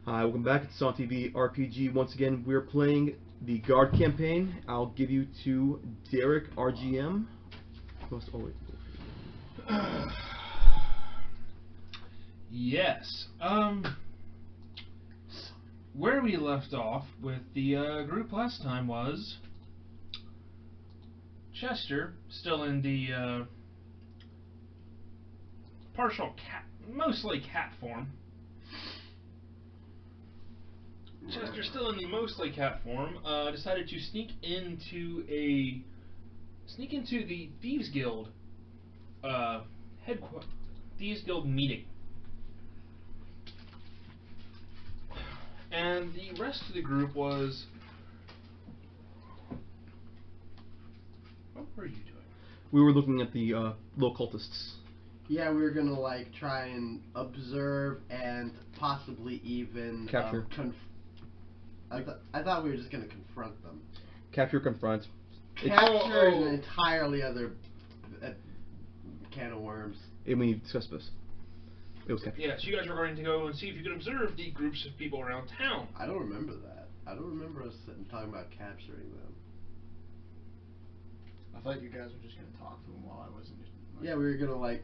Hi, welcome back. It's on TV RPG. Once again, we're playing the Guard campaign. I'll give you to Derek, RGM. Yes. Where we left off with the group last time was Chester, still in the partial cat, mostly cat form. Chester, still in the mostly cat form, decided to sneak into the Thieves Guild Thieves Guild meeting. And the rest of the group was... What were you doing? We were looking at the low cultists. Yeah, we were gonna like try and observe and possibly even capture. I thought we were just gonna confront them. Capture, confront. Capture is an entirely other can of worms. And we discussed this. It was capture. Yeah, so you guys were going to go and see if you could observe the groups of people around town. I don't remember that. I don't remember us sitting talking about capturing them. I thought you guys were just gonna talk to them while I wasn't. Yeah, we were gonna like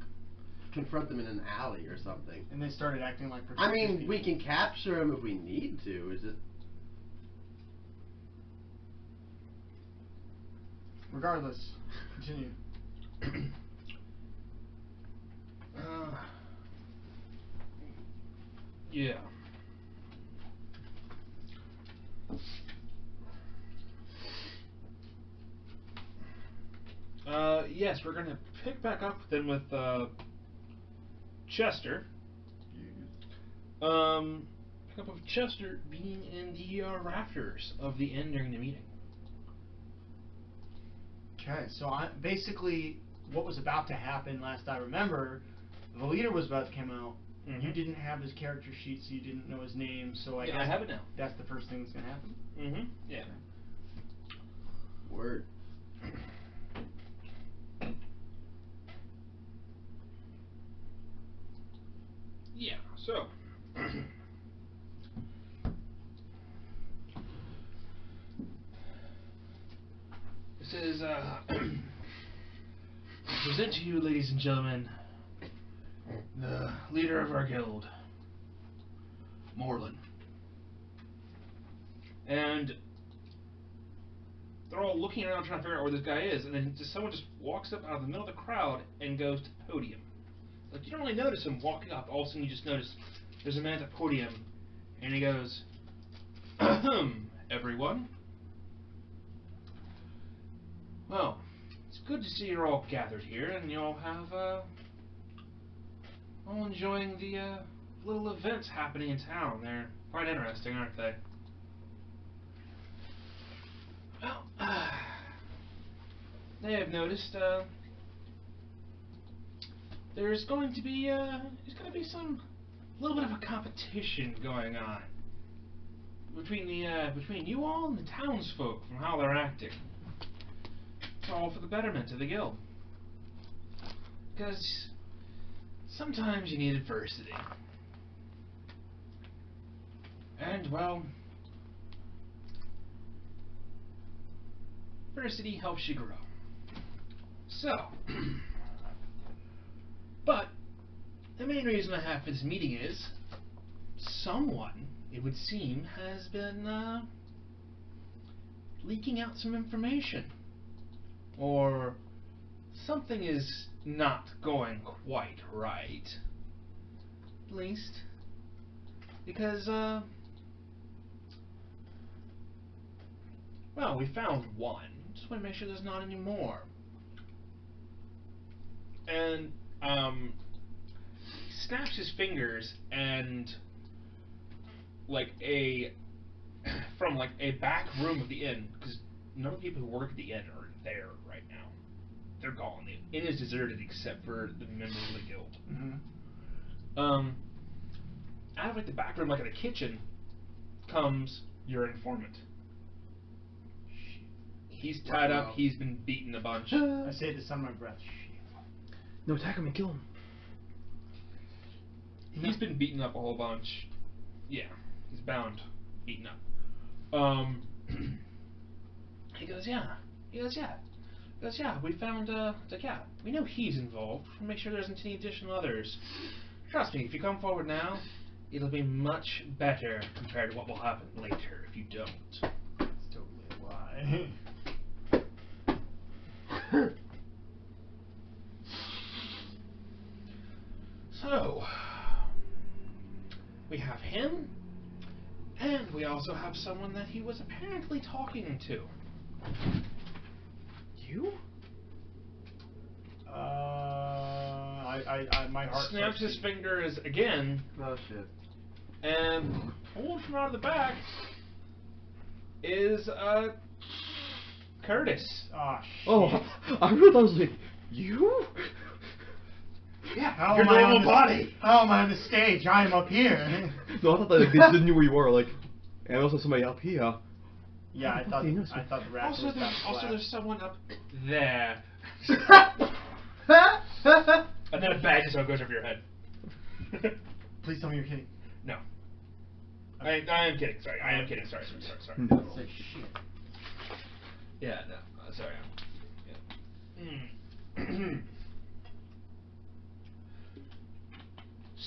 confront them in an alley or something. And they started acting like. I mean, we can capture them if we need to. Is it? Regardless, continue. Yeah. Yes, we're gonna pick back up then with Chester. Pick up with Chester being in the rafters of the inn during the meeting. Okay, so basically what was about to happen last I remember, the leader was about to come out. Mm-hmm. You didn't have his character sheet, so you didn't know his name. So I guess I have it now. That's the first thing that's gonna happen. Mm-hmm. Yeah. Word. Yeah. So. This is present to you, ladies and gentlemen, the leader of our guild, Moreland. And they're all looking around trying to figure out where this guy is, and then someone just walks up out of the middle of the crowd and goes to the podium. Like, you don't really notice him walking up. All of a sudden you just notice there's a man at the podium, and he goes, "Ahem, everyone. Well, it's good to see you're all gathered here, and you all have, all enjoying the, little events happening in town. They're quite interesting, aren't they? Well, they have noticed, there's going to be some little bit of a competition going on between you all and the townsfolk from how they're acting. It's all for the betterment of the guild. Because sometimes you need adversity. And, well, adversity helps you grow. So, but the main reason I have for this meeting is someone, it would seem, has been leaking out some information. Or something is not going quite right. At least because, well, we found one. Just want to make sure there's not any more. And, he snaps his fingers and, like, from, like, a back room of the inn, because none of the people who work at the inn are there right now. They're gone. The inn is deserted except for the members of the guild. Mm-hmm. Out of like the back room, like in a kitchen, comes your informant. He's tied up. He's been beaten a bunch. I say this under my breath. No, attack him and kill him. He's been beaten up a whole bunch. Yeah. He's bound, eaten up. He goes, yeah. He goes, yeah. He goes, yeah, we found, it's like, yeah, we know he's involved. We'll make sure there isn't any additional others. Trust me, if you come forward now, it'll be much better compared to what will happen later if you don't. That's totally a lie. So, we have him, and we also have someone that he was apparently talking to. You? My heart Snaps his fingers again, Oh shit. and pulled from out of the back is, Curtis. Oh, shit. Oh, I really thought it was like, you? Yeah, How your am I normal on the, body. How am I on the stage? I am up here. No, I thought that like, they didn't know where you were, like, and also somebody up here. Yeah, I thought the raptor Also, was that there's someone up there. And then a bag just goes over your head. Please tell me you're kidding. No. I am kidding. Sorry. I am kidding. Sorry. No. Say shit. Yeah, no. Sorry. Yeah.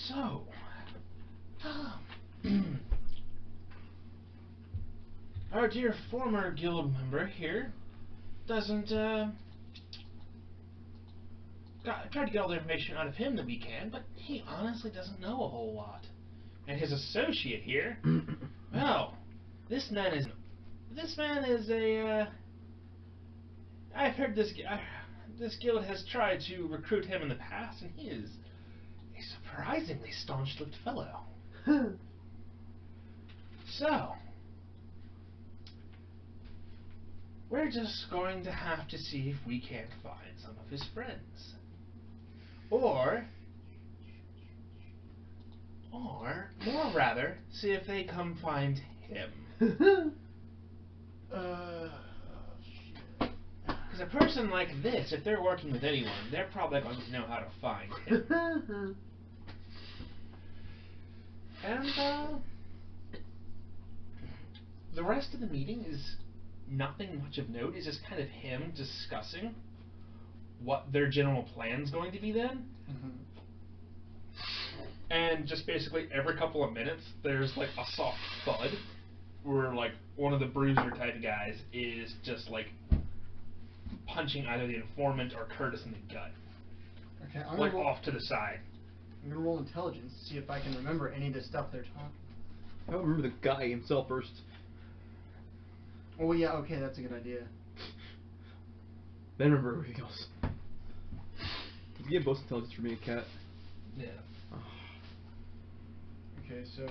So, our dear former guild member here doesn't, tried to get all the information out of him that we can, but he honestly doesn't know a whole lot. And his associate here, well, this man is a, I've heard this guild has tried to recruit him in the past, and he is a surprisingly staunch-lipped fellow. So, we're just going to have to see if we can't find some of his friends. Or more rather, see if they come find him. Because a person like this, if they're working with anyone, they're probably going to know how to find him. And, the rest of the meeting is nothing much of note. It's just kind of him discussing what their general plan's going to be then. And just basically every couple of minutes, there's like a soft thud where like one of the bruiser type guys is just like punching either the informant or Curtis in the gut. Okay, like off to the side. I'm gonna roll intelligence to see if I can remember any of the stuff they're talking. I don't remember the guy himself first. Oh yeah, okay, that's a good idea. Then remember everything else. You get both intelligence for being a cat. Yeah. Oh. Okay, so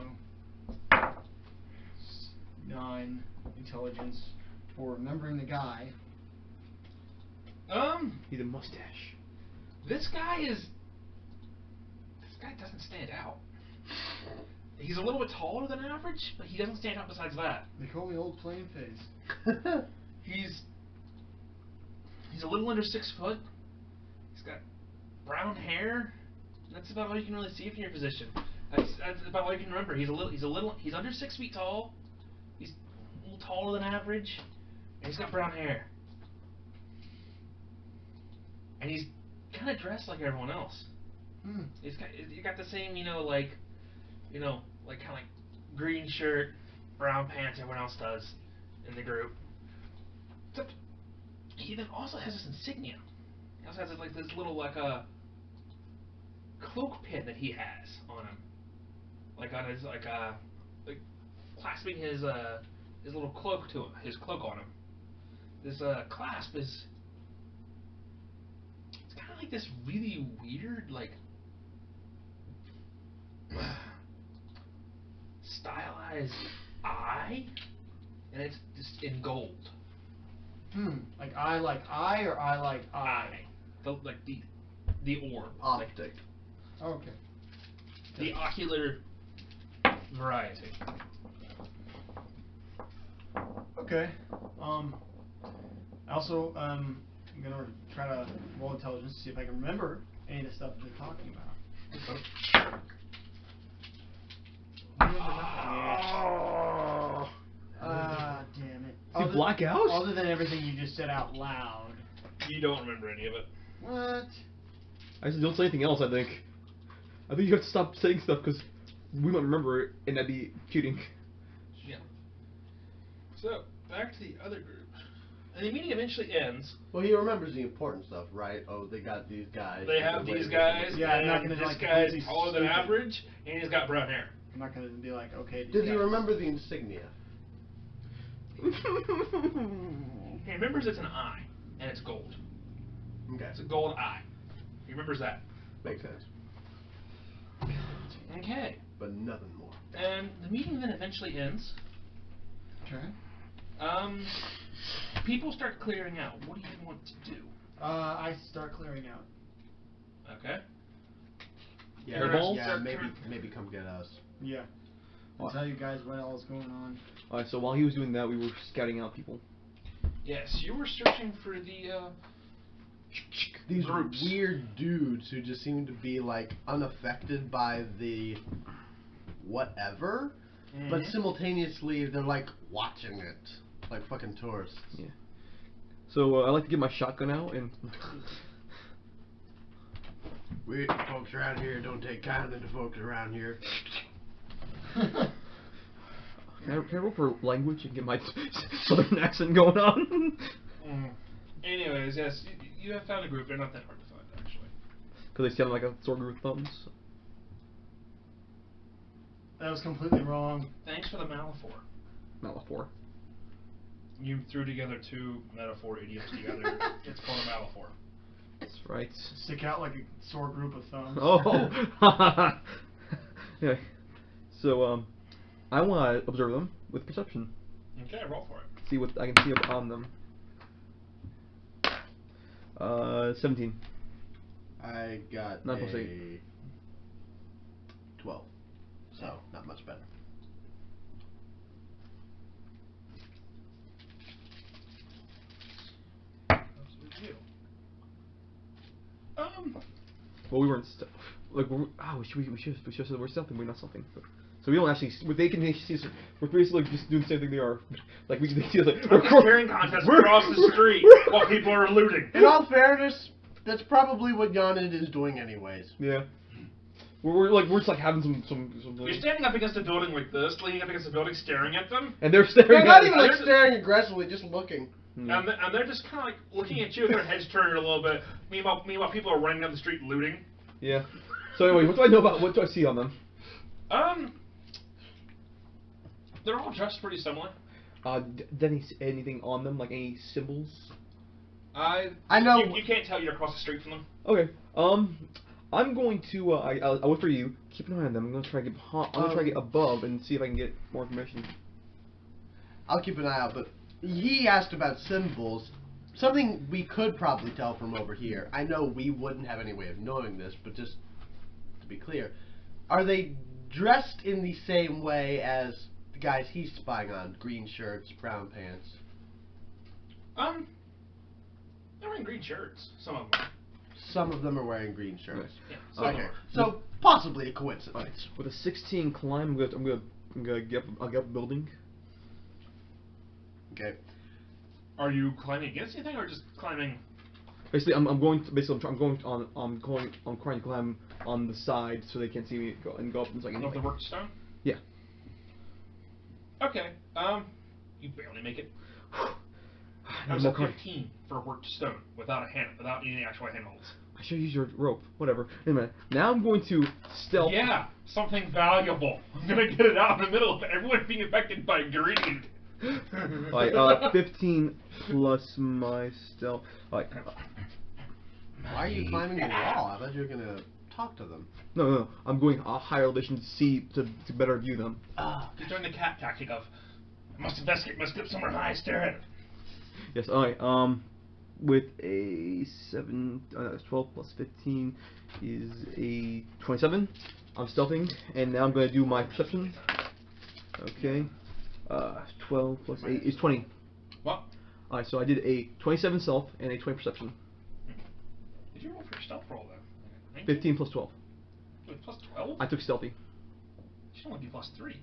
9 intelligence for remembering the guy. He's a mustache. This guy doesn't stand out. He's a little bit taller than average, but he doesn't stand out besides that. They call me Old Plain Face. He's a little under 6 foot. He's got brown hair. That's about all you can really see from your position. That's about all you can remember. He's under 6 feet tall. He's a little taller than average, and he's got brown hair. And he's kind of dressed like everyone else. You got the same, kind of like green shirt, brown pants everyone else does in the group. Except he then also has this insignia. He also has like this little a cloak pin that he has on him, like on his like clasping his little cloak to him, his cloak on him. This clasp is kind of like this really weird stylized eye, and it's just in gold. Like I like eye or I like eye? The orb. Optic. Okay. The ocular variety. Okay. Also, I'm gonna try to roll intelligence to see if I can remember any of the stuff they're talking about. blackout? Other than everything you just said out loud. You don't remember any of it. What? I just don't say anything else, I think. I think you have to stop saying stuff because we won't remember it and that'd be cheating. Yeah. So, back to the other group. And the meeting eventually ends. Well, he remembers the important stuff, right? Oh, they got these guys. They have these guys, Yeah, I'm not and gonna, this like, guy's completely taller than stupid. average, and he's got brown hair. I'm not gonna be like, okay. these Does he guys- remember the insignia? He remembers it's an eye, and it's gold. Okay. It's a gold eye. He remembers that. Makes sense. Okay. But nothing more. And the meeting then eventually ends. Okay. People start clearing out. What do you want to do? I start clearing out. Okay. Yeah, Airballs? yeah, maybe come get us. Yeah. I'll What? tell you guys what else is going on. Alright, so while he was doing that, we were scouting out people. Yes, you were searching for the These groups. weird dudes who just seem to be like unaffected by the whatever, but Mhm. simultaneously they're like watching it, like fucking tourists. Yeah. So I like to get my shotgun out and. We folks around here don't take kindly to folks around here. Can I roll for language and get my southern accent going on? Anyways, yes, you have found a group. They're not that hard to find, actually. Because they sound like a soldier with thumbs. That was completely wrong. Thanks for the metaphor. Malafor. You threw together two metaphor idioms together. It's called a metaphor. That's right. Stick out like a sore group of thumbs. Oh! Yeah. So, I want to observe them with perception. Okay, roll for it. See what I can see on them. 17. I got 9 plus a 8. 12, so not much better. Well, we weren't like we should have said we're stealthing. We're not stealthing. So we don't actually. They can see us. We're basically just doing the same thing they are. Like we can see us like We're comparing contests across the street while people are looting. In all fairness, that's probably what Yanid is doing anyways. Yeah. We're just like having some. You're standing up against a building like this, leaning up against a building, staring at them, And they're staring. They're at not us. even like staring aggressively, just looking. Hmm. and they're just kind of like looking at you with their heads turned a little bit. Meanwhile, people are running down the street looting. Yeah. So anyway, what do I know about? What do I see on them? They're all dressed pretty similar. Anything on them? Like any symbols? I know. You can't tell you're across the street from them. Okay. I'm going to. I'll wait for you. Keep an eye on them. I'm gonna try to get. I'm gonna try to get above and see if I can get more information. I'll keep an eye out, but he asked about symbols. Something we could probably tell from over here. I know we wouldn't have any way of knowing this, but just to be clear, are they dressed in the same way as the guys he's spying on? Green shirts, brown pants. They're wearing green shirts. Some of them. Some of them are wearing green shirts. Yeah. Some of Okay, them. so possibly a coincidence. With a 16 climb, I'm gonna get up a building. Okay. Are you climbing against anything, or just climbing? Basically, I'm trying to climb on the side so they can't see me go up and like Of the worked stone? Yeah. Okay. You barely make it. That was More a courage. 15 for worked stone without any actual handholds. I should use your rope. Whatever. Anyway, now I'm going to stealth. Yeah, something valuable. I'm gonna get it out in the middle of everyone being affected by greed. Alright, 15 plus my stealth. Alright. Why are you climbing the wall? I thought you were gonna talk to them. No. I'm going a higher elevation to better view them. You're doing the cat tactic of must investigate, must get somewhere high, stare at it. Yes. Alright. With a 12 plus 15 is a 27. I'm stealthing, and now I'm going to do my perception. Okay. 12 plus 8 is 20. What? Alright, so I did a 27 stealth and a 20 perception. Did you roll for your stealth roll then? 15 plus 12. Wait, plus 12? I took stealthy. You should only be plus 3.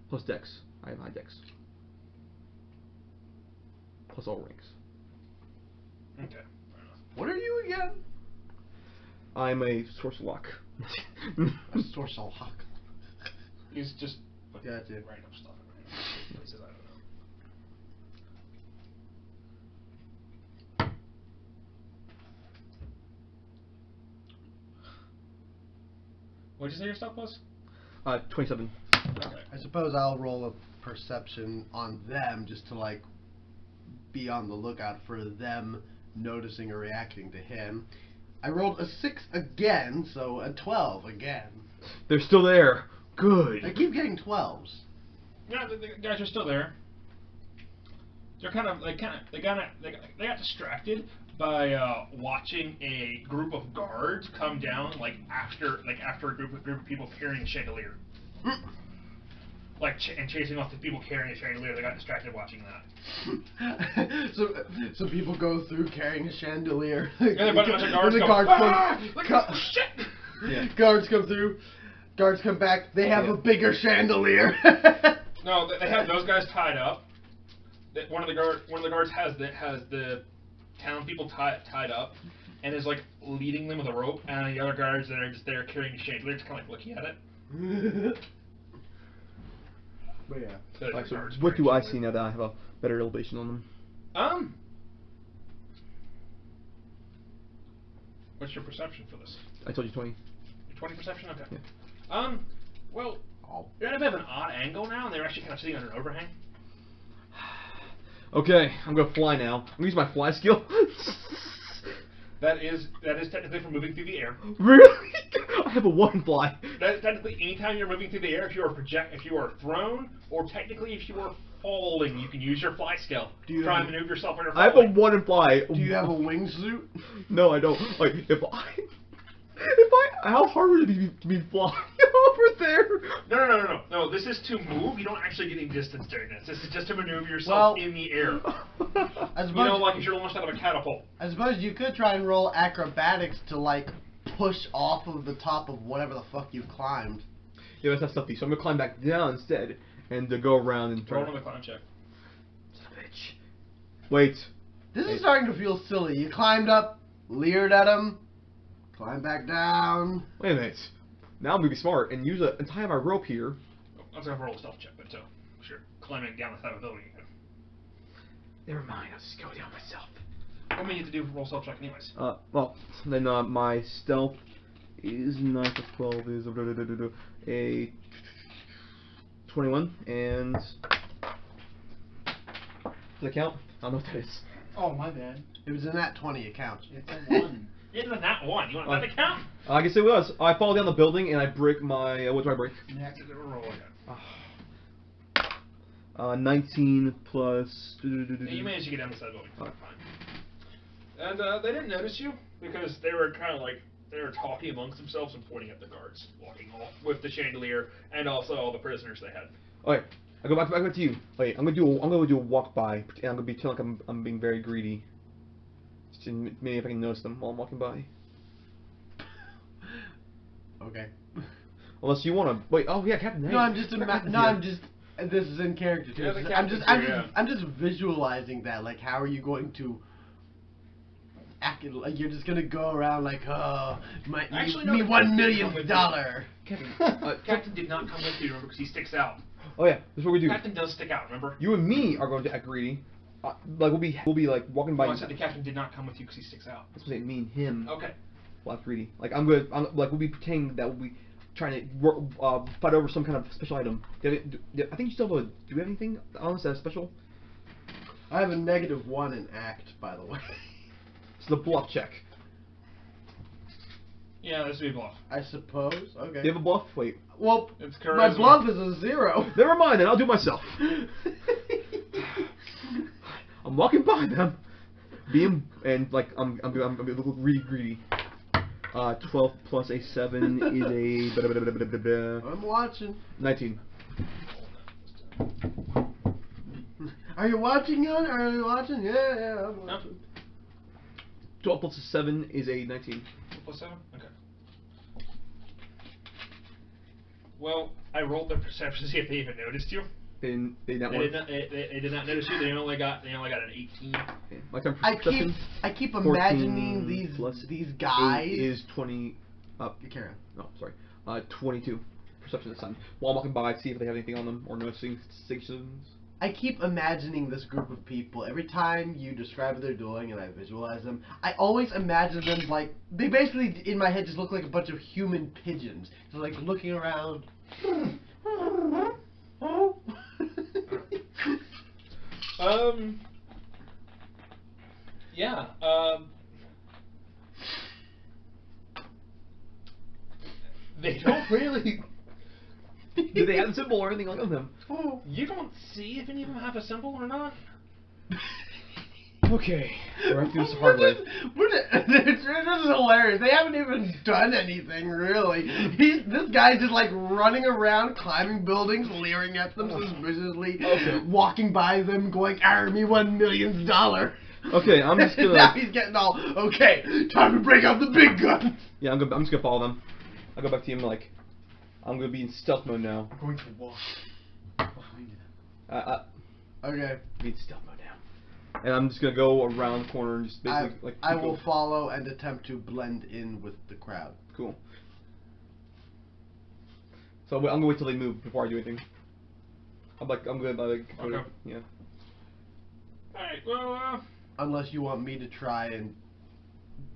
Plus dex. I have high dex. plus all ranks. Okay. Fair enough. What are you again? I'm a source lock. A source lock. He's just Gotcha. random stuff. Places I don't know. What'd you say your stuff was? 27. Okay. I suppose I'll roll a perception on them just to like be on the lookout for them noticing or reacting to him. I rolled a 6 again, so a 12 again. They're still there. Good. I keep getting 12s. Yeah, the guys are still there. They're they got distracted by watching a group of guards come down after a group of people carrying a chandelier. And chasing off the people carrying a chandelier. They got distracted watching that. so people go through carrying a chandelier. Yeah, but the guards the go, guards "Ah!" Shit! Yeah. Guards come through. Guards come back. They have a bigger chandelier. No, they have those guys tied up. One of the guards has the town people tied up, and is leading them with a rope. And the other guards that are just there carrying a chandelier, just kind of looking at it. But yeah. So Alright, so guards what do carrying I chandelier. see now that I have a better elevation on them? What's your perception for this? I told you 20. 20 perception? Okay. Yeah. Well, you're at a bit of an odd angle now, and they're actually kind of sitting under an overhang. Okay, I'm gonna fly now. I'm gonna use my fly skill. That is technically for moving through the air. Really? I have a 1 fly. That is technically anytime you're moving through the air, if you are thrown, or technically if you are falling, you can use your fly skill. Try and maneuver yourself when you're I have falling. a 1 in fly. Do you have a wingsuit? No, I don't. Like, how hard would it be flying over there? No. This is to move. You don't actually get any distance during this. This is just to maneuver yourself in the air. I suppose, If you're almost out of a catapult. I suppose you could try and roll acrobatics to push off of the top of whatever the fuck you've climbed. Yeah, that's not stuffy. So I'm gonna climb back down instead, and to go around and try. Roll another climb check. Son of a bitch. Wait. This is starting to feel silly. You climbed up, leered at him, climb back down. Wait a minute. Now I'm gonna be smart and use and tie my rope here. I was gonna roll a stealth check, but sure. Climbing down the side of a building again. Never mind. I'll just go down myself. What do you need to do for roll stealth check anyways? Well, then my stealth is 9 plus 12 is a 21, and does that count? I don't know what that is. Oh, my bad. It was in that 20 account. It's a 1. It's a nat 1. You want that to count? I guess it was. I fall down the building and I break my. What do I break? Next. Roll again. 19 plus. Yeah, you managed to get down the side of the building. Alright. Fine. And they didn't notice you because they were kind of they were talking amongst themselves and pointing at the guards walking off with the chandelier and also all the prisoners they had. Alright, I go back to you. Wait, I'm gonna do a walk by, and I'm gonna pretend like I'm being very greedy. Just to maybe if I can notice them while I'm walking by. Okay. Unless you wanna wait. Oh yeah, Captain. No, I'm just. This is in character too. Yeah, the I'm captain's just. here, I'm just visualizing that. How are you going to act? You're just gonna go around Actually, me no, $1 million. Captain did not come with you, remember, because he sticks out. Oh yeah, this is what we do. Captain does stick out, remember? You and me are going to act greedy. We'll be walking by. No, I said the captain did not come with you because he sticks out. That's what I mean. Him. Okay. We'll act greedy. We'll be pretending that we'll be trying to fight over some kind of special item. I think you still have do you have anything on us that's special? I have a -1 in act, by the way. It's the bluff check. Yeah, this would be bluff. I suppose. Okay. Do you have a bluff? Wait. Well, It's my charisma. bluff is a 0. Never mind then, I'll do it myself. I'm walking by them, I'm really greedy. 12 plus a 7 is a I'm watching. 19. Are you watching, Jan? Are you watching? Yeah, I'm watching. 12 plus a 7 is a 19. 12 plus 7? Okay. Well, I rolled their perception to see if they even noticed you. They didn't. They did not. They did not notice you. They only got an 18. Okay. My time for I perception. keep 14 imagining plus these guys. 8 is 20. You carry on. No, sorry. 22 perception this time. While I'm walking by, see if they have anything on them or noticing distinctions. I keep imagining this group of people. Every time you describe what they're doing and I visualize them, I always imagine them like, they basically, in my head, just look like a bunch of human pigeons. So like looking around. Yeah, they don't really. Do they have a symbol or anything like on them? You don't see if any of them have a symbol or not. Okay. We're going to do this the hard way. This is hilarious. They haven't even done anything, really. This guy's just like running around, climbing buildings, leering at them suspiciously, walking by them, going, "Arr, me $1 million." Okay, I'm just gonna. Now he's getting all, okay, time to break out the big guns. Yeah, I'm just gonna follow them. I'll go back to him like, I'm gonna be in stealth mode now. I'm going to walk behind them. Okay. Be in stealth mode now. And I'm just gonna go around the corner and just basically I will follow and attempt to blend in with the crowd. Cool. So I'm gonna wait till they move before I do anything. I'm gonna Okay. Yeah. Alright, well, Unless you want me to try and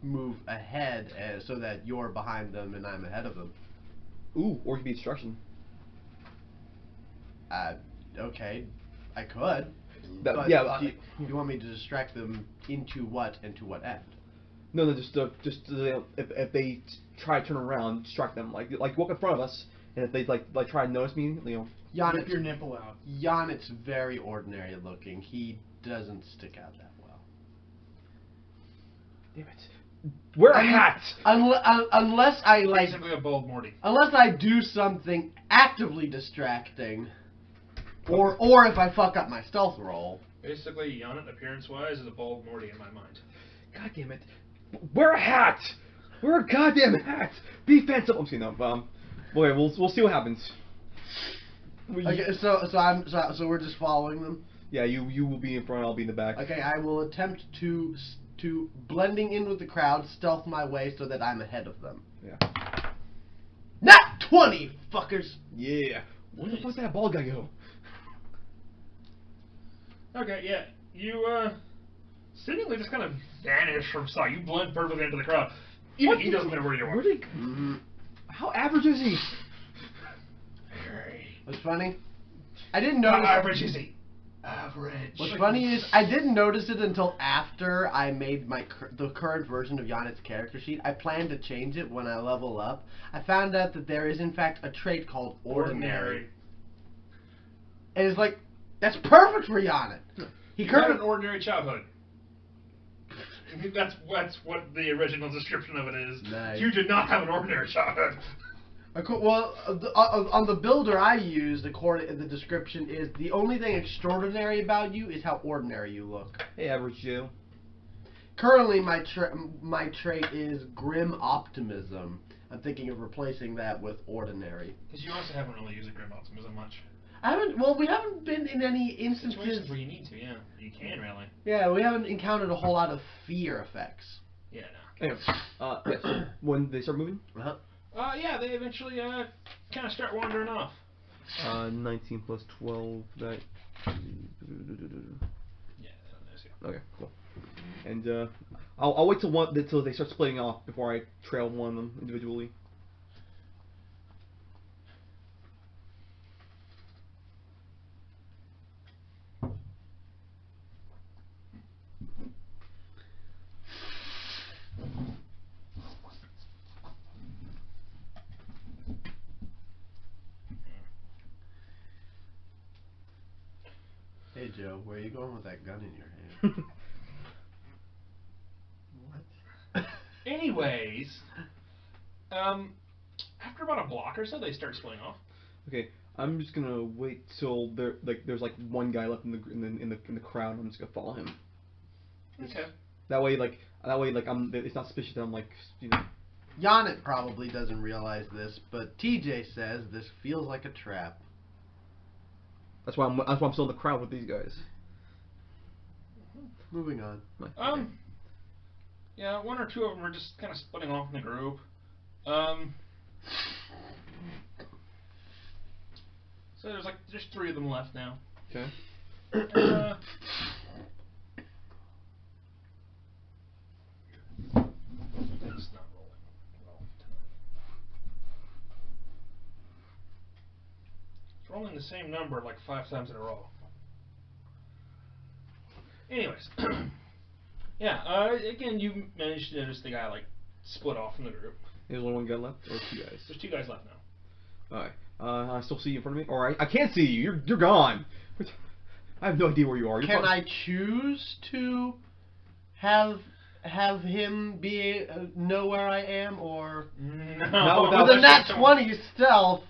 move ahead so that you're behind them and I'm ahead of them. Ooh, or it could be distraction. Okay, I could. That, But yeah. do you want me to distract them into what and to what end? No, just if they try to turn around, distract them. Like walk in front of us, and if they like try to notice me, you know. Whip your nipple out. Janet's very ordinary looking. He doesn't stick out that well. Damn it. Wear a hat! Unless I like. basically a bold Morty. Unless I do something actively distracting, or if I fuck up my stealth roll. Basically, Yonit, appearance-wise, is a bold Morty in my mind. God damn it. Wear a hat! Wear a goddamn hat! Be fanciful. I'm seeing that. Okay, we'll see what happens. Okay, so we're just following them. Yeah, you will be in front. I'll be in the back. Okay, I will attempt to blending in with the crowd, stealth my way so that I'm ahead of them. Yeah. Not 20, fuckers. Yeah. Where the fuck did that bald guy go? Okay, yeah. You, seemingly just kind of vanish from sight. You blend perfectly into the crowd. Even he doesn't know where you are. Where did How average is he? What's funny? I didn't notice. How average is he? Average. What's funny is I didn't notice it until after I made the current version of Janet's character sheet. I planned to change it when I level up. I found out that there is in fact a trait called ordinary. And it's like, that's perfect for Janet. He had an ordinary childhood. That's what the original description of it is. Nice. You did not have an ordinary childhood. Well, on the builder I used, the description is the only thing extraordinary about you is how ordinary you look. Hey, average Joe. Currently, my trait is grim optimism. I'm thinking of replacing that with ordinary. Because you also haven't really used a grim optimism much. Well, we haven't been in any instances where you need to, yeah. You can, really. Yeah, we haven't encountered a whole lot of fear effects. Yeah, no. Anyway, yes. When they start moving? Yeah, they eventually, kind of start wandering off. 19 plus 12, that... Yeah, they don't notice you. Okay, cool. And, I'll wait till they start splitting off before I trail one of them individually. Hey Joe, where are you going with that gun in your hand? What? Anyways, after about a block or so, they start splitting off. Okay, I'm just gonna wait till there's like one guy left in the crowd. I'm just gonna follow him. Okay. That way, it's not suspicious that I'm like, you know. Janet probably doesn't realize this, but TJ says this feels like a trap. That's why I'm still in the crowd with these guys. Moving on. Yeah, one or two of them are just kind of splitting off in the group. So there's 3 of them left now. Okay. It's not rolling well tonight. It's rolling the same number like 5 times in a row. Anyways, yeah. Again, you managed to notice the guy like split off from the group. There's only one guy left, or 2 guys. There's 2 guys left now. Alright. I still see you in front of me. Alright, I can't see you. You're gone. I have no idea where you are. Can I choose to have him be know where I am, or No, with a nat 20 stealth?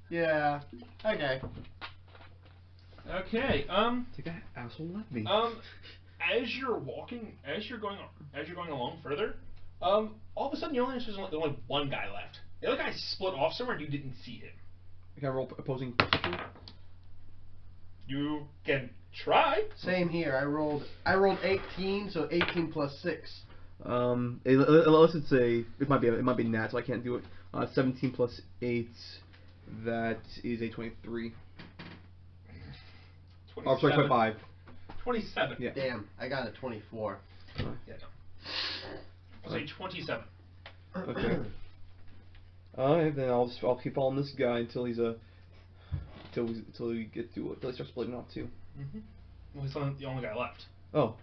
Yeah. Okay. Okay. Take that asshole left me. As you're going along further, all of a sudden you only notice there's only one guy left. The other guy split off somewhere and you didn't see him. Can I roll opposing perception? You can try. Same here. I rolled 18, so 18 plus 6. Unless it's it might be nat, so I can't do it. 17 plus 8, that is a 23. Oh, sorry, 25. 27. Yeah. Damn, I got a 24. Yeah, no. I'll say 27. Okay. Alright, then I'll keep following this guy until he's until we get to until he starts splitting off too. Well, he's the only guy left. Oh.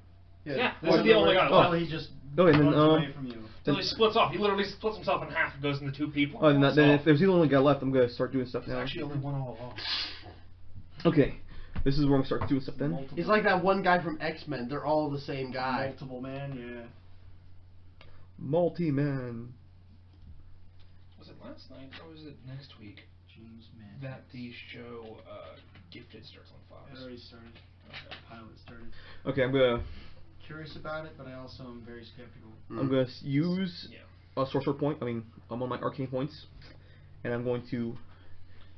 Yeah, This he's is the only guy well, left. he just Okay, then, runs away from you. Until he splits off. He literally splits himself in half and goes into 2 people. Oh, then if there's the only guy left, I'm gonna start doing stuff There's now. actually only one all along. Okay. This is where I'm gonna start doing stuff then. Multiple. He's like that one guy from X-Men. They're all the same guy. Multiple man, yeah. Multi-man. Was it last night or was it next week James Man. that the show Gifted starts on Fox? It already started. The pilot started. Okay, I'm gonna Curious about it, but I also am very skeptical. I'm gonna use Yeah. a sorcerer point. I'm on my arcane points, and I'm going to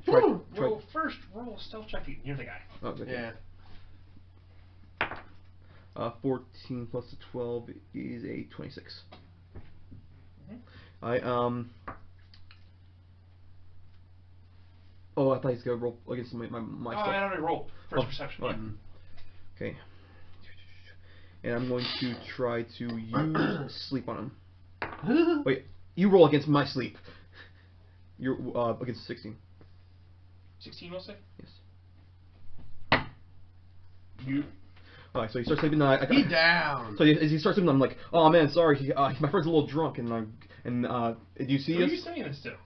try. Well, first roll a stealth check. You're the guy. Oh, okay. Yeah. 14 plus the 12 is a 26. Oh, I thought he's gonna roll against my stuff. I already rolled. First perception. Alright. Okay. And I'm going to try to use sleep on him. Wait, you roll against my sleep. You're against 16. 16, we'll say? Yes. You. Alright, so he starts sleeping. He down. So as he starts sleeping, I'm like, oh man, sorry, my friend's a little drunk, and do you see Who us? are you saying this to?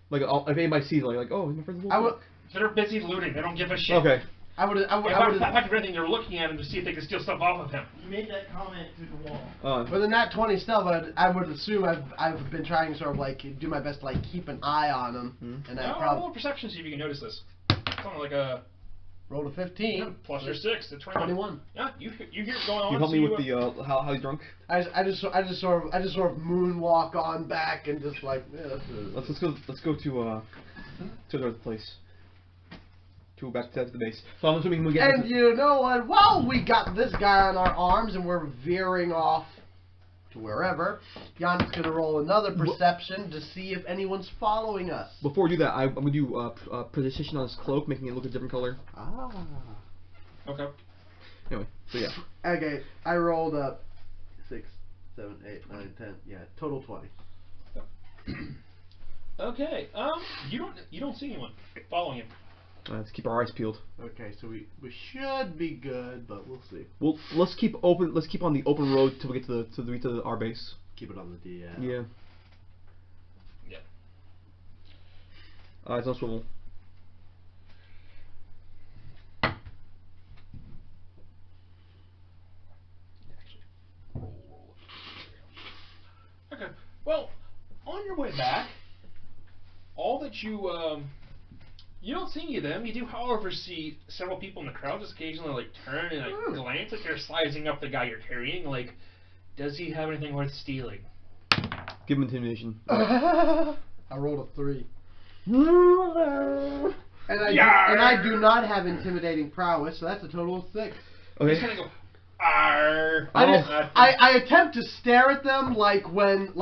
Like, if anybody sees, like, oh, my friend's a little drunk. They're busy looting. They don't give a shit. Okay. I would. In fact, if anything, they're looking at him to see if they can steal stuff off of him. You made that comment through the wall. With a nat 20 stealth, I would assume I've been trying to sort of like do my best to like keep an eye on him, and I Roll probably a perception, see if you can notice this. Something like a rolled a 15 plus your 6 at 21. Yeah, you hear it going on. You help so me with the how he's drunk. I just sort of moonwalk on back and just like Let's go to another place. Back to the base. So I'm assuming we get. And you know what? Well, we got this guy on our arms and we're veering off to wherever. Jan's gonna roll another perception to see if anyone's following us. Before we do that, I'm gonna do position on his cloak, making it look a different color. Ah. Okay. Anyway, so yeah. Okay, I rolled a 6, 7, 8, 9, 10. Yeah, total 20. Okay. You don't see anyone following him. Let's keep our eyes peeled. Okay, so we should be good, but we'll see. Well, let's keep open. Let's keep on the open road till we get to our base. Keep it on the DL. Yeah. Yeah. Eyes on swivel. Okay. Well, on your way back, all that you don't see any of them. You do, however, see several people in the crowd just occasionally like turn and like glance, like they're sizing up the guy you're carrying. Like, does he have anything worth stealing? Give him intimidation. I rolled a 3. And I do not have intimidating prowess, so that's a total of 6. Okay. Just kind of go. Arr. I attempt to stare at them like when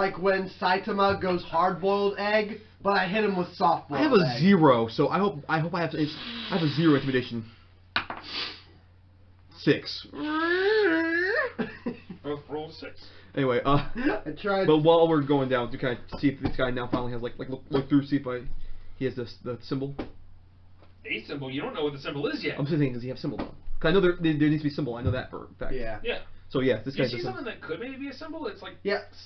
Saitama goes hard-boiled egg, but I hit him with soft-boiled I have a egg. 0, so I hope I have I have a 0 intimidation. 6. Both rolled 6. Anyway, I tried. but while we're going down to kind of see if this guy now finally has look through, see if he has the symbol. A symbol. You don't know what the symbol is yet. I'm just saying, does he have symbol though? 'Cause I know there needs to be a symbol. I know that for a fact. Yeah. Yeah. So yeah, this You guy see does something that could maybe be a symbol? It's like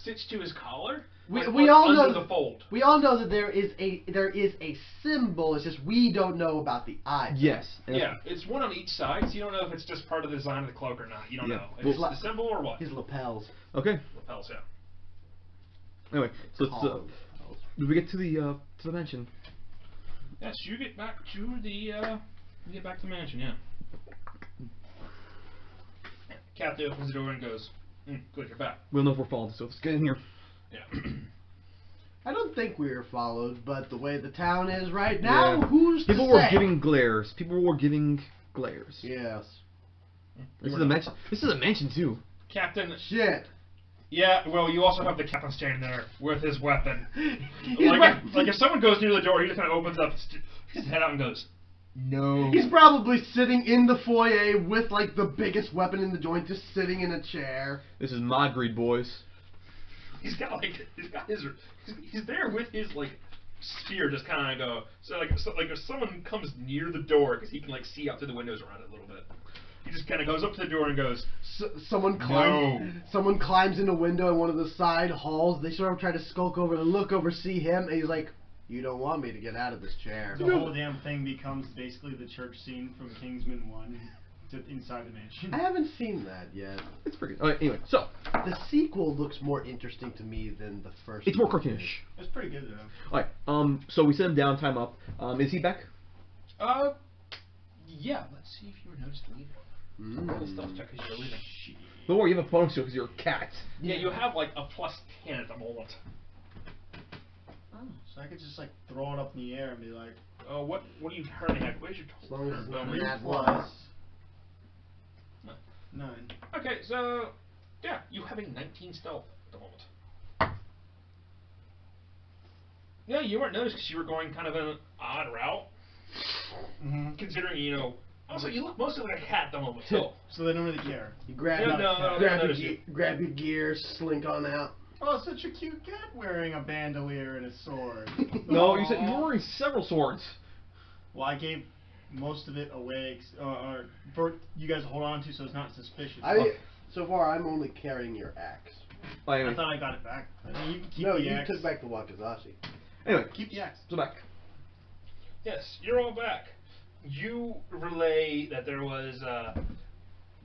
stitched to his collar. We all know under the fold. We all know that there is a symbol. It's just we don't know about the eye. Yes. And Yeah, it's one on each side, so you don't know if it's just part of the design of the cloak or not. You don't know. If it's the symbol or what. His lapels. Okay. Lapels, yeah. Anyway, so let's, did we get to the mansion? Yes, you get back to the mansion, yeah. Captain opens the door and goes, good, you're back. We don't know if we're followed, so let's get in here. Yeah. I don't think we were followed, but the way the town is right now, who's People to were say? giving glares. People were giving glares. Yes. This is a mansion. This is a mansion too. Captain. Shit. Yeah, well, you also have the captain standing there with his weapon. He's like if someone goes near the door, he just kind of opens up his head out and goes, no. He's probably sitting in the foyer with like the biggest weapon in the joint, just sitting in a chair. This is my greed, boys. He's there with his like spear, just kind of go. So if someone comes near the door, because he can like see out through the windows around it a little bit. He just kind of goes up to the door and goes. Someone climbs in a window in one of the side halls. They sort of try to skulk over and look over, see him, and he's like, "You don't want me to get out of this chair." The whole damn thing becomes basically the church scene from Kingsman 1 to inside the mansion. I haven't seen that yet. It's pretty good. Alright, anyway, so. The sequel looks more interesting to me than the first. It's more one. cartoonish. It's pretty good though. Alright, so we set him down, time up. Is he back? Yeah, let's see if you were noticed leaving. Little stuff check because you're leaving. Don't worry, you have a bonus because you're a cat. Yeah, you have like a +10 at the moment. Oh, so I could just like throw it up in the air and be like, What do you currently have? Where's your As long as it's not Where's an your ad plus one. 9. Okay, so yeah, you have a 19 stealth at the moment. Yeah, you weren't noticed because you were going kind of an odd route, considering Also, you look mostly like a cat at the moment, too. So they don't really care. You grab, grab your gear, slink on out. Oh, such a cute cat wearing a bandolier and a sword. No, you said you were wearing several swords. Well, I gave most of it away, or for you guys to hold on to, so it's not suspicious. So far, I'm only carrying your axe. Anyway. I thought I got it back. I mean, you can keep No, the you axe. took back the wakizashi. Anyway, Keep the axe. so back. Yes, you're all back. You relay that there was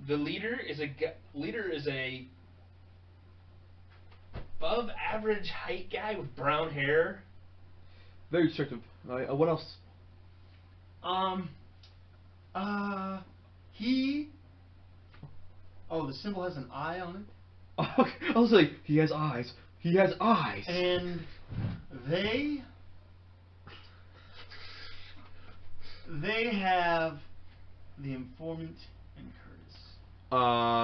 the leader is a above average height guy with brown hair. Very restrictive. What else? He. Oh, the symbol has an eye on it. Okay, I was like, he has eyes. He has eyes. And they have the informant and Curtis.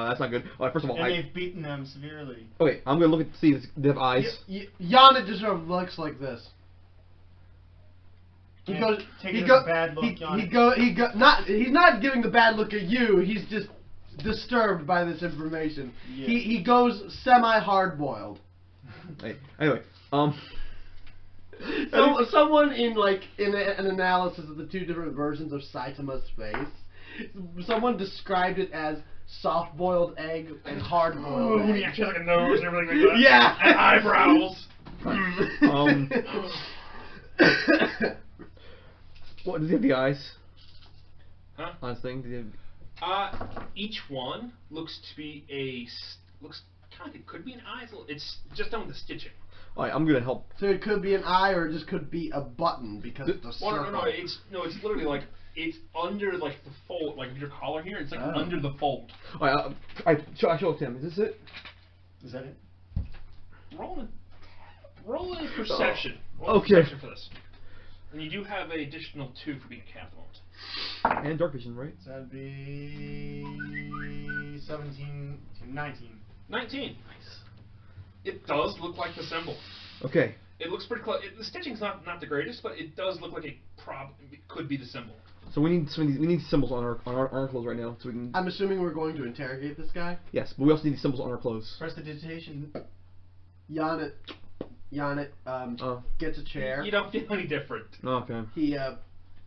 That's not good. Alright, first of all, And they've beaten them severely. Okay, I'm gonna look at see if they have eyes. Yana just sort of looks like this. He goes. Take it as a bad look, Yana. He's not giving the bad look at you. He's just disturbed by this information. Yeah. He goes semi hard boiled. Hey, anyway, Someone in an analysis of the two different versions of Saitama's face, someone described it as soft boiled egg and hard boiled egg. He actually has like a nose and everything like that. Yeah. And eyebrows. what does he have the eyes? Huh? On his thing, does he have... Each one looks to be looks kind of, it could be an eye. It's just done with the stitching. Alright, I'm gonna help. So it could be an eye, or it just could be a button because of the circle. No. It's literally like it's under like the fold, like your collar here. It's like under the fold. Alright, I show it to him. Is this it? Is that it? Roll a perception. Okay. Perception for this. And you do have an additional 2 for being a cat at the moment. And dark vision, right? So that'd be 17 to 19. 19. Nice. It does look like the symbol. Okay. It looks pretty close. The stitching's not the greatest, but it does look like it could be the symbol. So we need symbols on our clothes right now, so we can. I'm assuming we're going to interrogate this guy. Yes, but we also need these symbols on our clothes. Prestidigitation. Yanit, gets a chair. You don't feel any different. Okay.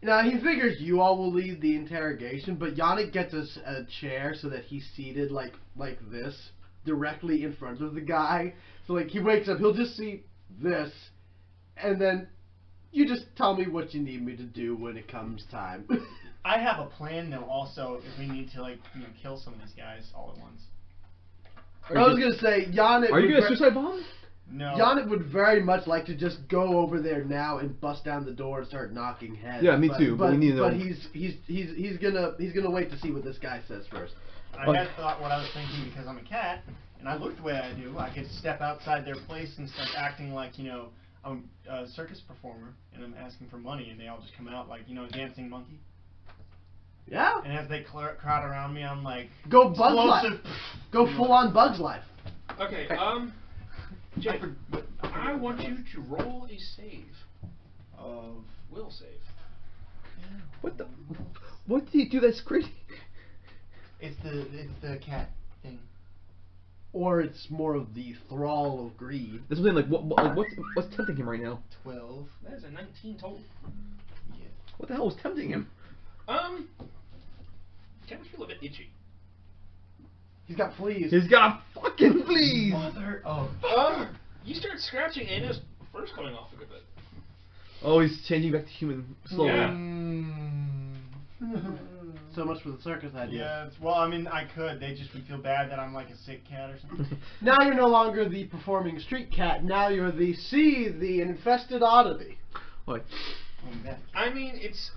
Now he figures you all will lead the interrogation, but Yannick gets a chair so that he's seated like this, directly in front of the guy. So like he wakes up, he'll just see this, and then you just tell me what you need me to do when it comes time. I have a plan though. Also, if we need to kill some of these guys all at once. I was gonna say Yannick. Are you gonna suicide bomb? No. Yannick would very much like to just go over there now and bust down the door and start knocking heads. Yeah, me too. But we need to know. But he's gonna wait to see what this guy says first. I had thought what I was thinking, because I'm a cat and I look the way I do. I could step outside their place and start acting like I'm a circus performer and I'm asking for money, and they all just come out like a dancing monkey. Yeah. And as they crowd around me, I'm like, go Bugs Life. Go full on Bugs Life. Okay. Jake, I want you to roll a save. Will save. What the? What did you do that's crazy? It's the cat thing. Or it's more of the thrall of greed. This was like what's tempting him right now? 12. That is a 19 total. Yeah. What the hell was tempting him? Cat's feel a bit itchy. He's got fleas. He's got fucking fleas. Mother of. You start scratching, and his fur's coming off a good bit. Oh, he's changing back to human slowly. Yeah. So much for the circus idea. Yeah, well, I mean, I could. They just would feel bad that I'm like a sick cat or something. Now you're no longer the performing street cat. Now you're the infested oddity. What? I mean, it's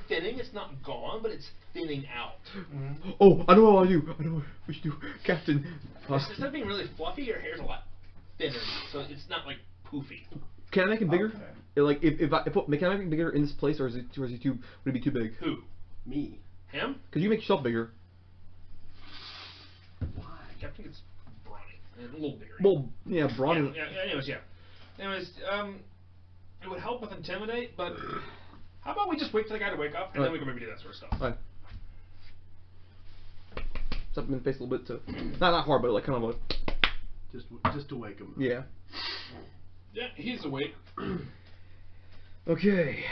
thinning. It's not gone, but it's thinning out. Mm-hmm. Oh, I know what I want to do. I know what we should do, Captain. Instead of being really fluffy, your hair's a lot thinner, so it's not like poofy. Can I make him bigger? Okay. Like can I make him bigger in this place, or is he too? Would it be too big? Who? Me. Him? Could you make yourself bigger? Why? Captain gets brawny and a little bigger. Well, yeah, brawny. Yeah. Anyways, it would help with intimidate, but how about we just wait for the guy to wake up, and then we can maybe do that sort of stuff. Alright. Slap him in the face a little bit to, not hard, but like kind of a. Just to wake him. Yeah. Yeah, he's awake. Okay.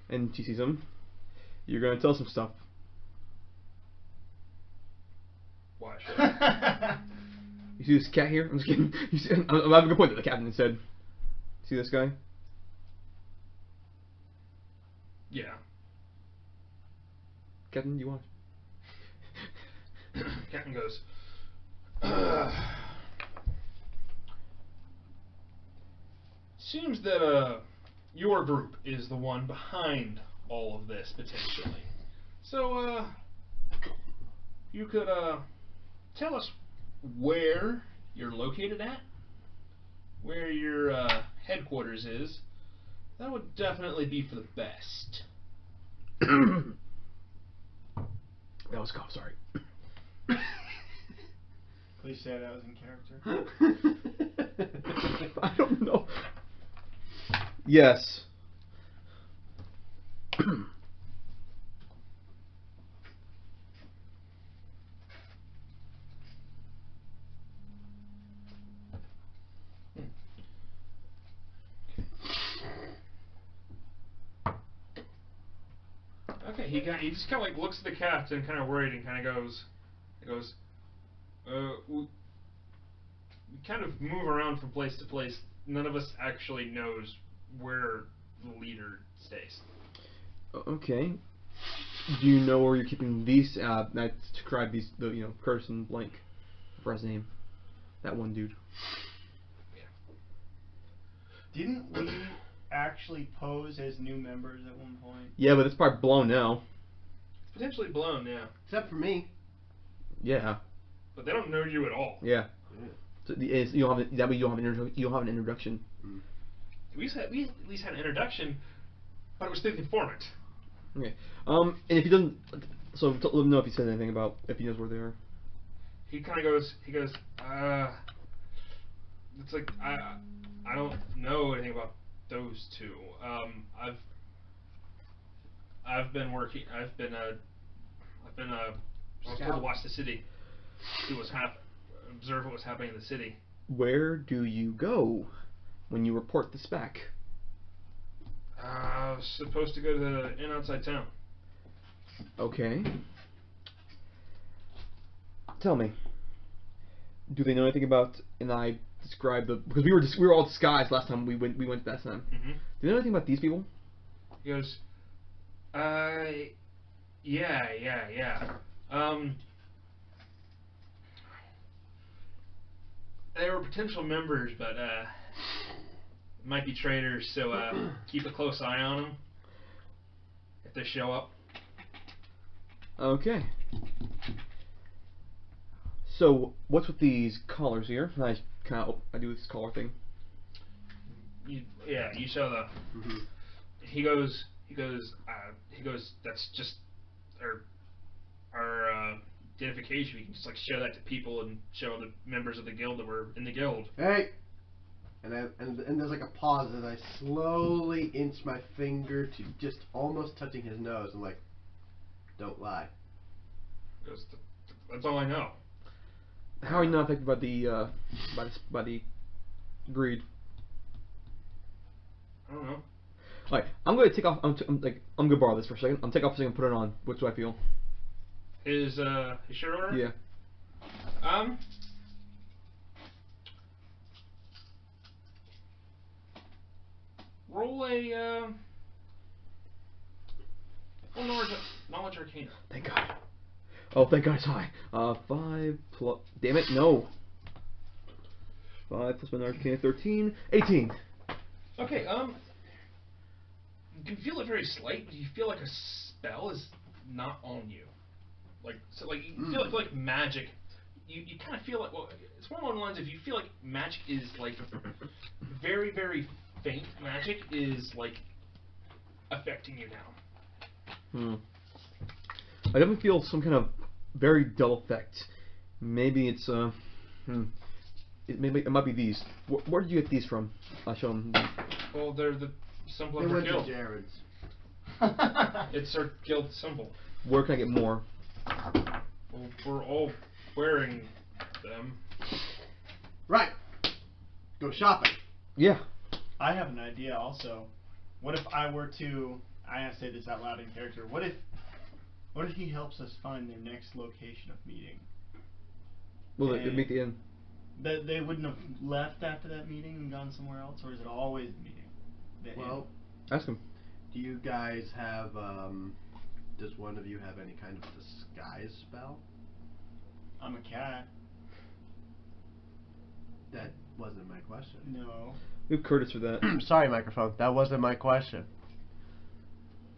And she sees him. You're gonna tell some stuff. Why? You see this cat here? I'm just kidding. I'm having a good point that the captain said. See this guy? Yeah. Captain, you want? Captain goes. Seems that your group is the one behind all of this potentially. So you could tell us where you're located at, where your headquarters is. That would definitely be for the best. That was a cough, sorry. Please say that was in character. I don't know. Yes. Okay, he just kind of like looks at the captain, kind of worried, and kind of goes, we kind of move around from place to place. None of us actually knows where the leader stays. Okay. Do you know where you're keeping these? I describe these. Curtis and blank for his name. That one dude. Yeah. Didn't we actually pose as new members at one point? Yeah, but it's probably blown now. It's potentially blown, yeah. Except for me. Yeah. But they don't know you at all. Yeah. So you don't have an introduction. We at least had an introduction. But it was through the informant. Okay. And if he doesn't, so let him know if he said anything about if he knows where they are. He kind of goes. He goes. It's like I don't know anything about those two. I've been working. I was told to watch the city. See what's observe what was happening in the city. Where do you go when you report this back? I was supposed to go to the inn outside town. Okay. Tell me. Do they know anything about? And I described because we were all disguised last time we went that time. Mm-hmm. Do they know anything about these people? He goes, yeah. They were potential members, but might be traitors. So keep a close eye on them if they show up. Okay. So what's with these collars here? I do this collar thing. You show the. Mm-hmm. He goes. That's just our identification. We can just like show that to people and show the members of the guild that we're in the guild. Hey. And there's like a pause as I slowly inch my finger to just almost touching his nose. I'm like, don't lie. That's all I know. How are you not affected by the greed? I don't know. Alright, I'm gonna take off. I'm gonna borrow this for a second. I'm take off for a second, put it on. What do I feel? His shirt order? Yeah. Roll a knowledge arcana. Thank God. Oh, thank God it's high. 5 plus. Damn it, no. 5 plus my arcana 13, 18. Okay. You can feel it very slight, but you feel like a spell is not on you. Like you feel like magic. You kind of feel like, well, it's one along the lines of you feel like magic is like very, very faint magic is like affecting you now. I definitely feel some kind of very dull effect. Maybe it's it might be these. Where did you get these from? I'll show them. Well, they're the symbol They of our went to guild. Jared's. It's our guild symbol. Where can I get more? Well, we're all wearing them. Right. Go shopping. Yeah. I have an idea also. What if I were to, I have to say this out loud in character, what if he helps us find their next location of meeting? Well, they meet the end. That they wouldn't have left after that meeting and gone somewhere else, or is it always the meeting? Well, ask him. do you guys have, does one of you have any kind of disguise spell? I'm a cat. That wasn't my question. No. We have Curtis for that. Sorry, microphone. That wasn't my question.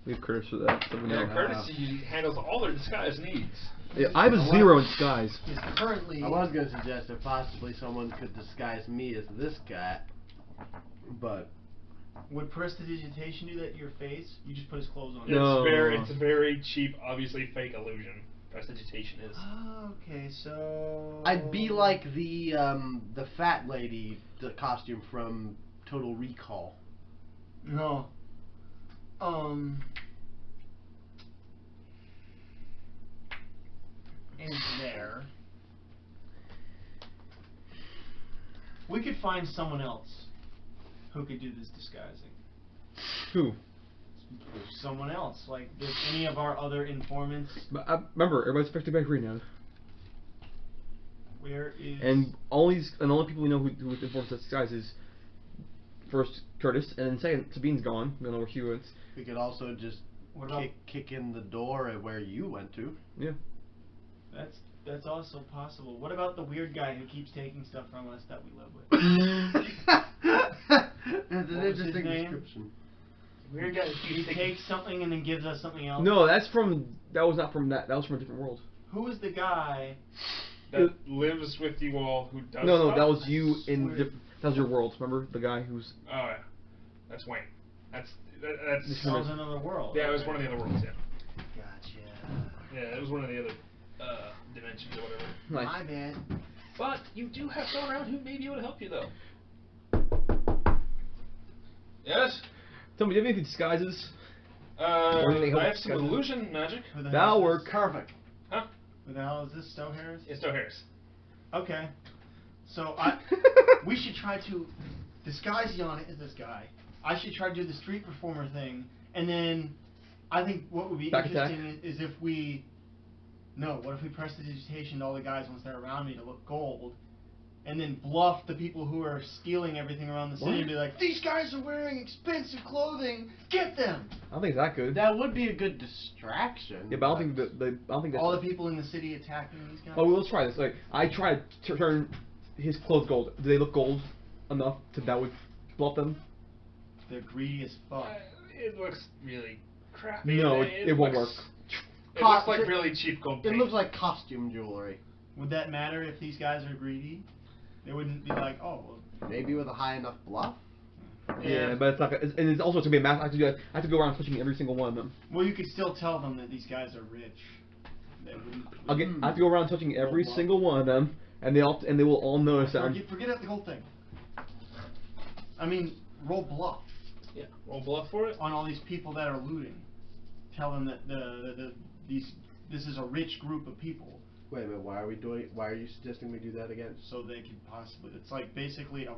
We have Curtis for that. So we know. Curtis handles all their disguise needs. Yeah, I have a 0 in disguise. He's currently. I was going to suggest that possibly someone could disguise me as this cat, but Would prestidigitation do that to your face? You just put his clothes on. No. It's a very cheap, obviously fake illusion. Prestidigitation is. Okay, so I'd be like the fat lady, the costume from Total Recall. No. In there. We could find someone else who could do this disguising. Who? Someone else. Like, does any of our other informants. But remember, everybody's affected by greed now. Where is. And all the only people we know who informs that disguise is first Curtis, and then second Sabine's gone. We don't know where she went. We could also just kick in the door at where you went to. Yeah. That's also possible. What about the weird guy who keeps taking stuff from us that we live with? That's an What was his interesting name? description. Weird guy. He takes something and then gives us something else. No, that was not from that. That was from a different world. Who is the guy? That lives with you all who does No, stuff? that was you swear. that was your world. Remember the guy who's. Oh, yeah. That's Wayne. That's That was another world. yeah, it was one of the other worlds. Yeah. Gotcha. Yeah, it was one of the other dimensions or whatever. Nice. My bad. But you do have someone around who may be able to help you, though. Yes? Tell me, do you have any disguises? anything I help have some disguises? illusion magic. Who the hell That'll is work. this? Perfect. Huh? Who the hell is this? Stowe Harris? It's Stowe Harris. Okay. So we should try to disguise Yana as this guy. I should try to do the street performer thing, and then I think what would be Back interesting is if we. No, what if we prestidigitation to all the guys once they're around me to look gold, and then bluff the people who are stealing everything around the city What? and be like, these guys are wearing expensive clothing, get them! I don't think it's that good. That would be a good distraction. Yeah, but I don't think I don't think that's. All the people in the city attacking these guys? Oh, well, let's try this. Like, I try to turn his clothes gold. Do they look gold enough that would bluff them? They're greedy as fuck. It looks really crappy. No, it won't work. It looks like really cheap gold It paint. looks like costume jewelry. Would that matter if these guys are greedy? They wouldn't be like, oh, well, Maybe with a high enough bluff. Yeah, but it's not. And it's also it's gonna be a math. I have to go around touching every single one of them. well, you could still tell them that these guys are rich. They wouldn't. I have to go around touching every single one of them, and they will all notice that. Forget the whole thing. I mean, roll bluff Yeah, roll bluff for it. on all these people that are looting. Tell them that this is a rich group of people, Wait a minute. Why are you suggesting we do that again? so they could possibly. It's like basically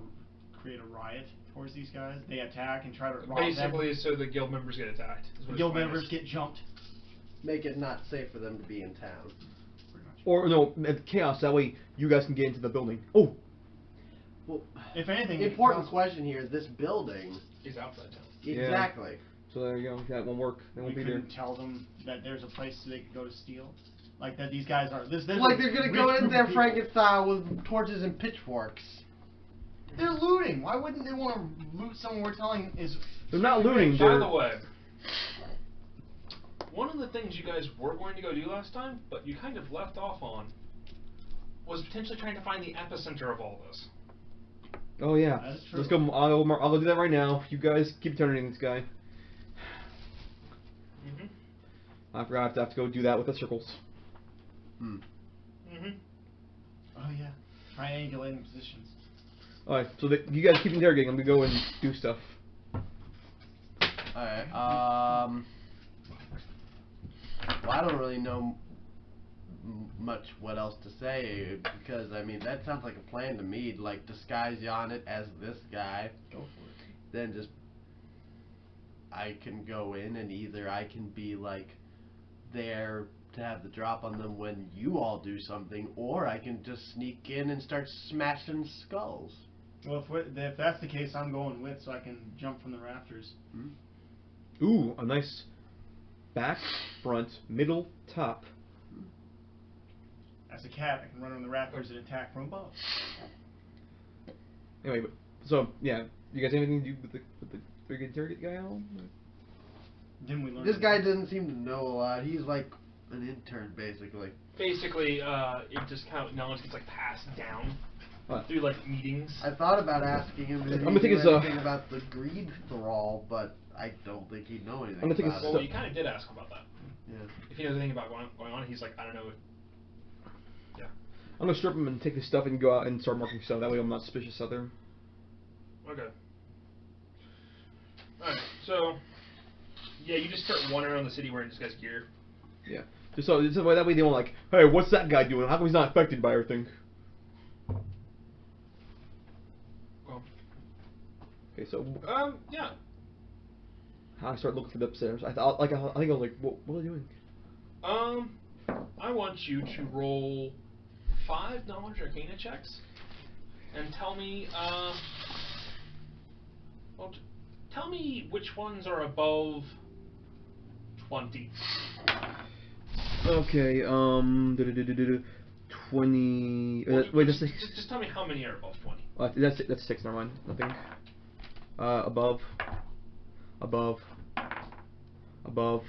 create a riot towards these guys. They attack and try to rob Basically, them. so the guild members get attacked. Is what his Guild plan members is. get jumped. Make it not safe for them to be in town. Pretty much. Or no, chaos. That way you guys can get into the building. Oh, Well, If anything, important question here: this building. He's outside town. Exactly. so there you go. That won't work. They we won't be there. couldn't tell them that there's a place they could go to steal. Like that these guys are. There's Like a they're gonna rich go in group there of people. Frankenstein with torches and pitchforks. They're looting. Why wouldn't they want to loot someone we're telling is? They're not looting. By They're the way, one of the things you guys were going to go do last time, but you kind of left off on, was potentially trying to find the epicenter of all this. Oh yeah. That is true. Let's go. I'll go do that right now. You guys keep turning this guy. Mhm. I forgot I have to go do that with the circles. Hmm. Mhm. Oh yeah, triangulating positions. All right. So you guys keep interrogating. I'm gonna go and do stuff. Alright, well, I don't really know much what else to say, because, I mean, that sounds like a plan to me, like, disguise Yonit as this guy, Go for it. then just, I can go in, and either I can be, like, there to have the drop on them when you all do something, or I can just sneak in and start smashing skulls. Well, if that's the case, I'm going with so I can jump from the rafters. Ooh, a nice back, front, middle, top. As a cat, I can run on the rafters and attack from above. Anyway, so yeah, you guys have anything to do with the big interrogate guy at all? Then we learn. This guy doesn't seem to know a lot. He's like an intern, basically. Basically, it just kind of knowledge gets like passed down What? through like meetings. I thought about asking him if I'm he gonna take knew his, anything about the greed thrall, but I don't think he'd know anything I'm gonna take about his Well, it. you kind of did ask him about that. Yeah. If he knows anything about going on, he's like, I don't know. Yeah. I'm gonna strip him and take his stuff and go out and start marking stuff. That way I'm not suspicious out there. Okay. Alright, so yeah, you just start wandering around the city wearing this guy's gear. Yeah. Just so that way they won't like, hey, what's that guy doing? How come he's not affected by everything? Well, Okay, so yeah. how I start looking for the upstairs. I think I was like, what are they doing? I want you to roll 5 knowledge arcana checks and tell me, well, tell me which ones are above 20. Okay, 20. Well, Wait, that's 6. just tell me how many are above 20. That's 6. Never mind. Nothing. Above. Above. Above.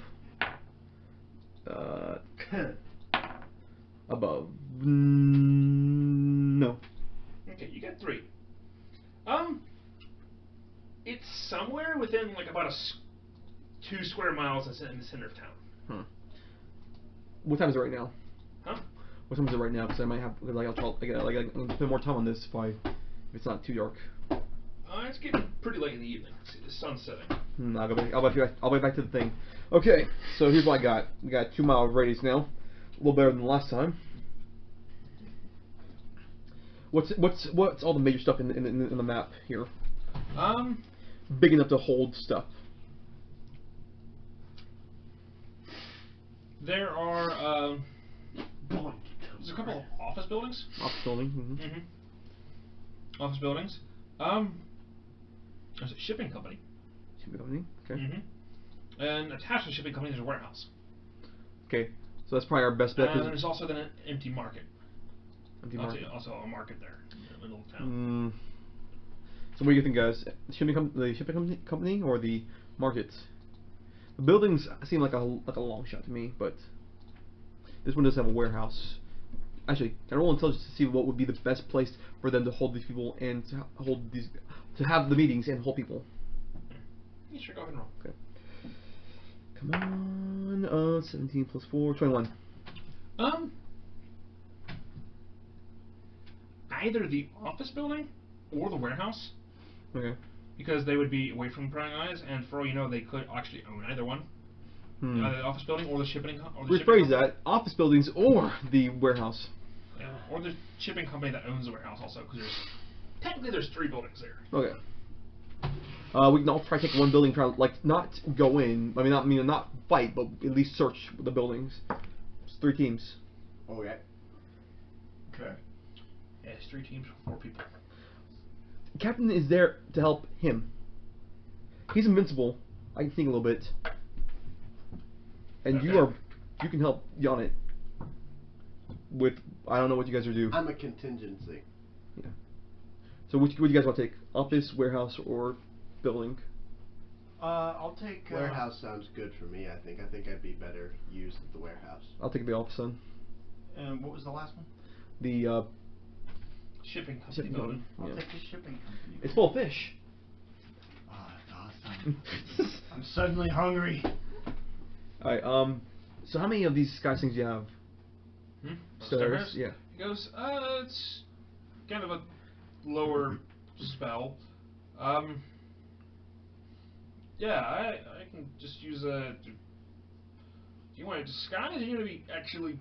No. Okay, you got 3. It's somewhere within like about a 2 square miles in the center of town. Huh. What time is it right now? Huh? What time is it right now? Because I might have, like, I'll spend more time on this if it's not too dark. It's getting pretty late in the evening. See, the sun's setting. I'll go back to the thing. Okay, so here's what I got. We got 2 mile radius now, a little better than last time. What's all the major stuff in the map here? Big enough to hold stuff. There are there's a couple of office buildings. Office building. Office buildings. There's a shipping company. Shipping company. Okay. And attached to the shipping company, there's a warehouse. Okay, so that's probably our best bet. And there's also then an empty market. Empty market. Also a market there in the middle of town. So what do you think, guys? The shipping company or the market? The buildings seem like a long shot to me, but this one does have a warehouse. Actually, can I roll intelligence to see what would be the best place for them to hold these people and to have the meetings and hold people? You sure, go ahead and roll. Okay. Come on, 17 plus 4, 21. Either the office building or the warehouse. Okay. Because they would be away from prying eyes, and for all you know, they could actually own either one. Either the office building or the shipping company. Rephrase that: office buildings or the warehouse. Yeah, or the shipping company that owns the warehouse also, because technically there's 3 buildings there. Okay. We can all try to take one building, try to, not go in. Not fight, but at least search the buildings. It's 3 teams. Okay. Okay. Yeah, it's 3 teams, 4 people. Captain is there to help him. He's invincible. I can think a little bit. And you can help Yonit with, I don't know what you guys are doing. I'm a contingency. Yeah. So what do you guys want to take? Office, warehouse, or building? I'll take Warehouse sounds good for me. I think I'd be better used at the warehouse. I'll take the office then. And what was the last one? The Shipping company shipping building. I'll Yeah. take the shipping company. It's full of fish. Oh, that's awesome. I'm suddenly hungry. Alright, so how many of these sky things do you have? Stairs? Yeah. He goes, it's kind of a lower spell. Yeah, I can just use a... Do you want to disguise or do you want to be actually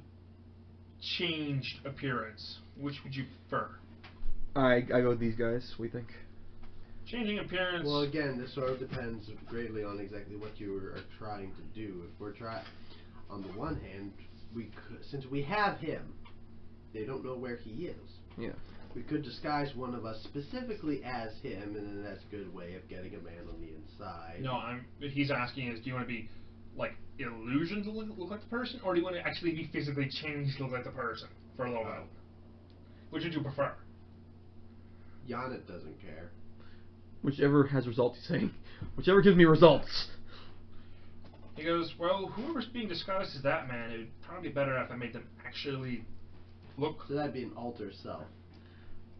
changed appearance? Which would you prefer? I go with these guys. What do you think? Changing appearance... Well, again, this sort of depends greatly on exactly what you are trying to do. If we're on the one hand, since we have him, they don't know where he is. Yeah. We could disguise one of us specifically as him, and then that's a good way of getting a man on the inside. No, he's asking is, do you want to be, like, illusion to look like the person, or do you want to actually be physically changed to look like the person for a little while? Which would you prefer? Yonit doesn't care. Whichever has results, he's saying. Whichever gives me results. He goes, well, whoever's being disguised as that man, it would probably be better if I made them actually look... So that'd be an alter self.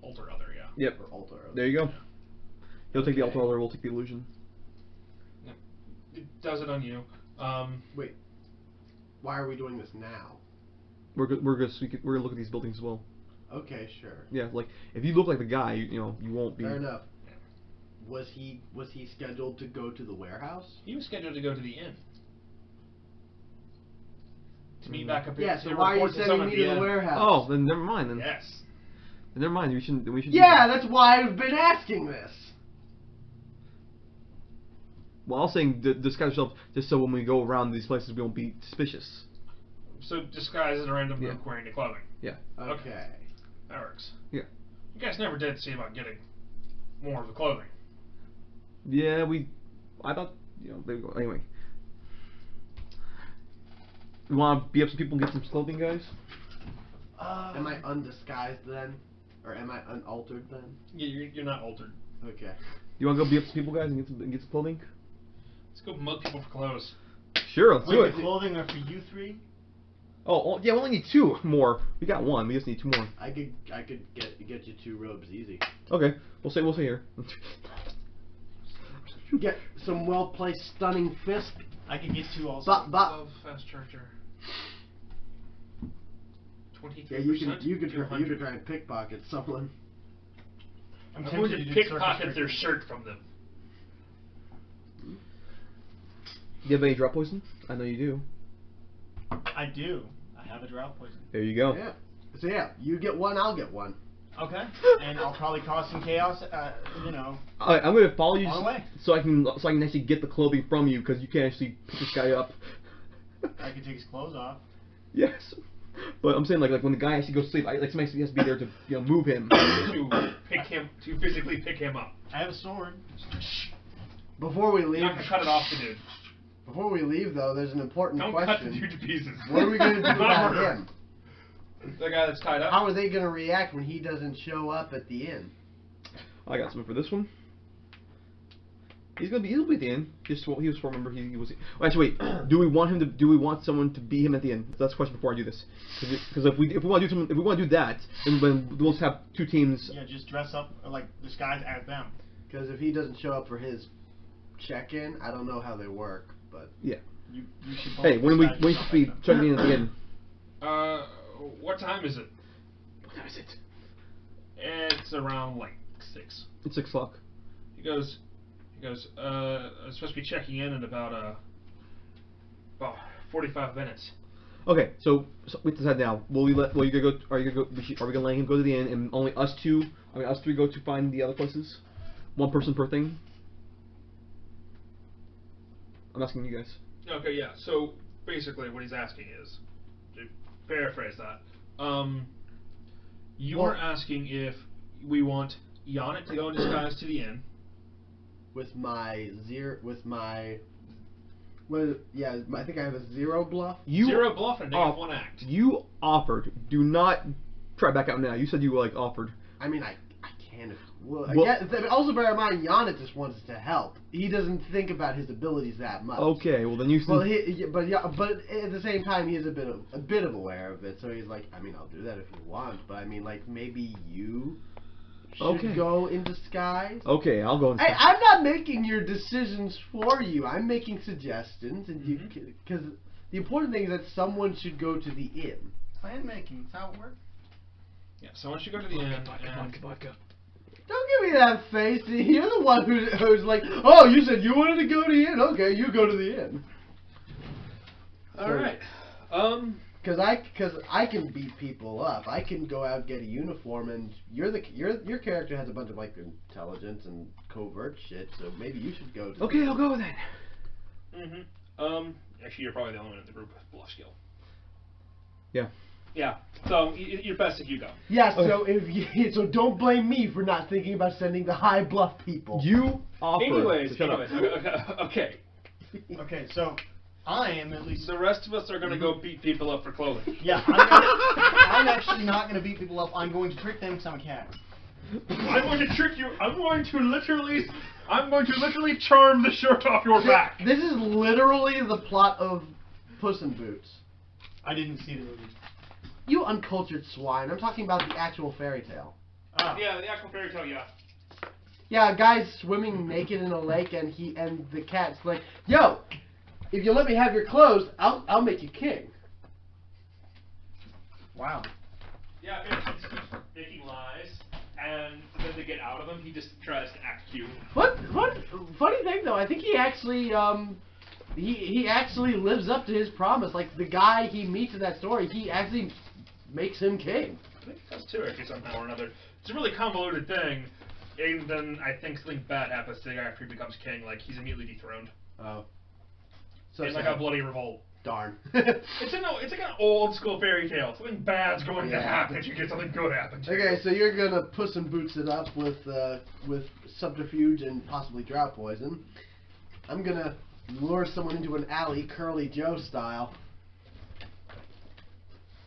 Alter other, yeah. Yep. Or alter other. There you go. Yeah. He'll take the alter other, we'll take the illusion. Yep. It does it on you. Wait. Why are we doing this now? We're gonna look at these buildings as well. Okay, sure. Yeah, like if you look like the guy, you won't be. Fair enough. Was he scheduled to go to the warehouse? He was scheduled to go to the inn. To meet back up here. Yeah, so to why are you report to sending someone me at to the the inn. warehouse? Oh, then never mind. Then Yes. never mind. We should. Yeah, that's why I've been asking this. Well, I was saying disguise yourself just so when we go around these places we won't be suspicious. So disguise as a random Yeah. group wearing the clothing. Yeah. Okay. That works. Yeah. You guys never did see about getting more of the clothing. Yeah, I thought, there we go. Anyway. You want to beat up some people and get some clothing, guys? Am I undisguised then? Or am I unaltered then? Yeah, you're not altered. Okay. You want to go beat up some people, guys, and get some clothing? Let's go mug people for clothes. Sure, let's do Wait, it. the clothing are for you 3? Oh, yeah, we only need 2 more. We got 1. We just need 2 more. I could get you 2 robes easy. Okay, we'll say here. Get some well placed stunning fist I could get 2 also. Love fast charger. 23%. Yeah, you could try and pickpocket someone. I'm tempted going to to do pickpocket circus their trick. shirt from them. Do you have any drop poison? I know you do. I do. I have a drought poison. There you go. Yeah. So yeah, you get 1, I'll get 1. Okay. And I'll probably cause some chaos. You know. Alright, I'm gonna follow you On the way. so I can actually get the clothing from you because you can't actually pick this guy up. I can take his clothes off. Yes. But I'm saying like when the guy actually goes to sleep, like somebody has to be there to move him. to physically pick him up. I have a sword. Before we You're leave, not gonna cut it off the dude. before we leave though, there's an important Don't question. cut the dude to pieces. What are we gonna do Not about murder. him? The guy that's tied up. How are they gonna react when he doesn't show up at the inn? I got something for this one. He'll be at the end. He was remember he was. Oh, actually, wait. Do we want someone to be him at the end? That's the question before I do this. Because if we want to do if we want to do that, then we'll just have 2 teams. Yeah, just dress up like disguise as them. Because if he doesn't show up for his check-in, I don't know how they work, but Yeah. You should. Hey, when disguise we yourself should be as them. checking in at the end. What time is it? What time is it? It's around like 6. It's 6 o'clock. He goes, I'm supposed to be checking in about 45 minutes. Okay, so we decide now. Will you gonna go? Are we gonna let him go to the inn and only us 3 go to find the other places? 1 person per thing. I'm asking you guys. Okay, yeah. So basically, what he's asking is, to paraphrase that, you are asking if we want Yannick to go in disguise to the inn. with my I think I have a 0 bluff. Zero bluff and negative 1 act. You offered. Do not try back out now. You said you offered. I mean, I can if Well- also bear in mind, Giannis just wants to help. He doesn't think about his abilities that much. Okay, well then you. Well, but at the same time, he is a bit of aware of it. So he's like, I mean, I'll do that if you want, but I mean, like maybe you should go in disguise. Okay, I'll go. Hey, I'm not making your decisions for you. I'm making suggestions, and because the important thing is that someone should go to the inn. Plan making. That's how it works. Yeah, someone should go to the inn. And Don't give me that face. You're the one who's like, oh, you said you wanted to go to the inn. Okay, you go to the inn. all right. Because I can beat people up. I can go out and get a uniform, and your character has a bunch of like intelligence and covert shit. So maybe you should go. Okay, I'll go then. Actually, you're probably the only one in the group with bluff skill. Yeah. Yeah. So you're best if you go. Yeah. So so don't blame me for not thinking about sending the high bluff people. You offered. Anyways, Shut up. okay. Okay, so I am at least. The rest of us are gonna go beat people up for clothing. Yeah, I'm actually not going to beat people up. I'm going to trick them because I'm a cat. I'm going to trick you. I'm going to literally charm the shirt off your back. This is literally the plot of Puss in Boots. I didn't see the movie. You uncultured swine. I'm talking about the actual fairy tale. Oh. Yeah, the actual fairy tale. Yeah. Yeah, a guy's swimming naked in a lake, and the cat's like, "Yo, if you let me have your clothes, I'll make you king." Wow. Yeah, it's making lies, and then to get out of them, he just tries to act cute. What funny thing though, I think he actually he actually lives up to his promise. Like the guy he meets in that story, he actually makes him king. I think that's too, actually, somehow or another. It's a really convoluted thing, and then I think something bad happens to the guy after he becomes king. Like he's immediately dethroned. Oh, so in like sad. a bloody revolt. Darn. It's like an old school fairy tale. Something bad's going to happen if you get something good happen to you. Okay, so you're gonna Puss in Boots it up with subterfuge and possibly drought poison. I'm gonna lure someone into an alley, Curly Joe style.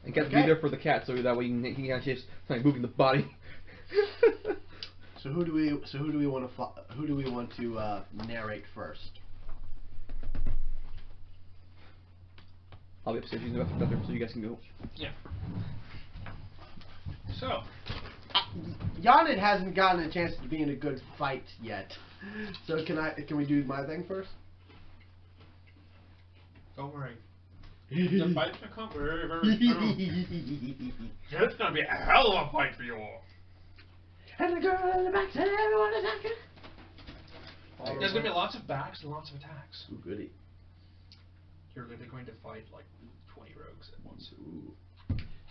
And got to be there for the cat, so that way he can actually start moving the body. So who do we want to narrate first? I'll be upstairs using the bathroom, so you guys can go. Yeah. So. Yanit hasn't gotten a chance to be in a good fight yet. So can we do my thing first? Don't worry. The fight's gonna come very, very soon. It's gonna be a hell of a fight for you all. And the girl in the back said everyone is after. There's gonna be lots of backs and lots of attacks. Ooh, goody. You're literally going to fight like 20 rogues at once. Ooh.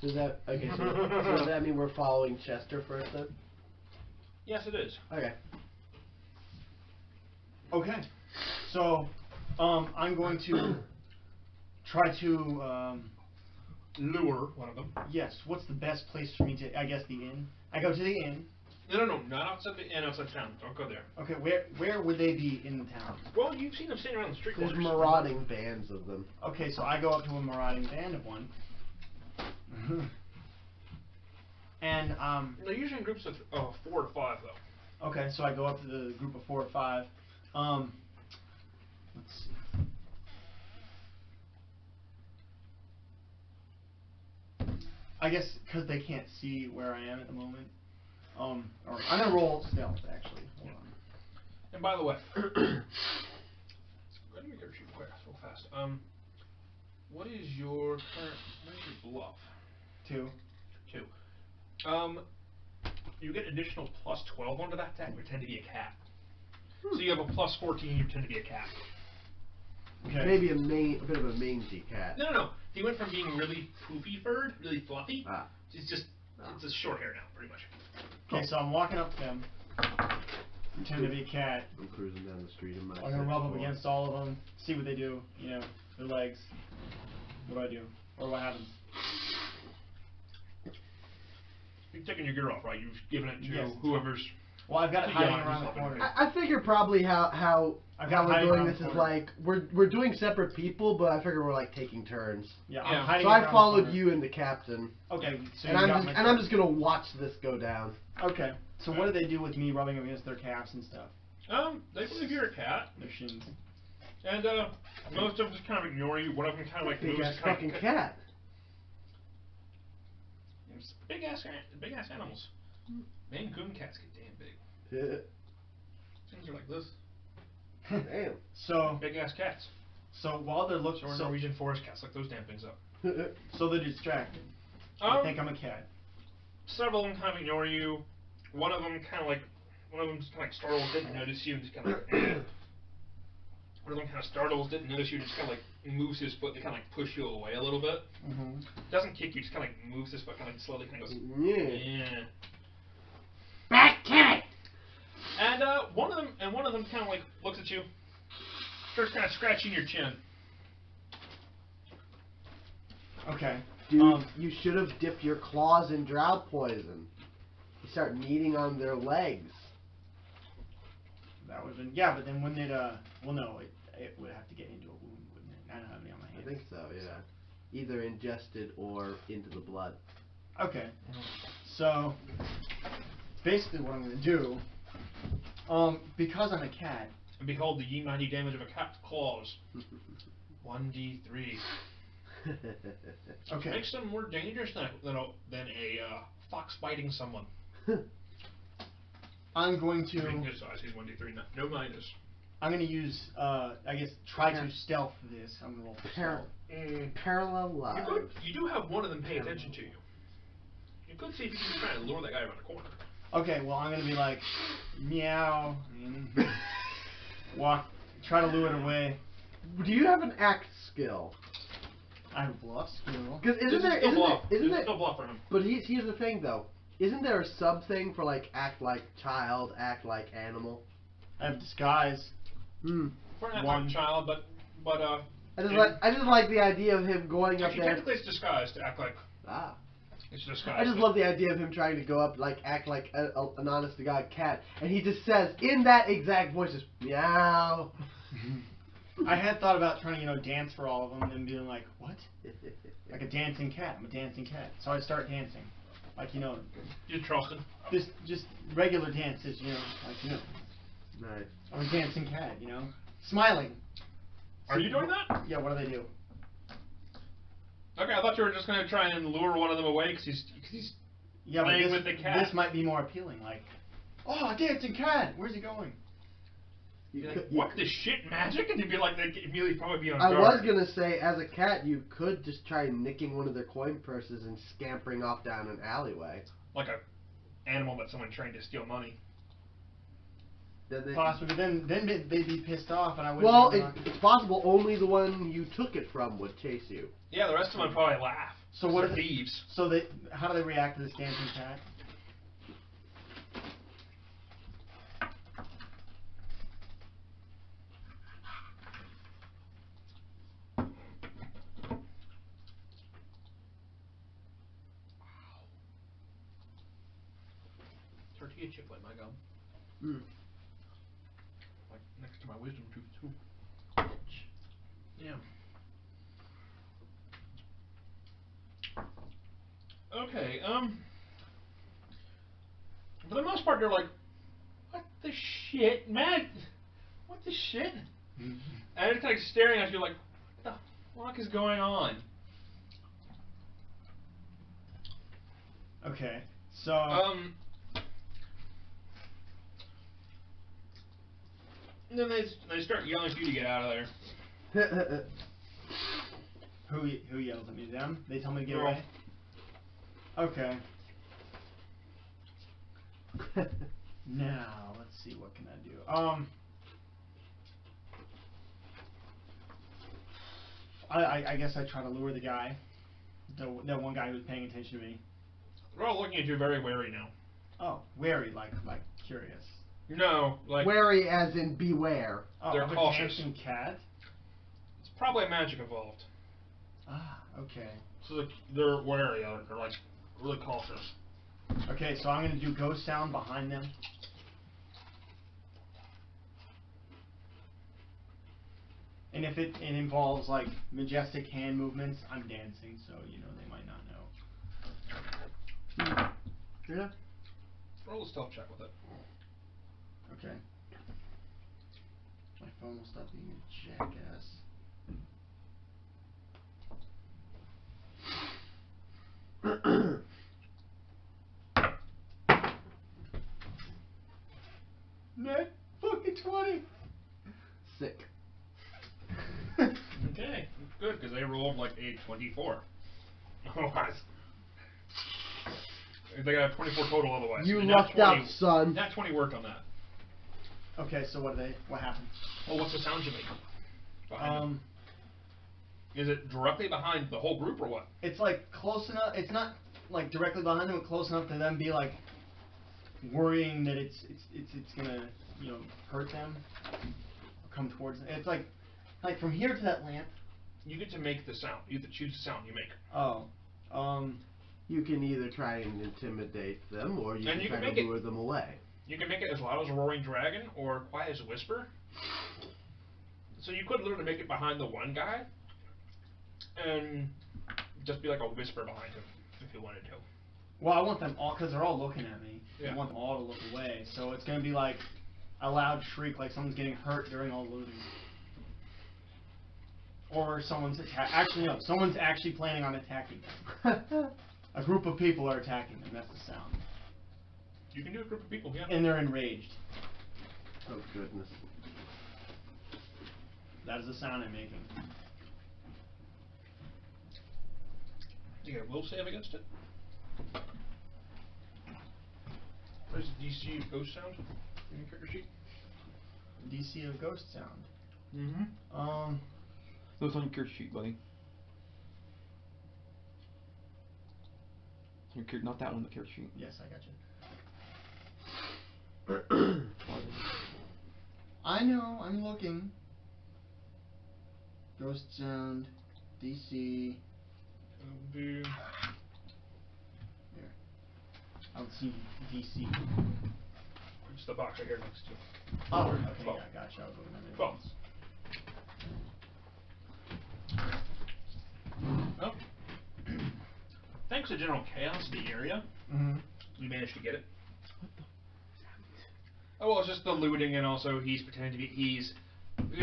Does that okay? So does that mean we're following Chester first then? Yes, it is. Okay. Okay. So, I'm going to try to Lure one of them. yes. What's the best place for me to? I guess the inn. I go to the inn. No, not outside the inn, outside town. Don't go there. Okay. Where would they be in the town? Well, you've seen them sitting around the street There's corners. marauding bands of them. Okay, so I go up to a marauding band of one. And They're usually in groups of 4 to 5, though. okay, so I go up to the group of 4 or 5. Let's see. I guess because they can't see where I am at the moment. Or I'm gonna roll stealth actually. Hold on. And by the way, let me go shoot quick, real fast. What is your bluff? 2. 2. You get additional plus 12 onto that attack. You pretend to be a cat. So you have a plus 14. You pretend to be a cat. Okay. Maybe a bit of a mangy cat. No. He went from being really poofy furred, really fluffy. Ah. It's just it's short hair now, pretty much. Okay, so I'm walking up to them. Pretend to be a cat. I'm cruising down the street in my. I'm gonna rub up against all of them, see what they do. You know, their legs. What do I do? Or what happens? You've taken your gear off, right? You've given it to Yes. whoever's. Well, I've got it Yeah, hiding I'm around the just corner. I figure probably how I've got we're hiding doing around this the is corner. like we're doing separate people, but I figure we're like taking turns. Yeah, Yeah. I'm hiding So around I the followed corner. you and the captain, Okay, so and you got my I'm just gonna watch this go down. Okay, so what do they do with me rubbing against their calves and stuff? They believe you're a cat, Their shins. and most of them just kind of ignore you. One of them kind of like Big moves, ass kind fucking of, cat. Big ass animals. Maine Coon cats get damn big. Things are like this. Damn. So, Big ass cats. so while they're looking, So are Norwegian forest cats, like those damn things up. so they're distracted. I think I'm a cat. Several of them kind of ignore you. One of them just kind of like startled, didn't notice you, and just kind of like. One of them kind of startles, didn't notice you, and just kind of like moves his foot to kind of like push you away a little bit. Mm-hmm. Doesn't kick you, just kind of like moves his foot, kind of like slowly, kind of goes. Yeah. Back cat. And one of them kind of like looks at you, starts kind of scratching your chin. Okay. Dude, you should have dipped your claws in drought poison. You start kneading on their legs. That would have been but then wouldn't it? Well, no, it would have to get into a wound, wouldn't it? I don't have any on my I hands. think so, yeah. Either ingested or into the blood. Okay. So basically, what I'm going to do, because I'm a cat. And behold the ye mighty damage of a cat's claws. 1d3. Okay. Makes them more dangerous than a fox biting someone. I'm going to. I mean, his size, he's 1d3, no minus. I'm going to use, I guess, try to stealth this. I'm going to roll for stealth. Parallel lives. You do have one of them pay attention to you. You could see if you can try and lure that guy around the corner. Okay, well, I'm going to be like, meow, and try to lure it away. Do you have an act skill? I have bluff skill. Because This is still bluff for him. But here's the thing though. Isn't there a sub thing for like act like child, act like animal? I have disguise. Hmm. For an One. child, but I just like the idea of him going up actually, there. technically it's disguised to act like it's disguised. I just love the idea of him trying to go up, like, act like an honest to God cat, and he just says in that exact voice, just meow. I had thought about trying to, dance for all of them and being like, what? Like a dancing cat. I'm a dancing cat. So I'd start dancing. Like, You're Charleston. just regular dances, Nice. I'm a dancing cat, Smiling. Are you doing that? Yeah, what do they do? Okay, I thought you were just going to try and lure one of them away because he's Yeah, but playing with the cat. this might be more appealing. Like, oh, a dancing cat. Where's he going? You You're could- like, what the shit, magic? And you'd be like, they'd immediately probably be on I guard. was gonna say, as a cat, you could just try nicking one of their coin purses and scampering off down an alleyway. Like a animal that someone trained to steal money. Then they, Possibly, then they'd be pissed off, and I would. well, it's possible only the one you took it from would chase you. Yeah, the rest of them would probably laugh. So what They're are they- thieves? So how do they react to this dancing cat? Tortilla chip like my gum. Mm. Like next to my wisdom tooth too. Yeah. Okay, for the most part they're like, what the shit, man? What the shit? And it's like staring at you like, what the fuck is going on? Okay, so And then they start yelling for you to get out of there. who yells at me? Them? They tell me to get Girl. away. Okay. Now let's see, what can I do? I guess I try to lure the guy, that one guy who's paying attention to me. They're all looking at you very wary now. Oh, wary, like curious. No, like Wary as in beware. Oh, They're of a cautious. dancing cat. it's probably magic involved. Ah, okay. So they're wary. They're like really cautious. Okay, so I'm gonna do ghost sound behind them. And if it involves like majestic hand movements, I'm dancing, so you know they might not know. Yeah. Roll a stealth check with it. Okay. My phone will stop being a jackass. Net fucking 20. Sick. Okay, good because they rolled like a 24. Otherwise, they got a 24 total. Otherwise, You And that lucked 20 out, son. That 20 worked on that. Okay, so what happened? Well, what's the sound you make? Behind them? Is it directly behind the whole group or what? It's like close enough. It's not like directly behind them, but close enough to them be like worrying that it's gonna hurt them or come towards them. It's like from here to that lamp. You get to make the sound. You get to choose the sound you make. Oh, You can either try and intimidate them, or you And can you try can to make it- lure them away. You can make it as loud as a roaring dragon or quiet as a whisper. So you could literally make it behind the one guy and just be like a whisper behind him if you wanted to. well, I want them all because they're all looking at me. Yeah. I want them all to look away. So it's gonna be like a loud shriek, like someone's getting hurt during all looting. Or someone's actually no, someone's actually planning on attacking them. A group of people are attacking them. That's the sound. You can do a group of people, yeah. And they're enraged. Oh goodness. That is the sound I'm making. You get a will save against it. What is DC ghost sound in your character sheet? DC of ghost sound. Mm-hmm. So it's on your character sheet, buddy. Not that one, the character sheet. Yes, I got you. I know, I'm looking. Ghost sound, DC. There. There. I don't see DC. It's the box right here next to it. Oh, okay, 12. yeah, gotcha. I'll go with that. 12. Well, thanks to general chaos in the area, we managed to get it. Oh well, it's just the looting, and also he's pretending to be he was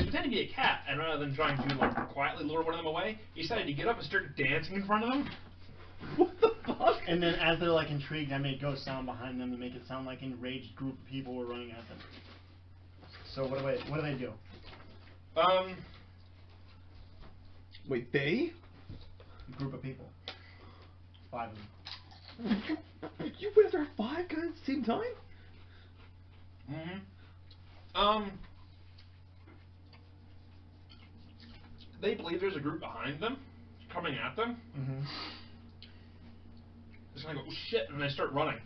pretending to be a cat, and rather than trying to like quietly lure one of them away, he decided to get up and start dancing in front of them. What the fuck? And then as they're like intrigued, I made ghost sound behind them to make it sound like an enraged group of people were running at them. So what do they do? Wait, they? A group of people. 5 of them. You went after 5 guys at the same time? They believe there's a group behind them, coming at them. Just kind of go, oh, shit, and they start running.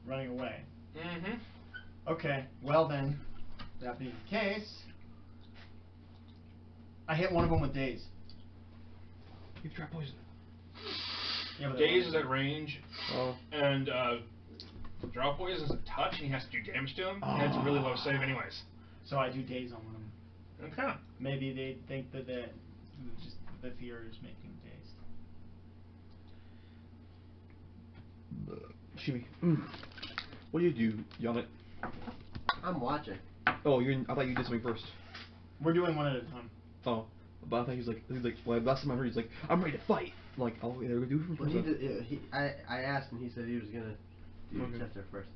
Running away. Okay, well then, that being the case, I hit one of them with Daze. You've dropped poison. Yeah, but Daze is at range, Oh. and drop poison is a touch, and he has to do damage to him, and it's a really low save anyways. So I do Daze on one of them. Okay. Maybe they think that just the fear is making them dazed. Shimmy. What do you do, Yamit? I'm watching. Oh, I thought you did something first. We're doing one at a time. Oh, but I thought he was like, well, last time I heard he's like, I'm ready to fight. I'm like, oh, they're gonna do it from Well, first. I asked and he said he was gonna do Chester first.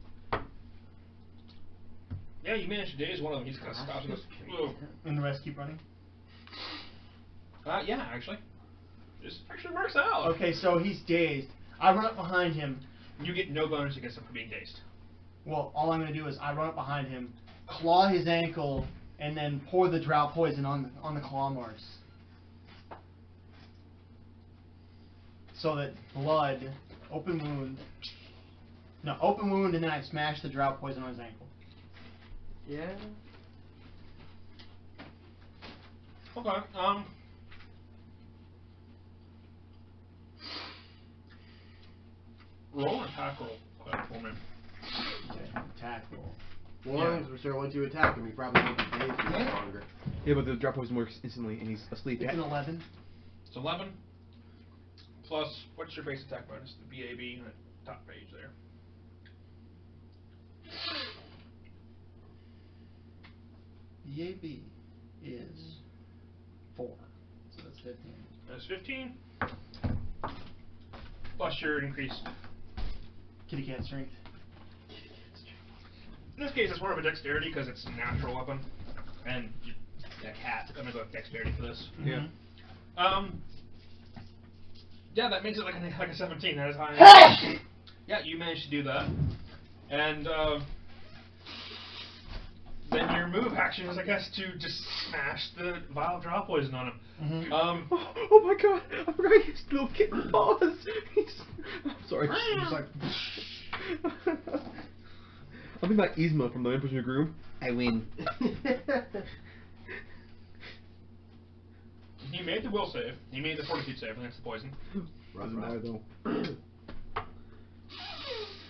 Yeah, you managed to daze one of them. He's kind of stops and goes, ugh. And the rest keep running? Yeah, actually. This actually works out. Okay, so he's dazed. I run up behind him. You get no bonus against him for being dazed. Well, all I'm going to do is I run up behind him, claw his ankle, and then pour the drow poison on the claw marks. So that blood, open wound, and then I smash the drow poison on his ankle. Yeah. Okay, roll an attack roll for me. Okay, attack roll. Well, sure, once you attack him, he probably won't be dazed for much longer. Yeah, but the drop poison works instantly, and he's asleep. It's an 11. It's 11. Plus, what's your base attack bonus? The BAB and the top page there. The AB is 4. So that's 15. That's 15. Plus your increased. Kitty cat strength. In this case, it's more of a dexterity because it's a natural weapon. And the cat, I'm going to go with dexterity for this. Yeah. Yeah, that makes it like a 17. That is high. Yeah, you managed to do that. And then your move action is, I guess, to just smash the vial of draw poison on him. Oh my god! I forgot his little kitten paws. I'm sorry. He's like, I'm thinking about Yzma from the Emperor's New Groove. I win. He made the will save. He made the fortitude save against the poison. Doesn't matter though.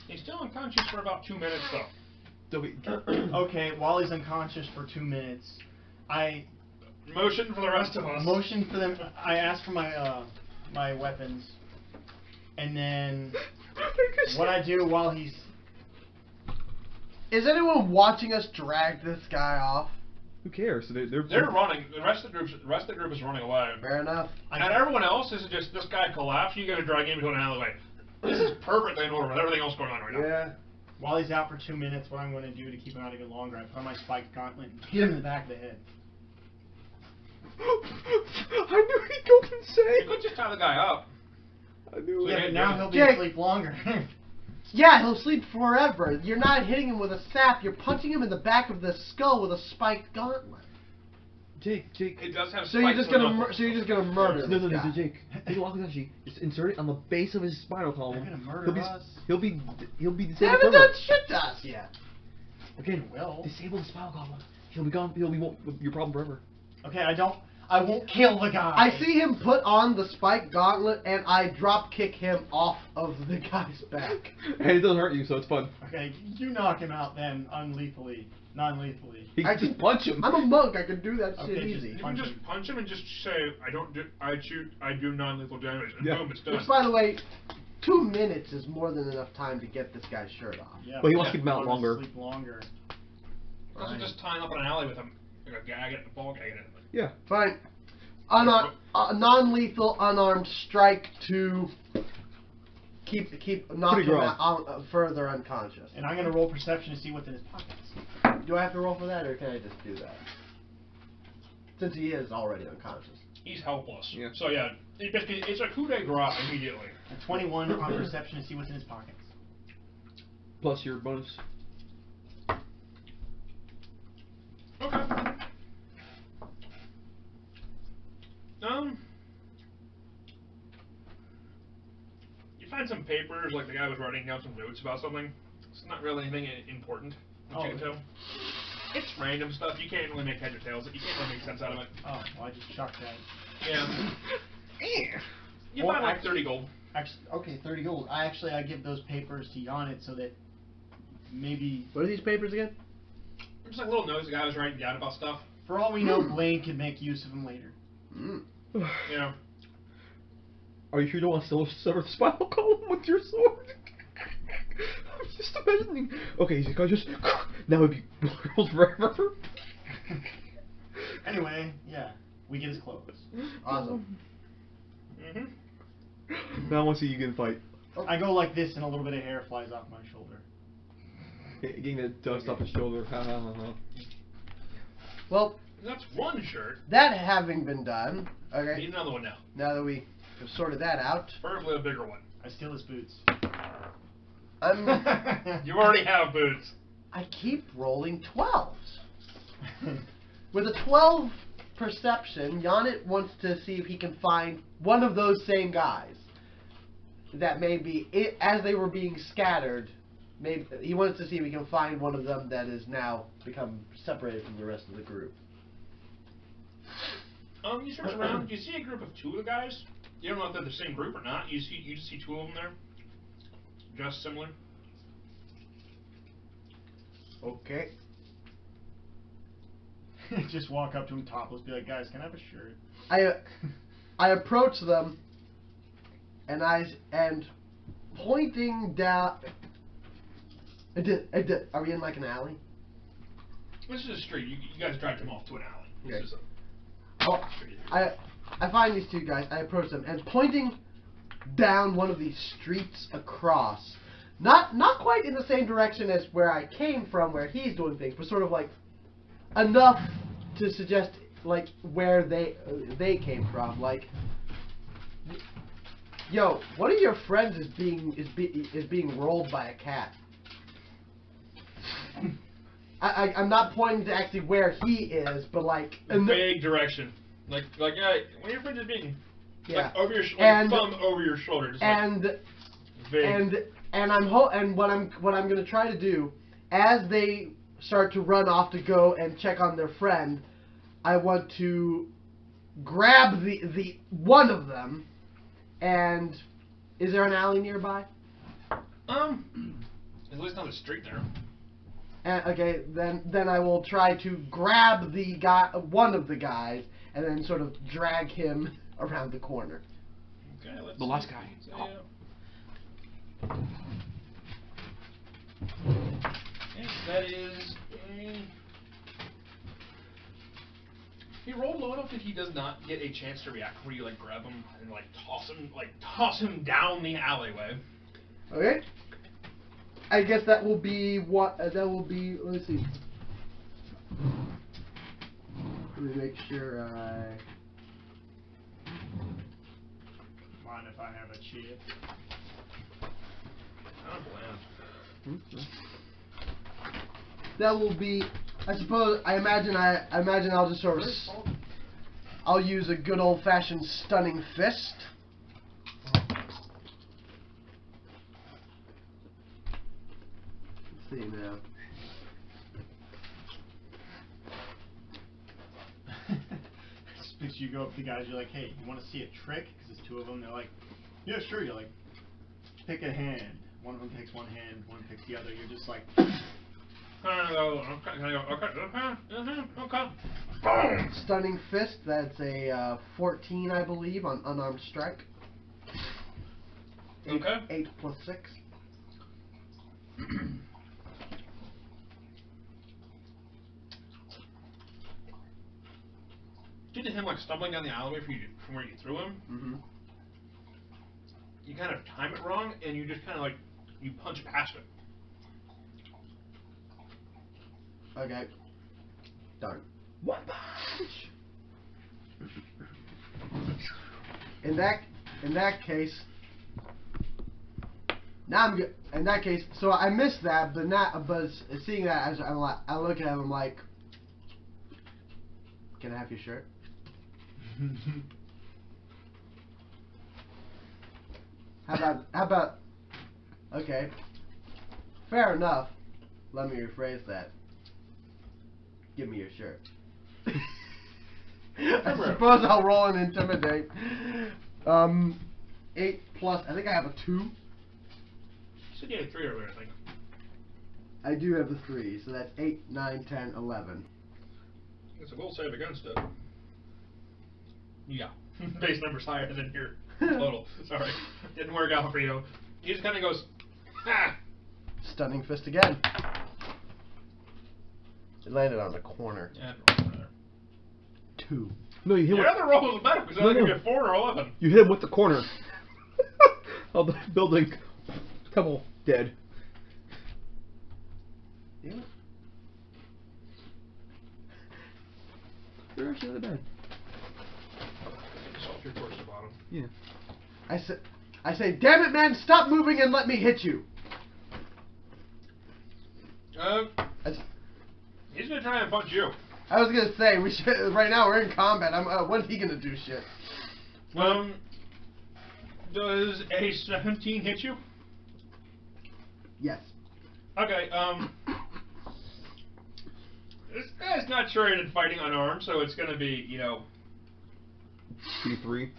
He's still unconscious for about 2 minutes though. okay, while he's unconscious for 2 minutes, I motion for the rest of us. Motion for them. I ask for my my weapons, and then what I do while he's. Is anyone watching us drag this guy off? Who cares? They're running. The rest of the group is running away. Fair enough. And everyone else is just this guy collapsed. You got to drag him into an alleyway. This is perfectly in order with everything else going on right now. Yeah. While he's out for 2 minutes, what I'm going to do to keep him out even longer, I put on my spiked gauntlet and hit him in the back of the head. I knew he'd go insane. You could just tie the guy up. I knew Yeah, it. but now he'll be Jake. asleep longer. Yeah, he'll sleep forever. You're not hitting him with a sap. You're punching him in the back of the skull with a spiked gauntlet. Jake. It does have. So you're spikes just gonna in the knuckles. murder No, this guy. Jake. Take a walkie-talkie. Just insert it on the base of his spinal column. They're gonna murder us. He'll be They disabled haven't forever. done shit to us yet. Again, Well. disable the spinal column. He'll be gone. He'll be your problem forever. Okay, I won't kill the guy. I see him put on the spiked gauntlet, and I drop kick him off of the guy's back. And it doesn't hurt you, so it's fun. Okay, you knock him out then, non-lethally. He can just punch him. I'm a monk. I can do that shit Okay, just easy. You can just punch him and just say, I do non-lethal damage, and boom, it's done. Which, by the way, 2 minutes is more than enough time to get this guy's shirt off. Yeah, But he wants to Yeah. keep him out want to longer. Sleep longer. Also, just tying up in an alley with him, like a gag, a ball gag in it. Yeah. Fine. Non-lethal unarmed strike to keep knock him gross. out, further unconscious. And I'm gonna roll perception to see what's in his pockets. Do I have to roll for that, or can I just do that? Since he is already unconscious. He's helpless. Yeah. So yeah, it's a coup de grace immediately. A 21 on perception to see what's in his pockets. Plus your bonus. Okay. You find some papers, like the guy was writing down some notes about something. It's not really anything important, which you can tell. It's random stuff. You can't really make heads or tails. You can't really make sense out of it. Oh, well, I just chucked that. Yeah. You Well, find like 30 gold. Actually, okay, 30 gold. I give those papers to Yonit so that maybe... What are these papers again? Just like little notes the guy was writing down about stuff. For all we know, Blaine could make use of them later. Yeah. Are you sure you don't want to still sever the spinal column with your sword? I'm just imagining. Okay, he's gonna just now it'd be world forever. Anyway, yeah, we get his clothes. Awesome. Now I want to see you get in fight. I go like this, and a little bit of hair flies off my shoulder. Getting the dust off his shoulder. Ha ha ha ha. Well, that's one shirt. That having been done, okay. Need another one now. Now that we have sorted that out, Preferably a bigger one. I steal his boots. You already have boots. I keep rolling 12s. With a 12 perception, Yonit wants to see if he can find one of those same guys. That maybe, as they were being scattered, maybe he wants to see if he can find one of them that is now become separated from the rest of the group. You search around. You see a group of 2 of the guys. You don't know if they're the same group or not. You just see 2 of them there. Just similar. Okay. Just walk up to him topless, be like, guys, can I have a shirt? I approach them, and pointing down. Are we in like an alley? This is a street. You guys dragged them off to an alley. Okay. This is I find these 2 guys. I approach them, and pointing down one of these streets across, not quite in the same direction as where I came from, where he's doing things, but sort of like enough to suggest like where they came from. Like, yo, one of your friends is being rolled by a cat. I'm not pointing to actually where he is, but like a vague direction. Like yeah, when your friend is being like over your thumb over your shoulder, just and like vague. and what I'm gonna try to do as they start to run off to go and check on their friend, I want to grab the one of them. And is there an alley nearby? At least on the street there. Okay, then I will try to grab the guy, one of the guys, and then sort of drag him around the corner. Okay, let's the see. last guy. Yes, that is. He rolled low enough that he does not get a chance to react where you like grab him and like toss him down the alleyway. Okay. I guess that will be what that will be. Let's see. Let me make sure I. Mind if I have a chip? That will be. I suppose. I imagine I'll just sort of. I'll use a good old-fashioned stunning fist. Let's see now. Just picture you go up to the guys, you're like, hey, you want to see a trick? Because there's 2 of them. They're like, yeah, sure. You're like, pick a hand. One of them takes one hand, one picks the other. You're just like. Okay. Stunning fist. That's a 14, I believe, on unarmed strike. Okay. 8 plus 6. Due to him like stumbling down the alleyway from where you threw him, you kind of time it wrong, and you just kind of like you punch past him. Okay. Darn. One punch. In that case, now I'm good. In that case, so I missed that, but seeing that, as I look at him, I'm like, can I have your shirt? How about? Okay, fair enough. Let me rephrase that. Give me your shirt. I suppose I'll roll and intimidate. 8 plus. I think I have a 2. You said you had 3 earlier, I think. I do have a 3, so that's 8, 9, 10, 11. It's a will save against it. Yeah. Base number's higher than your total. Sorry. Didn't work out for you. He just kind of goes, ha! Stunning fist again. It landed on the corner. Yeah, 2. No, you hit your with, other roll was better because I think you get 4 or 11. you hit him with the corner of the building. Couple dead. Yeah. They're actually not that bad. Just 3 towards the bottom. Yeah. I say, damn it, man! Stop moving and let me hit you. He's gonna try and punch you. I was gonna say we should. Right now we're in combat. When's he gonna do shit? Does a 17 hit you? Yes. Okay, this guy's not trained in fighting unarmed, so it's gonna be, you know... C3.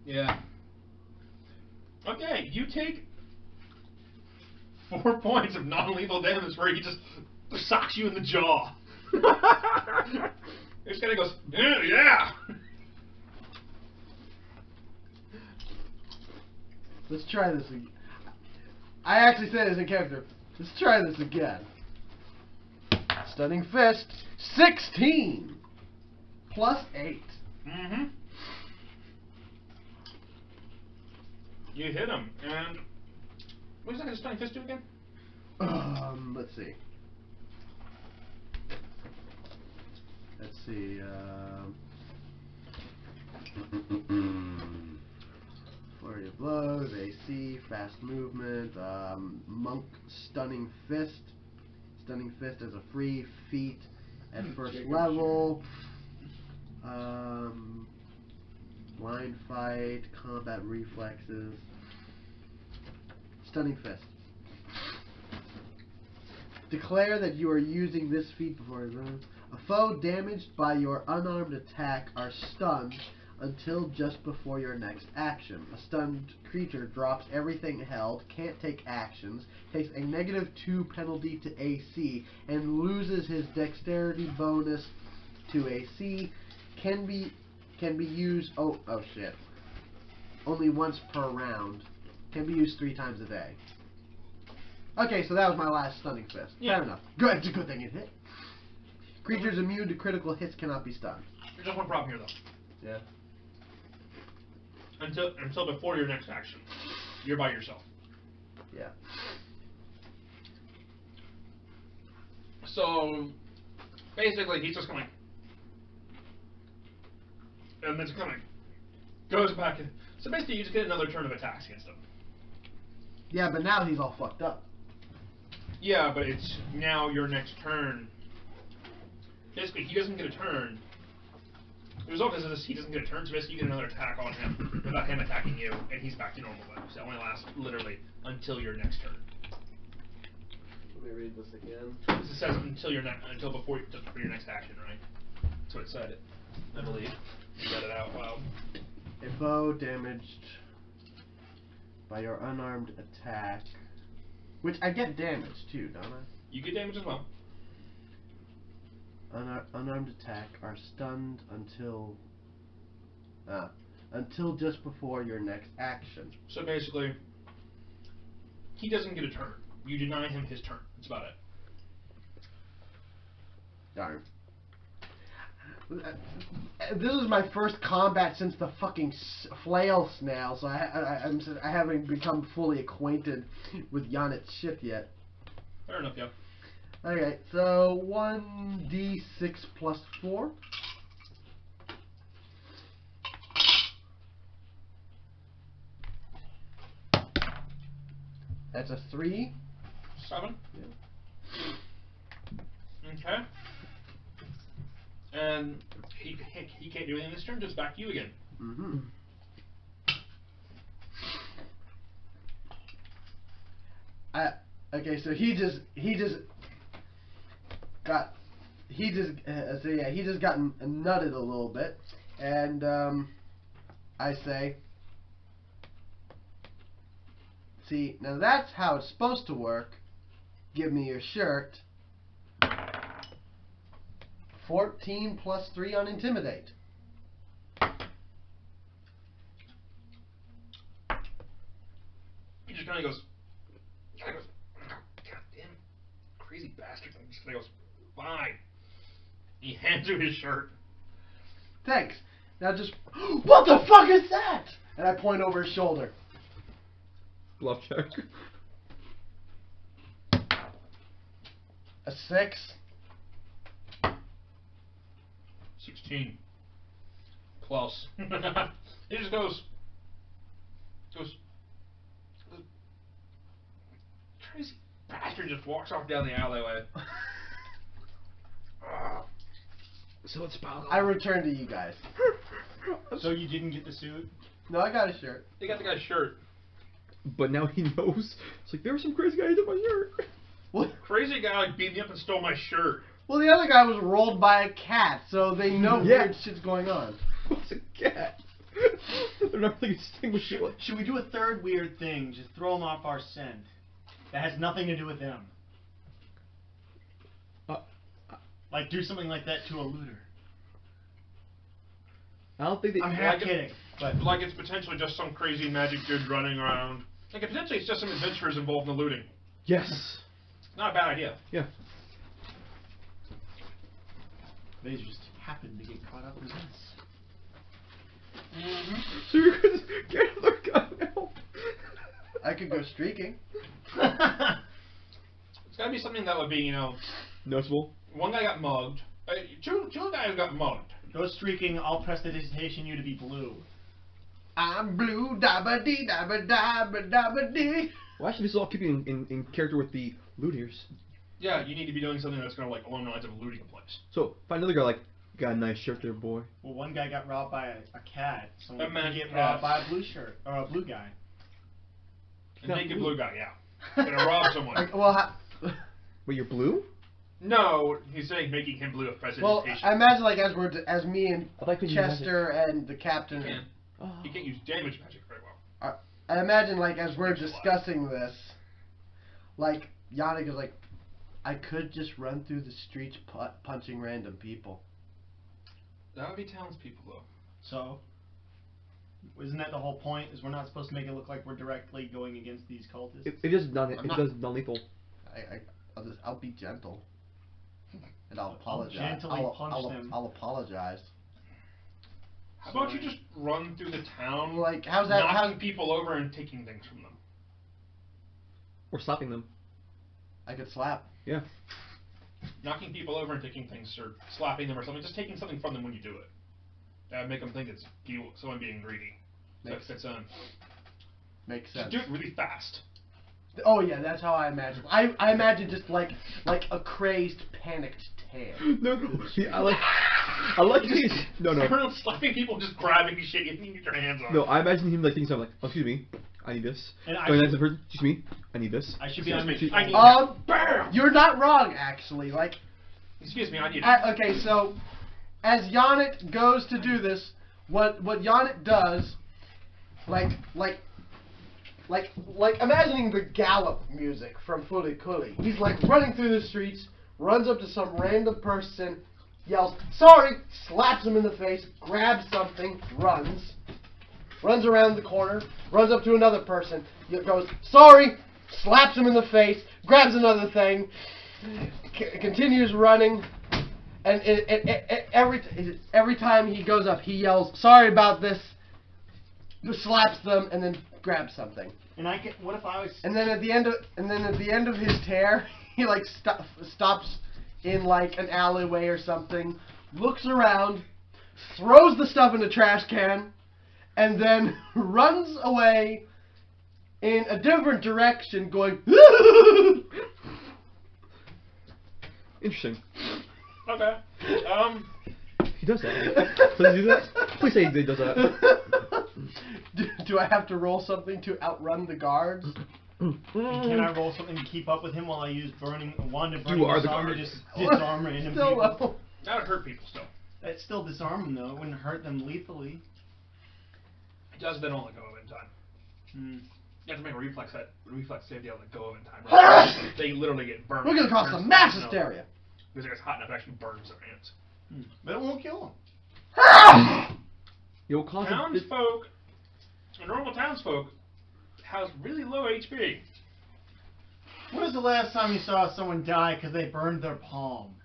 Yeah. Okay, you take 4 points of non-lethal damage where he just socks you in the jaw. This guy goes, yeah! Let's try this again. I actually said this in character. Let's try this again. Stunning fist. 16 plus 8. Mm-hmm. You hit him, and what is that gonna stunning fist do again? Let's see. Flurry of blows, AC, fast movement, monk stunning fist. Stunning fist as a free feat at first level. Blind fight, combat reflexes. Stunning fist. Declare that you are using this feat before a foe damaged by your unarmed attack are stunned until just before your next action. A stunned creature drops everything held, can't take actions, takes a -2 penalty to AC, and loses his dexterity bonus to AC. Can be used. Oh shit! Only once per round. Can be used 3 times a day. Okay, so that was my last stunning fist. Yeah. Fair enough. Good. It's a good thing it hit. Creatures immune to critical hits cannot be stunned. There's just one problem here, though. Yeah. Until before your next action, you're by yourself. Yeah. So basically, he's just going, and then just kind of goes back. So basically, you just get another turn of attacks against him. Yeah, but now he's all fucked up. Yeah, but it's now your next turn. Basically, he doesn't get a turn. The result is he doesn't get a turn, so basically you get another attack on him without him attacking you, and he's back to normal then. So it only lasts literally until your next turn. Let me read this again. It says until before your next action, right? That's what it said. I believe. You read it out loud. A foe damaged by your unarmed attack, which I get damage too, don't I? You get damage as well. Unarmed attack are stunned until just before your next action. So basically, he doesn't get a turn. You deny him his turn. That's about it. Darn. This is my first combat since the fucking flail snail, so I haven't become fully acquainted with Yonet's shit yet. Fair enough, yeah. Okay, so 1d6 plus 4. That's a 3. 7. Yeah. Okay. And he can't do anything this turn. Just back to you again. Mm-hmm. Okay, so he just got nutted a little bit, and I say, see, now that's how it's supposed to work. Give me your shirt. 14 plus 3 on intimidate. He just kind of goes, God damn it, crazy bastard. And he just kind of goes, fine. He hands you his shirt. Thanks. Now just, what the fuck is that? And I point over his shoulder. Bluff check. A 6. 16. Close. He just goes, crazy bastard just walks off down the alleyway. So it's about. I return to you guys. So you didn't get the suit? No, I got a shirt. They got the guy's shirt. But now he knows. It's like there were some crazy guys in my shirt. What? Crazy guy like beat me up and stole my shirt. Well, the other guy was rolled by a cat, so they know Yeah. weird shit's going on. What's a cat? They're not really distinguishable. Should we do a third weird thing? Just throw them off our scent. That has nothing to do with them. Like do something like that to a looter. I don't think they. I'm half Like it- kidding, but Like it's potentially just some crazy magic dude running around. Like potentially it's just some adventurers involved in the looting. Yes. Not a bad idea. Yeah. they just happen to get caught up in this. So you're gonna get another gun now. I could go streaking. It's gotta be something that would be, you know, Noticeable. one guy got mugged. Two guys got mugged. Go streaking, I'll prestidigitation you to be blue. I'm blue, dabba dee, dabba dabba dabba dee. Well, actually, this is all keeping in character with the looters. Yeah, you need to be doing something that's gonna like along the lines of looting a place. So find another guy like, you got a nice shirt there, boy. Well, one guy got robbed by a cat. Someone A magic get cat. robbed by a blue shirt or a blue guy. A Not naked blue. blue guy, yeah. Gonna rob someone. Like, well, Wait, you're blue? No, he's saying making him blue a well, prestidigitation. I imagine like as me and I like when you use Chester and the captain. He can't. Oh. He can't use damage magic very well. I imagine like as we're discussing this, like Yannick is like, I could just run through the streets punching random people. That would be townspeople though. So, isn't that the whole point? Is we're not supposed to make it look like we're directly going against these cultists? It is non. I'm It not- does non-lethal. I'll be gentle, and I'll apologize. gently punch them. I'll apologize. How about you just run through the town, Like, how's that? knocking people over and taking things from them? Or slapping them. I could slap. Yeah. Knocking people over and taking things, or slapping them or something, just taking something from them when you do it. That would make them think it's someone being greedy. Makes That's Makes just sense. do it really fast. Oh yeah, that's how I imagine. I imagine just like a crazed, panicked tan. No. See, I like these. No. Everyone's slapping people, just grabbing shit you can get your hands on. No, I imagine him like thinking something like, oh, excuse me, I need this. And I Going should- next to the person, excuse me, I need this. I should be Excuse on me, I need Um, BAM! You're not wrong, actually. Like, Excuse me, I need okay, so as Yannick goes to do this, what Yannick does, like imagining the gallop music from Fully Cooley. He's like running through the streets, runs up to some random person, yells, "Sorry!" slaps him in the face, grabs something, runs around the corner, runs up to another person, goes, "Sorry!" slaps him in the face, grabs another thing, continues running, and every time he goes up, he yells, "Sorry about this," slaps them, and then grabs something. And I can. What if I was? And then at the end of his tear, he like stops in like an alleyway or something, looks around, throws the stuff in the trash can, and then runs away in a different direction, going. Interesting. Okay. He does that. Does he do that? Please say he does that. Do I have to roll something to outrun the guards? And can I roll something to keep up with him while I use wand of burning You are the disarm to guard. just disarm random Still people? low. That would hurt people still. That'd still disarm them though. It wouldn't hurt them lethally. It does, then only go over in time. Hmm. You have to make a reflex save to be able to go over in time. Right? They literally get burned. We're gonna cause some mass hysteria. Because it gets hot enough to actually burns their hands. But it won't kill them. You'll cause a bit. Townsfolk, normal townsfolk, has really low HP. When was the last time you saw someone die because they burned their palm?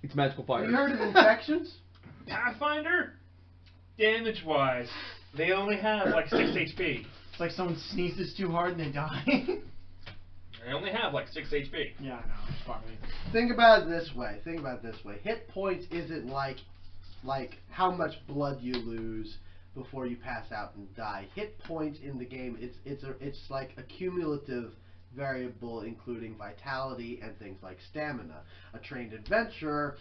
It's magical fire. Have you heard of infections? Pathfinder, damage-wise, they only have like 6 HP. It's like someone sneezes too hard and they die. They only have like 6 HP. Yeah, I know. It's probably. Think about it this way. Hit points isn't like how much blood you lose before you pass out and die. Hit points in the game, it's like a cumulative variable including vitality and things like stamina. A trained adventurer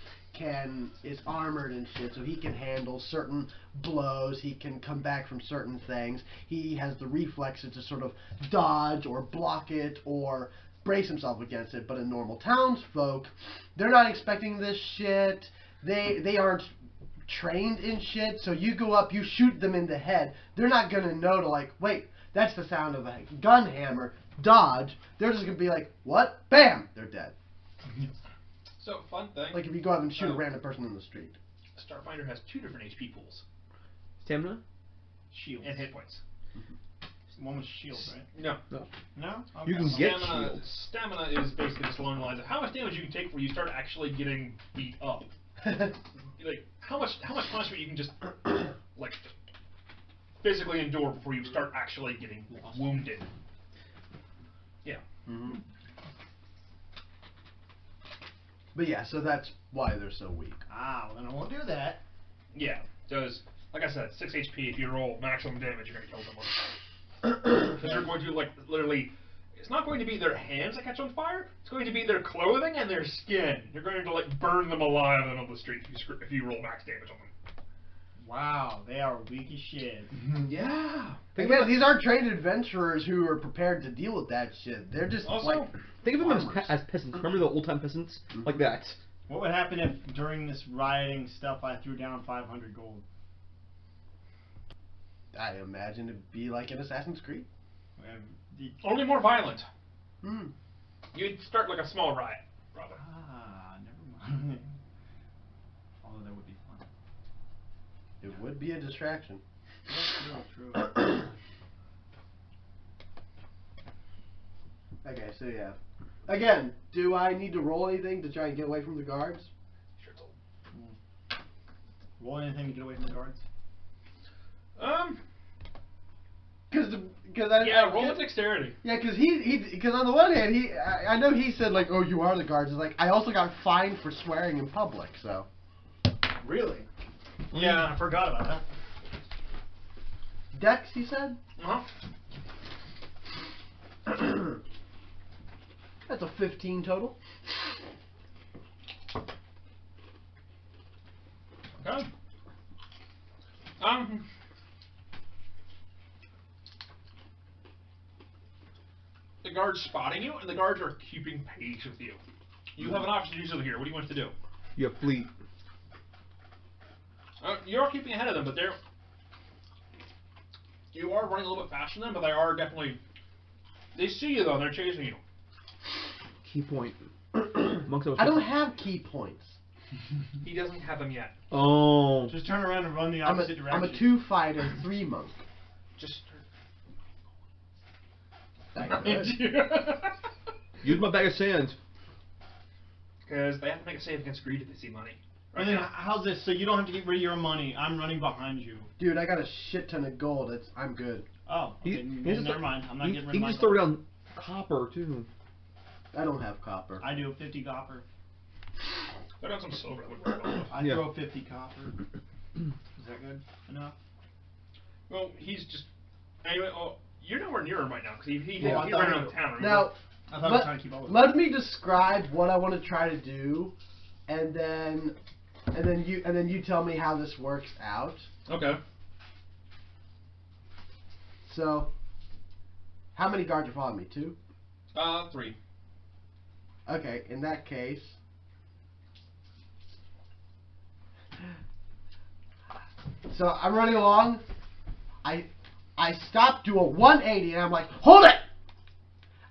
is armored and shit, so he can handle certain blows, he can come back from certain things, he has the reflexes to sort of dodge or block it or brace himself against it. But in normal townsfolk, they're not expecting this shit, they aren't trained in shit, so you go up, you shoot them in the head, they're not gonna know to like, wait, that's the sound of a gun hammer, dodge. They're just gonna be like, what? Bam! They're dead. So, fun thing. Like if you go out and shoot a random person in the street. Starfinder has 2 different HP pools. Stamina? Shields. And hit points. One with shields, right? No. No? Okay. You can get shields. Stamina is basically just along the lines of how much damage you can take before you start actually getting beat up. Like how much punishment you can just like physically endure before you start actually getting wounded. Yeah. Mm-hmm. But yeah, so that's why they're so weak. Ah, well then I won't do that. Yeah. Does like I said, 6 HP. If you roll maximum damage, you're gonna kill someone. Because you're going to like literally. It's not going to be their hands that catch on fire. It's going to be their clothing and their skin. You're going to like burn them alive in the middle of the street if you roll max damage on them. Wow, they are weak as shit. Yeah. Again, these aren't trained adventurers who are prepared to deal with that shit. They're just Also, like Think of them farmers. as peasants. Remember the old-time peasants? Like that. What would happen if during this rioting stuff I threw down 500 gold? I imagine it'd be like in Assassin's Creed. only more violent. Hmm. You'd start like a small riot, probably. Ah, never mind. Although that would be fun. It would be a distraction. True. Okay, so yeah. Again, do I need to roll anything to try and get away from the guards? Sure, it's old. Roll anything to get away from the guards? Yeah, roll with dexterity. Yeah, because on the one hand, I know he said like, oh, you are the guards. It's like I also got fined for swearing in public, so. Really? Yeah. I forgot about that. Dex, he said. Uh huh. That's a 15 total. Okay. The guards spotting you, and the guards are keeping pace with you. You have an option to do something here. What do you want to do? You have fleet. You're keeping ahead of them, but you are running a little bit faster than them, but they are definitely. They see you though, and they're chasing you. Key point. I don't have key points. He doesn't have them yet. Oh. Just turn around and run the I'm opposite direction. a 2 fighter, 3 monk. Just. Use my bag of sand. Because they have to make a save against greed if they see money. Right And then now. how's this? So you don't have to get rid of your money. I'm running behind you. Dude, I got a shit ton of gold. I'm good. Oh, okay. Never mind. I'm not getting rid he of my just throw gold. down copper too. I don't have copper. I do 50 copper. I got some silver. That would work well. I Yeah. throw 50 copper. Is that good enough? Well, he's just. Anyway, you're nowhere near him right now because he Oh, ran out of town. Remember? Now, I thought I was trying to keep up with let me describe what I want to try to do, and then you tell me how this works out. Okay. So, how many guards are following me? 2? 3. Okay, in that case, so I'm running along. I stop, do a 180, and I'm like, hold it!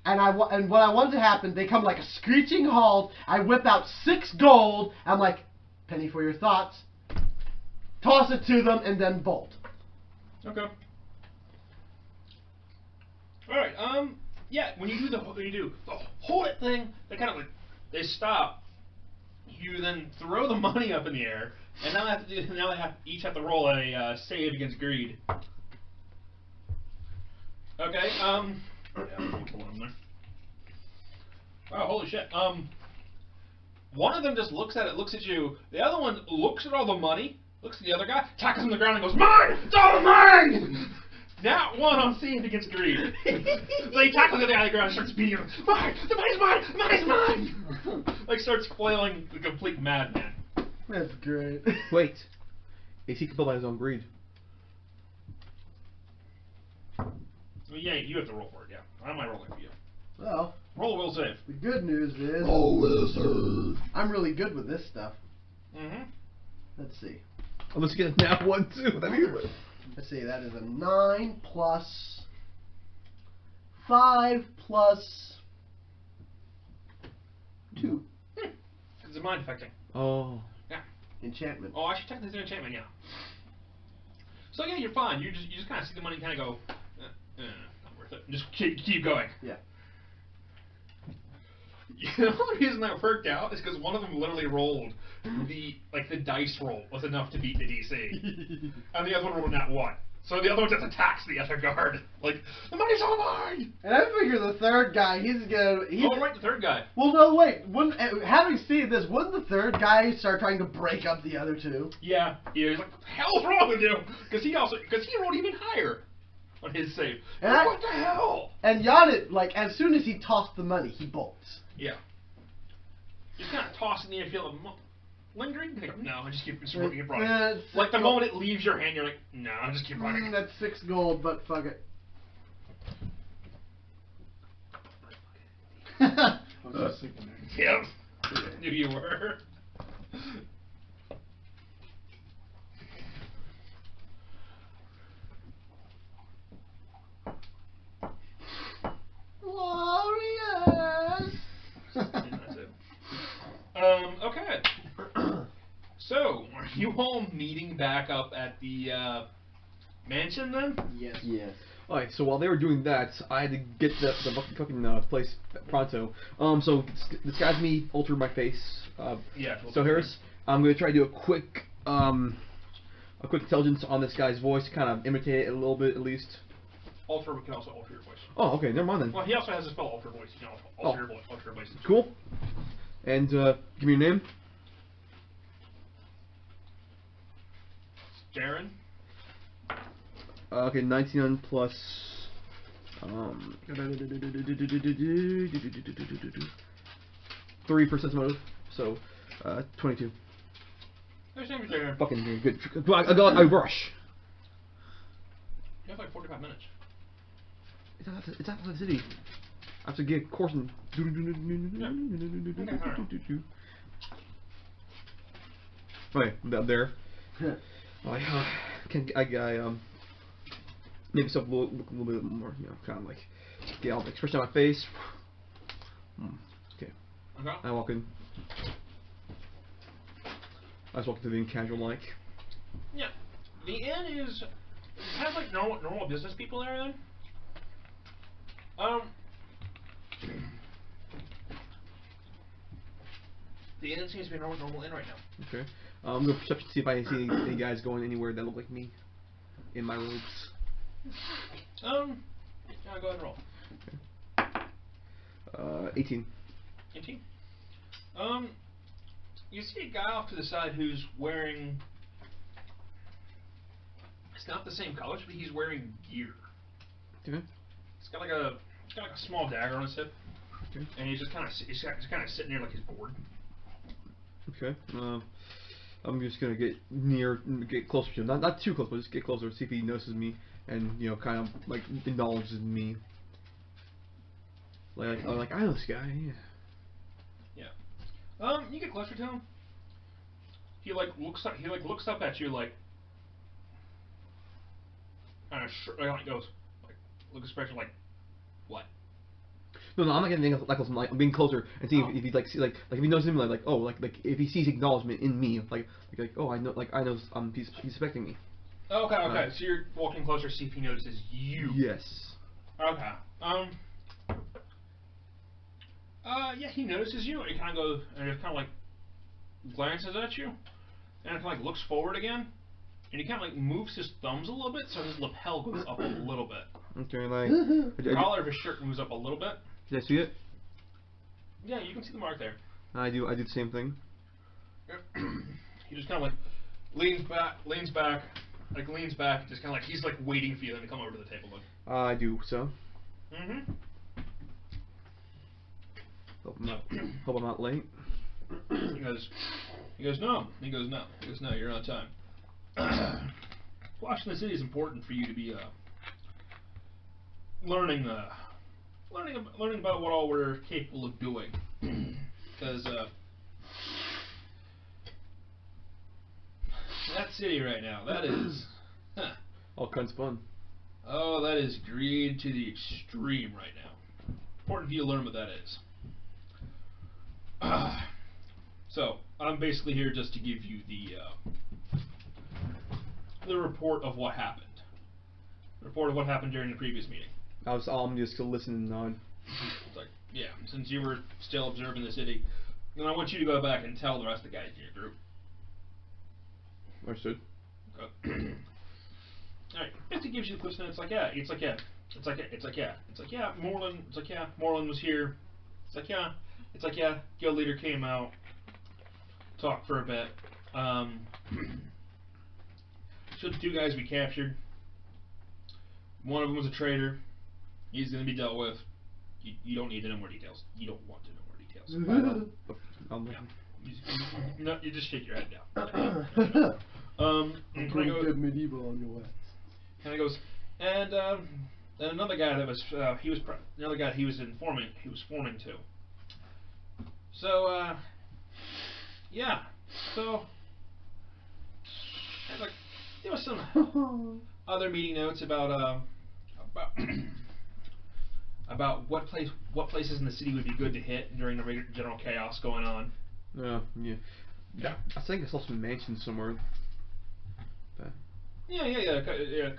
And what I want to happen, they come like a screeching halt. I whip out 6 gold. I'm like, penny for your thoughts. Toss it to them, and then bolt. Okay. All right. Yeah. When you do the hold it thing, they kind of like they stop. You then throw the money up in the air, and now they each have to roll a save against greed. Okay. Yeah, let me pull them there. Oh, holy shit. One of them just looks at you. The other one looks at all the money, looks at the other guy, tackles him on the ground, and goes, "Mine! It's all mine!" Not one on saved against greed. So he tackles the guy on the ground and starts beating him. "Mine! The money's mine! The money's mine!" Like starts flailing the complete madman. That's great. Wait, is he compelled by his own greed? Well, yeah, you have to roll for it. Yeah, I might roll it for you. Well, Roll a will save. the good news is, I'm really good with this stuff. Mm-hmm. Let's see. Oh, let's get a nat 1 too. That'd be good. Let's see, that is a 9 plus 5 plus 2. It's a mind affecting. Oh. Yeah. Enchantment. Oh, I should technically say enchantment. Yeah. So yeah, you're fine. You just kind of see the money, kind of go, not worth it. And just keep going. Yeah. The only reason that worked out is because one of them literally rolled the dice roll was enough to beat the DC, and the other one rolled a nat 1. So the other one just attacks the other guard. Like, the money's all mine! And I figure the third guy, he's Oh, right, the third guy. Well, no, wait. Having seen this, wouldn't the third guy start trying to break up the other 2? Yeah, he's like, what the hell's wrong with you? Because he rolled even higher on his save. And Like, what the hell? And Yanit, like, as soon as he tossed the money, he bolts. Yeah. Just kind of tossing the air, feel lingering? Like, no, I just keep running. Like the moment it leaves your hand, you're like, no, I just keep running. That's 6 gold, but fuck it. I was just thinking there. Yep. Knew you were. Glorious! And that's it. Okay. So, are you all meeting back up at the mansion then? Yes. Yes. Alright, so while they were doing that, I had to get the fucking place pronto. So disguise me, alter my face. Yeah. So Harris, I'm gonna try to do a quick intelligence on this guy's voice, kind of imitate it a little bit at least. Alter, we can also alter your voice. Oh, okay, never mind then. Well, he also has a spell alter voice. You can alter your voice. Alter your voice. Cool. And give me your name. Jaren. Okay, 99 plus 3% motive, so 22. There's name is Jaren. Fucking good. I rush. You have like 45 minutes. It's out of the city. I have to get coursing. Okay, up there. Make myself look a little bit more, kind of like get all the expression on my face. Okay. I walk in. I just walk into the inn casual like. Yeah. The inn is kind of like normal business people there then. The inn seems to be a normal inn right now. Okay. I'm gonna perception to see if I see any guys going anywhere that look like me in my robes. Yeah, go ahead and roll. 18. 18. You see a guy off to the side who's wearing. It's not the same colors, but he's wearing gear. Okay. He's got like a small dagger on his hip, Okay. and he's just kind of sitting there like he's bored. Okay. I'm just gonna get closer to him. Not too close, but just get closer. See if he notices me, and kind of like acknowledges me. Like I know this guy. Yeah. You get closer to him. He looks up at you like kind of goes like looks expression like what? No, I'm not getting like close. I'm being closer and seeing if he like if he knows him like if he sees acknowledgement in me like oh I know he's expecting me. Okay. So you're walking closer, see if he notices you. Yes. Okay. Yeah, he notices you. He kind of goes and just kind of like glances at you, and kind of like looks forward again, and he kind of like moves his thumbs a little bit, so his lapel goes up a little bit. Okay, like The collar of his shirt moves up a little bit. Did I see it? Yeah, you can see the mark there. I do the same thing. He just kind of like leans back, just kind of like he's like waiting for you to come over to the table. I do so. Mm-hmm. Hope I'm not late. He goes, no. He goes, no, you're on time. Watching the city is important for you to be learning about what all we're capable of doing. Because that city right now, that is All kinds of fun. oh, that is greed to the extreme right now. Important for you to learn what that is. So I'm basically here just to give you the report of what happened. The report of what happened during the previous meeting. I'm just gonna listen and nod. It's like, yeah, since you were still observing the city, then I want you to go back and tell the rest of the guys in your group. Understood. Okay. Alright, basically gives you the clips, and it's like, yeah, Moreland was here. It's like, yeah, guild leader came out, talked for a bit. So the two guys we captured, one of them was a traitor. He's going to be dealt with. You don't need to know more details. You don't want to know more details. No, you just shake your head now. And kind of goes, medieval on your ass. Kind of goes, and another guy that was another guy he was forming to. So yeah, so and like there was some other meeting notes about about what places in the city would be good to hit during the general chaos going on. Yeah. I think I saw some mansions somewhere. Yeah. A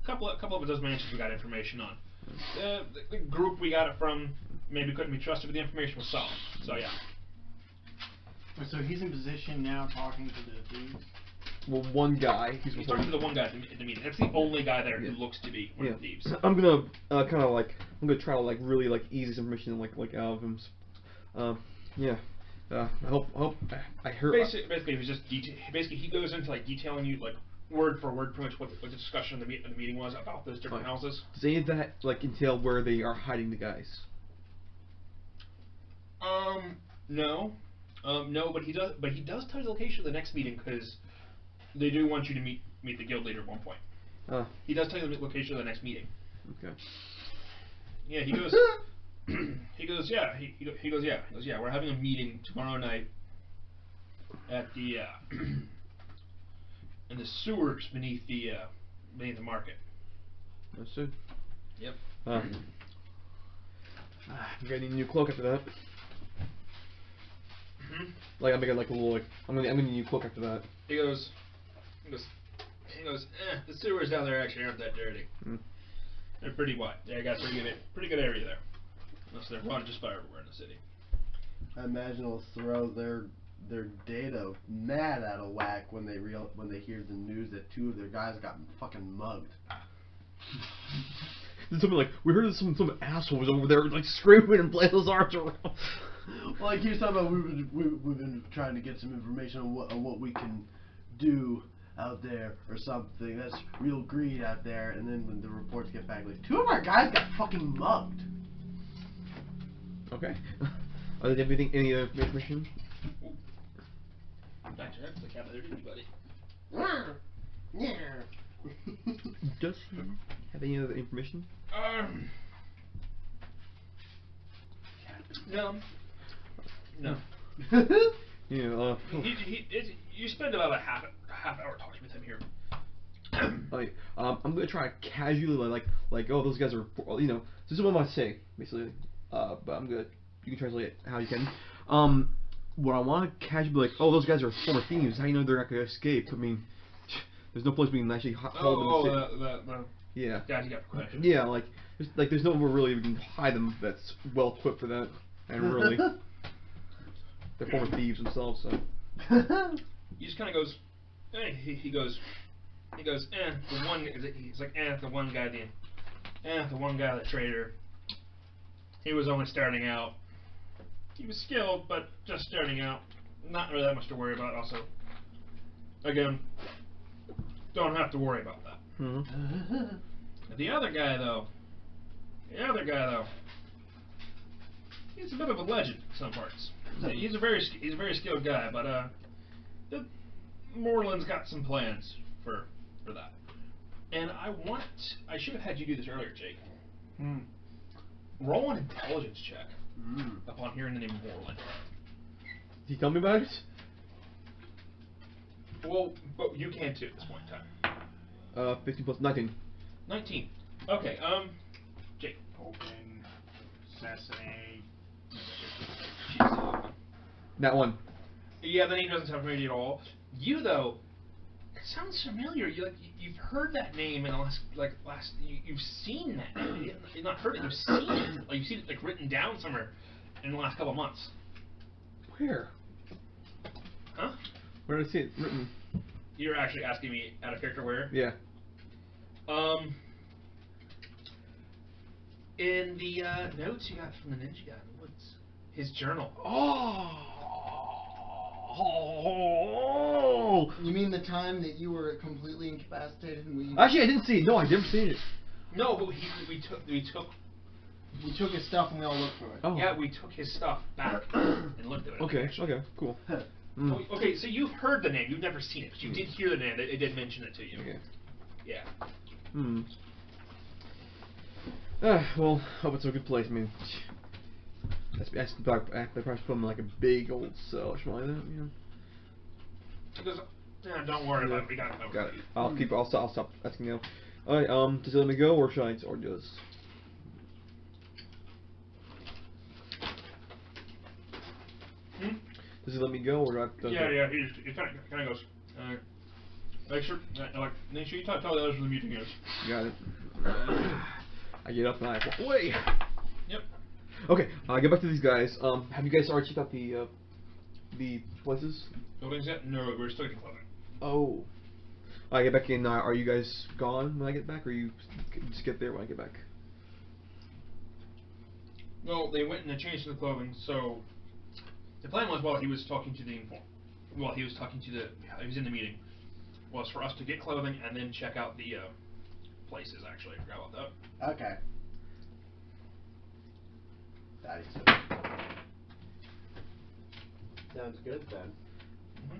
couple of those mansions we got information on. The group we got it from maybe couldn't be trusted, but the information was solid. So yeah. So he's in position now talking to the thieves? Well, one guy. He's talking to the one guy at the meeting. That's the only guy there who looks to be one of the thieves. I'm gonna kind of like try to really ease this information like out of him. Yeah. I hope I heard. Basically, it was just basically he goes into like detailing you like word for word pretty much what the discussion of the meeting was about those different houses. Does any of that entail where they are hiding the guys? No, but he does tell you the location of the next meeting because they do want you to meet the guild leader at one point. He does tell you the location of the next meeting. Okay. Yeah, he goes. He goes, yeah, we're having a meeting tomorrow night at the in the sewers beneath the market. Understood. Yep. I'm gonna need a new cloak after that. Like I'm making like a little I'm gonna need a new cloak after that. He goes, the sewers down there actually aren't that dirty. They're pretty wide. They got pretty good area there. Unless they're water just fire everywhere in the city. I imagine it'll throw their data mad out of whack when they hear the news that two of their guys got fucking mugged. There's something like, we heard some asshole was over there like screaming and playing those arms around. Well, like he was talking about, we've been trying to get some information on what we can do out there or something. That's real greed out there. And then when the reports get back, like 2 of our guys got fucking mugged. Okay. Are there anything, any other information? Back to the cabinet, buddy. Does he have any other information? No. No. Yeah. You spend about a half hour talking with him here. Like, I'm gonna try to casually like, oh, those guys are, you know, this is what I'm gonna say basically. But I'm good. You can translate it how you can. What I want to casually be like, oh, those guys are former thieves. How do you know they're not gonna escape? I mean, there's no place we can actually hold them. Yeah. Guys, you got for question. Yeah, there's nowhere really we can hide them that's well equipped for that, and really, they're former thieves themselves. So. He just kind of goes. He goes. The one. He's like, the one guy, the one guy, the traitor. He was only starting out. He was skilled, but just starting out. Not really that much to worry about. Also, again, don't have to worry about that. Mm-hmm. The other guy, though. He's a bit of a legend in some parts. He's a very skilled guy, but the Moreland's got some plans for that. And I should have had you do this earlier, Jake. Roll an intelligence check upon hearing the name Moreland. Did you tell me about it? Well, but you can too at this point in time. 15 plus 19. 19. Okay, Jake. Open, assassinate. That one. Yeah, the name doesn't sound familiar at all. You though, it sounds familiar. You've heard that name in the last you've seen that name. You've not heard it. You've seen it. Like you've seen it written down somewhere in the last couple of months. Where? Huh? Where did I see it written? You're actually asking me out of character where? Yeah. In the notes you got from the ninja guy in the woods. His journal. Oh! You mean the time that you were completely incapacitated and we... Actually, I didn't see it. No, I never seen it. No, but we took his stuff and we all looked for it. Oh. Yeah, we took his stuff back and looked at it. Okay, okay, cool. Okay, so you've heard the name. You've never seen it, but you did hear the name. It did mention it to you. Okay. Yeah. Well, hope it's a good place. I mean, that's they probably put him in like a big old cell or something like that, you know. Because, don't worry about it. We got it covered. Got it. I'll stop asking now. Alright, does he let me go or should I, or does? Does he let me go or do I? Yeah. He kind of goes. Make sure you tell the others where the meeting is. Got it. I get up and I walk away. Yep. Okay, I get back to these guys. Have you guys already checked out the places? Buildings yet? No, we're still getting clothing. Oh. I get back in. Are you guys gone when I get back, or you just get there when I get back? Well, they went and they changed the clothing. So the plan was, while he was in the meeting, was for us to get clothing and then check out the places. Actually, I forgot about that. Okay. Sounds good then.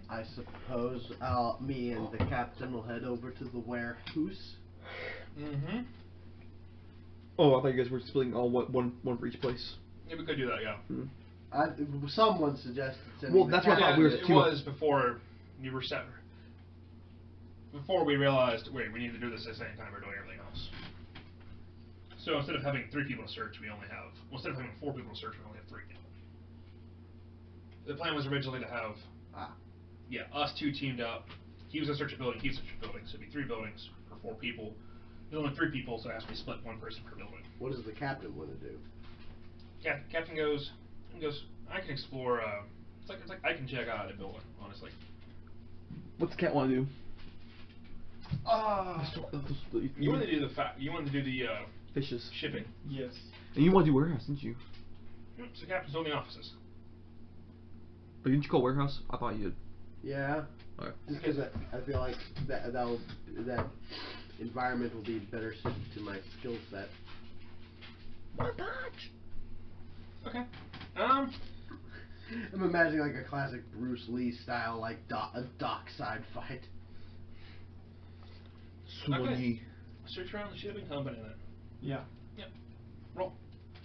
I suppose me and the captain will head over to the warehouse. Oh, I thought you guys were splitting all one for each place. Yeah, we could do that. Yeah. Someone suggested. Well, that's what I thought we were. It was before you were set. Before we realized, wait, we need to do this at the same time we're doing everything else. So instead of having 3 people to search, we only have. Well, instead of having 4 people to search, we only have 3 people. The plan was originally to have. Yeah, us 2 teamed up. He was gonna search a building. He was search a building. So it'd be 3 buildings for 4 people. There's only 3 people, so it has to be split 1 person per building. What does the captain want to do? Yeah, captain goes. I can explore. It's like I can check out a building. Honestly. What's the cat want to do? You wanted to do the Fishes. shipping. Yes. And you want to do warehouse, didn't you? Yep, so captain's only offices. But didn't you call warehouse? I thought you did. Yeah. Alright. Just because I feel like that environment will be better suited to my skill set. More punch! Okay. I'm imagining like a classic Bruce Lee style, like a dockside fight. Sumonyi. Search around the shipping company then. Yeah. Yep. Roll.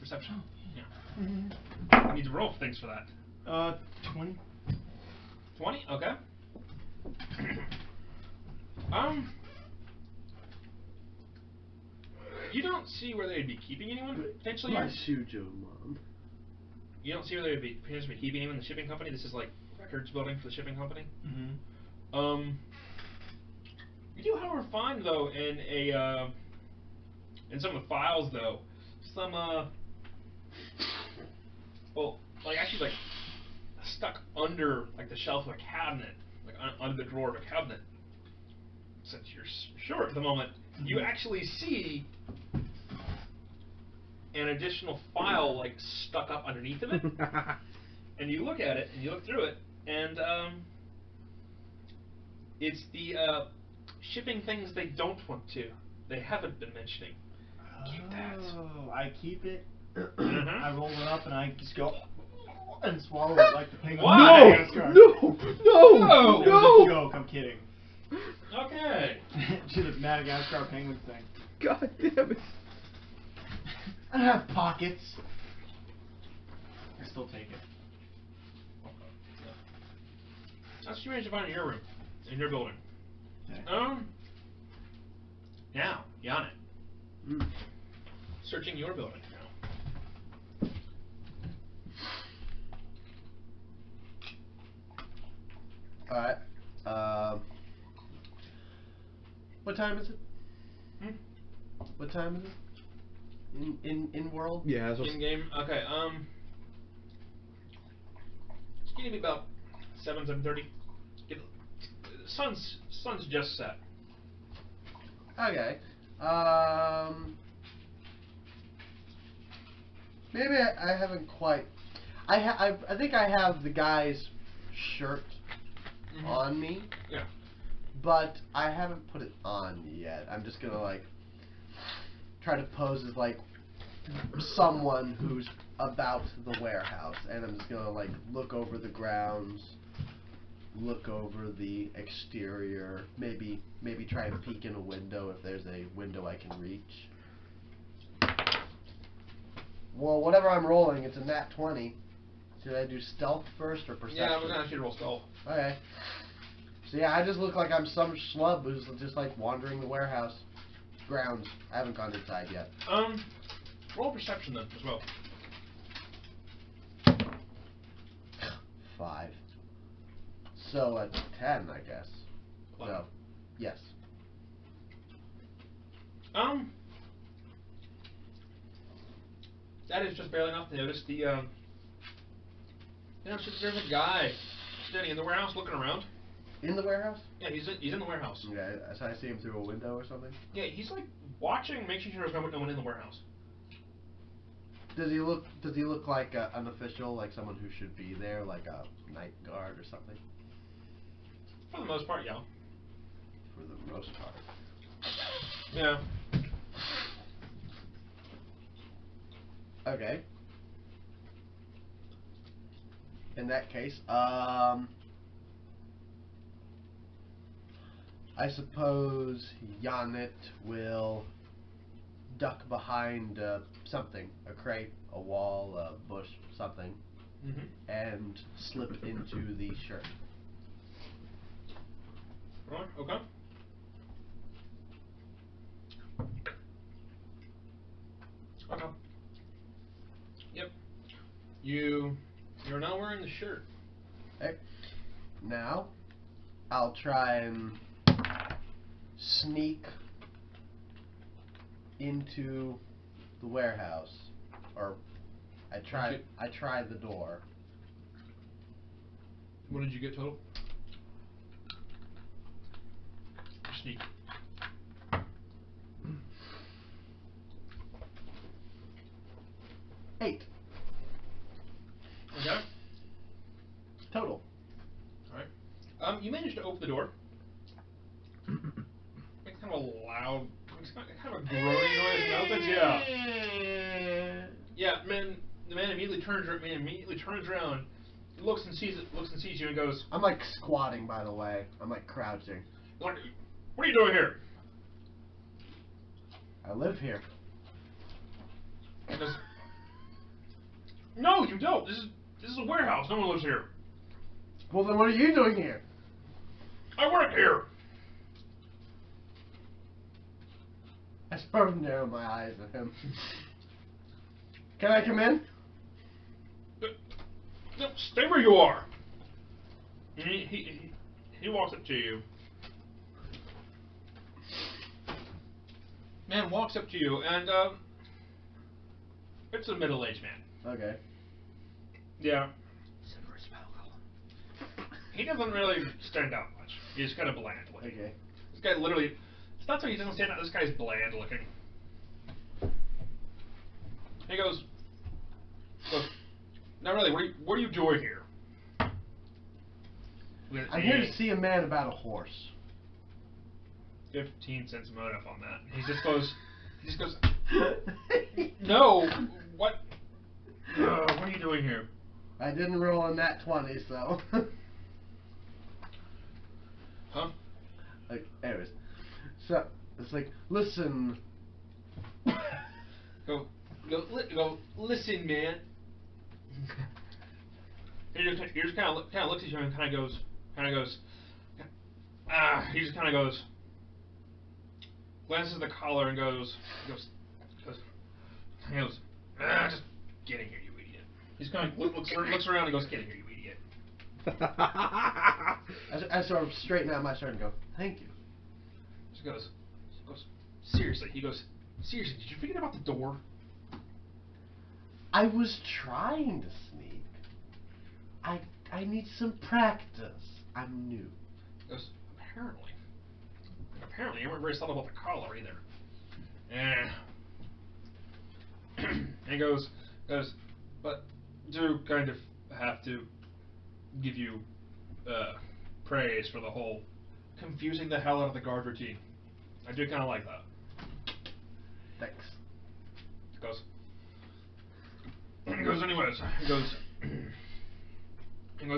Perception. Yeah. Mm-hmm. You need to roll things for that. 20. 20? Okay. You don't see where they'd be keeping anyone potentially. My Shujo mom. You don't see where they'd be potentially keeping anyone in the shipping company. This is like records building for the shipping company. Mm-hmm. You do, however, find though in some of the files though some well, like actually like stuck under like the shelf of a cabinet, like under the drawer of a cabinet. Since you're sure at the moment, you actually see an additional file like stuck up underneath of it, and you look at it and you look through it, and it's the shipping things they don't want to, they haven't been mentioning. Keep that. Oh, I keep it. Mhm. I roll it up and I just go and swallow it like the penguin. Why? No! It was a No! joke. I'm kidding. Okay. To the Madagascar penguin thing. God damn it. I don't have pockets. I still take it. That's what you managed to find in your room, in your building. Okay. Now, Yannick. Mm. Searching your building now. Alright. What time is it? What time is it? In world? Yeah, that's In game. Okay. It's gonna be about 7:30. Sun's just set. Okay. Maybe I haven't quite. I think I have the guy's shirt on me, Yeah. but I haven't put it on yet. I'm just gonna like try to pose as like someone who's about the warehouse, and I'm just gonna like look over the grounds, look over the exterior, maybe try and peek in a window if there's a window I can reach. Well, whatever I'm rolling, it's a nat 20. Should I do stealth first or perception? Yeah, I'm gonna ask you to roll stealth. Okay. So yeah, I just look like I'm some schlub who's just like wandering the warehouse grounds. I haven't gone inside yet. Roll perception then as well. 5. So a 10, I guess. 11. So, yes. That is just barely enough to notice the there's a guy standing in the warehouse looking around. In the warehouse? Yeah, he's in the warehouse. Yeah, so I see him through a window or something. Yeah, he's like watching, making sure there's no one in the warehouse. Does he look like an official, like someone who should be there, like a night guard or something? For the most part, yeah. For the most part. Yeah. Okay. In that case, I suppose Yanit will duck behind something, a crate, a wall, a bush, something, and slip into the shirt. Right. Okay. Okay. Yep. You're now wearing the shirt. Okay. Now, I'll try and sneak into the warehouse, or I try the door. What did you get total? Sneak. the door. Makes kind of a loud, makes kind of a groaning noise and opens. Yeah. Yeah, man. The man immediately turns around, looks and sees you, and goes. I'm like squatting, by the way. I'm like crouching. Like, what are you doing here? I live here. He goes, no, you don't. This is a warehouse. No one lives here. Well, then what are you doing here? I work here. I sort of narrow my eyes at him. Can I come in? No, stay where you are. And he walks up to you. Man walks up to you, and it's a middle-aged man. Okay. Yeah. He doesn't really stand out much. He's kind of bland looking. Okay. This guy literally, it's not so he doesn't stand out. This guy's bland looking. He goes, not really. What are you doing here? I'm here to see a man about a horse. 15 cents motive on that. He just goes, no, what are you doing here? I didn't roll on that 20, so. Huh? Like, anyways. So, it's like, listen. Go, listen, man. He just kind of looks at you and kind of goes, he just kind of goes, glances at the collar and goes, just get in here, you idiot. He's kind of looks around and goes, get in here, you idiot. I sort of straighten out my shirt and go, thank you. He goes, seriously, did you forget about the door? I was trying to sneak. I need some practice. I'm new. He goes, apparently you weren't very subtle about the collar either. And he goes, but do kind of have to give you praise for the whole confusing the hell out of the guard routine. I do kind of like that. Thanks. He goes,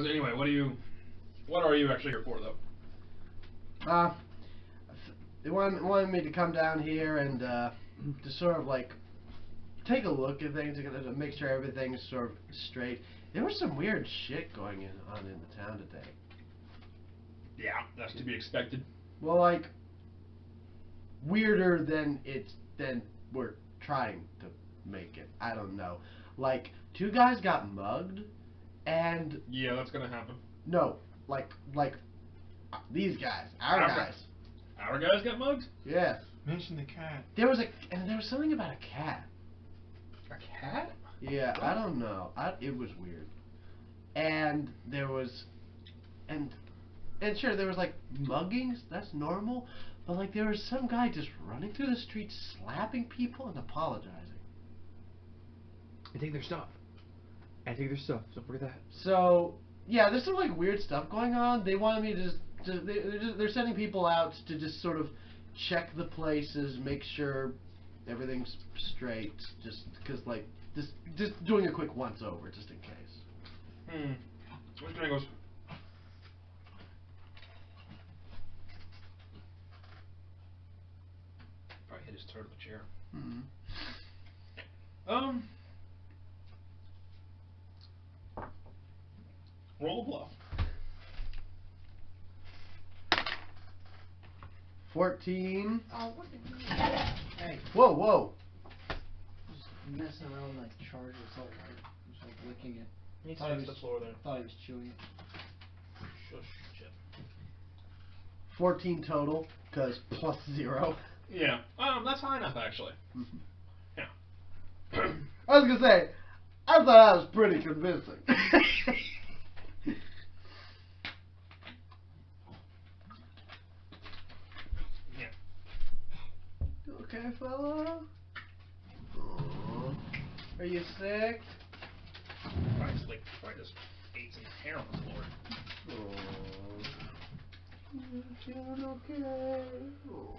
anyway, what are you actually here for, though? They wanted me to come down here and to sort of like take a look at things, to make sure everything's sort of straight. There was some weird shit going on in the town today. Yeah, that's to be expected. Well, like weirder than we're trying to make it. I don't know. Like 2 guys got mugged, and yeah, that's gonna happen. No, like these guys, our guys. Our guys got mugged? Yes. Mention the cat. There was something about a cat. A cat? Yeah, I don't know. It was weird. And there was, and sure, there was like muggings. That's normal. But like there was some guy just running through the streets, slapping people and apologizing. And take their stuff. Don't forget that. So yeah, there's some like weird stuff going on. They wanted me to they're sending people out to just sort of check the places, make sure everything's straight, just because like just doing a quick once over just in case. Which guy goes, probably hit his turd with a chair. Roll a bluff. 14. Oh, what did you Hey, Whoa. just messing around with my charger, it's alright. Just like licking it. Needs Thought to he hit the was- floor there. Thought he was chewing it. Shush, Chip. 14 total, because plus 0. Yeah. That's high enough, actually. Yeah. I was gonna say, I thought I was pretty convincing. Yeah. You okay, fella? Aww. Are you sick? Probably just ate some hair on the floor. Aww. Feeling okay. Oh.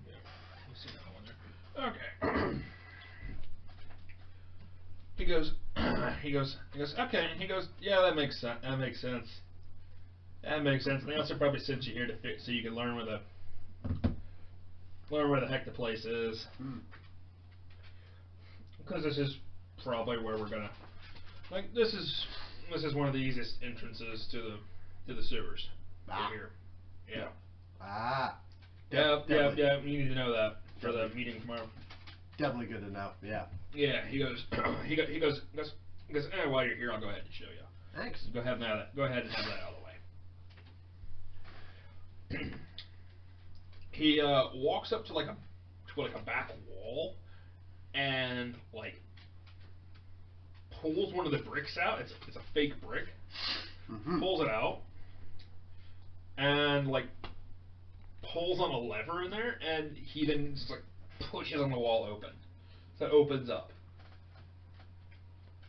Yeah, we'll see that one there. Okay. He goes, okay. He goes, yeah, that makes sense. That makes sense. That makes sense. And they also probably sent you here to fix so you can learn where the heck the place is. Because this is probably where we're gonna, like, this is one of the easiest entrances to the sewers. Ah. Here. Yeah. Ah. Yeah. Definitely. You need to know that for the meeting tomorrow. Definitely good to know. Yeah. Yeah. He goes. he goes. While you're here, I'll go ahead and show you. Thanks. Go ahead and have that out of the way. He walks up to like a back wall and like pulls one of the bricks out. It's a fake brick. Pulls it out and like pulls on a lever in there, and he then just like pushes on the wall open. So it opens up.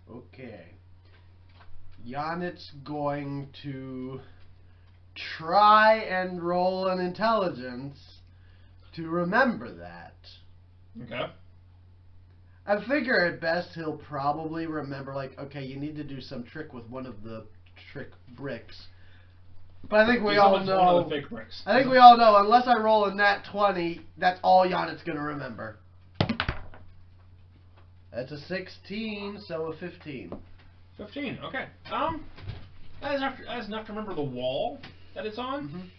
Okay. Janet's going to try and roll an intelligence to remember that. Okay. I figure at best he'll probably remember, like, okay, you need to do some trick with one of the trick bricks. But I think we all know. One of the fake bricks. I think we all know, unless I roll a nat 20, that's all Janet's going to remember. That's a 16, so a 15. 15. Okay. That is enough to remember the wall that it's on.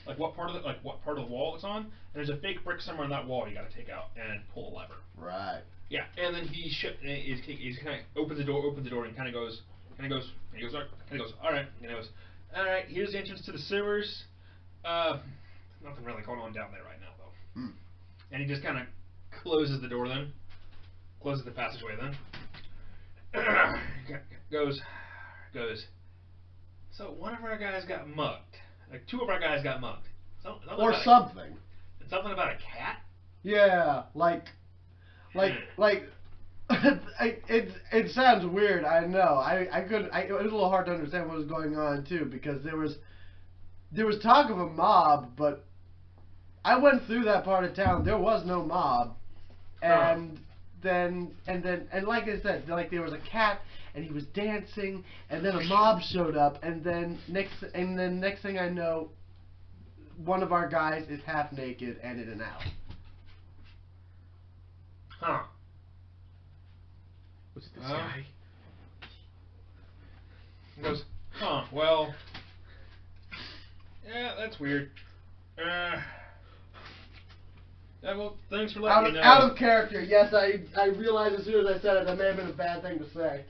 Like what part of the wall it's on. And there's a fake brick somewhere on that wall you got to take out and pull a lever. Right. Yeah, and then he kind of opens the door, and kind of goes, all right, all right, here's the entrance to the sewers. Nothing really going on down there right now, though. And he just kind of closes the door then, closes the passageway then. goes. So one of our guys got mugged. Like two of our guys got mugged. Something something about a cat. Yeah, like it sounds weird. I know. It was a little hard to understand what was going on too, because there was talk of a mob, but I went through that part of town. There was no mob, and then like I said, like there was a cat and he was dancing, and then a mob showed up, and then next thing I know, one of our guys is half naked and in and out. Huh. Was it this guy? He goes, huh, well, yeah, that's weird. Yeah, well, thanks for letting me know. Out of character, yes, I realized as soon as I said it, that may have been a bad thing to say.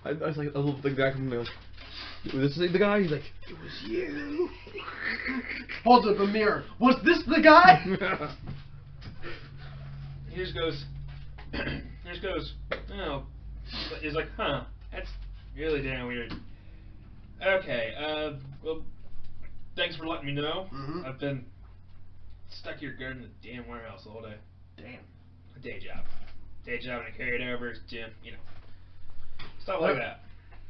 I was like, I love the guy coming down. Was this the guy? He's like, it was you. Holds up a mirror. Was this the guy? He just goes, oh. He's like, huh, that's really damn weird. Okay, well, thanks for letting me know. I've been stuck here guarding the damn warehouse all day. Damn. A day job and I carry it over, stuff like that.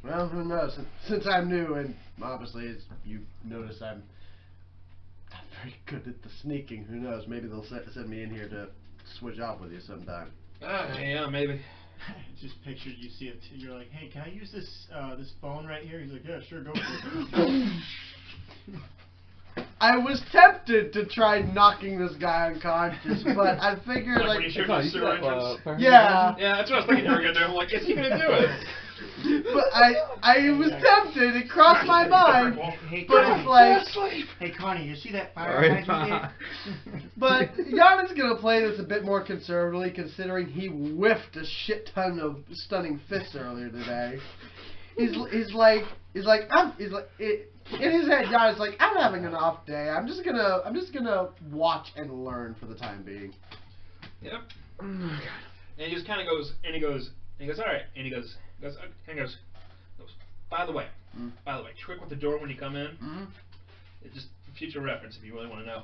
Well, who knows? Since I'm new, and obviously, as you notice, I'm not very good at the sneaking. Who knows? Maybe they'll send me in here to switch off with you sometime. Yeah, maybe. Just pictured you see it. You're like, hey, can I use this phone right here? He's like, yeah, sure, go for it. I was tempted to try knocking this guy unconscious, but I figured like when he showed the sewer entrance? Yeah. Yeah, that's what I was thinking you were gonna do. I'm like, is he gonna do it? But I was tempted. It crossed my mind. But it's like, hey Connie, you see that fire hydrant? But Yana's gonna play this a bit more conservatively, considering he whiffed a shit ton of stunning fists earlier today. In his head, Yana's like, I'm having an off day. I'm just gonna watch and learn for the time being. Yep. Oh my God. And he just kind of goes, all right, and he goes, by the way, trick with the door when you come in. It's just for future reference if you really want to know.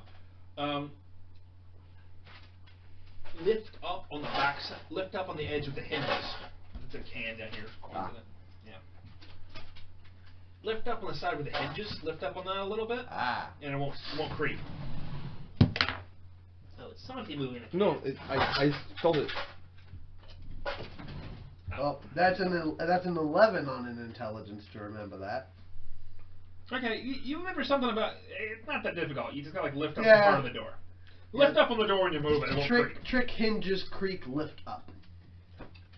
Lift up on the edge of the hinges. It's a can down here. Yeah. lift up on the side with the hinges. Lift up on that a little bit, and it won't creak. Oh, it's something moving. No, I felt it. Well, that's an 11 on an intelligence to remember that. Okay, you remember something about it's not that difficult. You just gotta like lift up Yeah. in front of the door. Lift up on the door when you move it. It won't creak. Trick hinges creak lift up.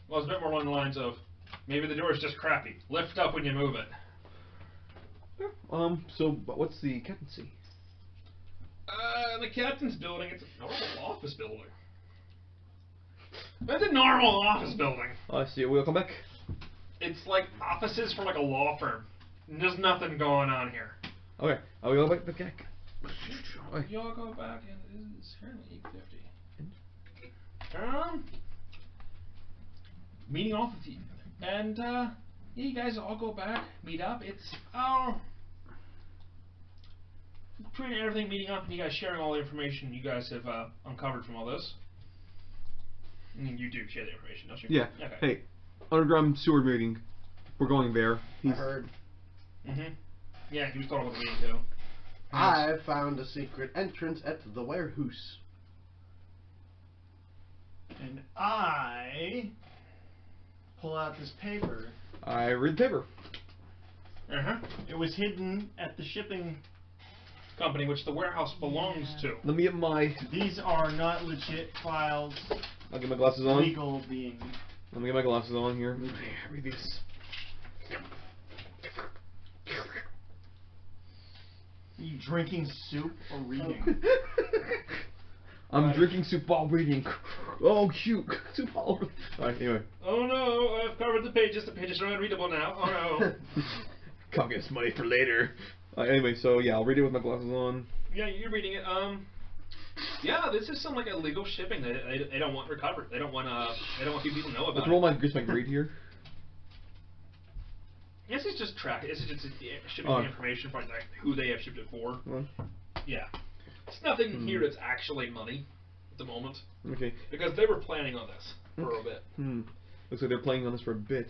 Well, it's a bit more along the lines of maybe the door is just crappy. Lift up when you move it. So what's the captaincy? The captain's building. It's a normal office building. It's a normal office building. I see. We'll come back. It's like offices for like a law firm. There's nothing going on here. Okay, I'll go back to the CAC. Y'all go back and it's currently 8:50. Meeting off with you. And yeah, you guys all go back, meet up. It's between everything meeting up and you guys sharing all the information you guys have uncovered from all this. I mean, you do share the information, don't you? Yeah. Okay. Hey, underground sewer meeting. We're going there. I heard. Yeah, he was talking about the meeting too. I found a secret entrance at the warehouse. And I pull out this paper. I read the paper. It was hidden at the shipping Company which the warehouse belongs to. Let me get my. These are not legit files. I'll get my glasses on. Legal being. Let me get my glasses on here. Read these. Are you drinking soup or reading? I'm drinking soup while reading. Oh, shoot. Soup while reading. Alright, anyway. Oh no, I've covered the pages. The pages are unreadable now. Oh no. Can't get this money for later. Anyway, so yeah, I'll read it with my glasses on. Yeah, you're reading it. Yeah, this is some like illegal shipping that they don't want recovered. They don't want people to know about. Let's roll my grease here. This is just this is just shipping the information for like who they have shipped it for. Yeah, it's nothing here that's actually money at the moment. Okay. Because they were planning on this for a bit. Looks like they're planning on this for a bit.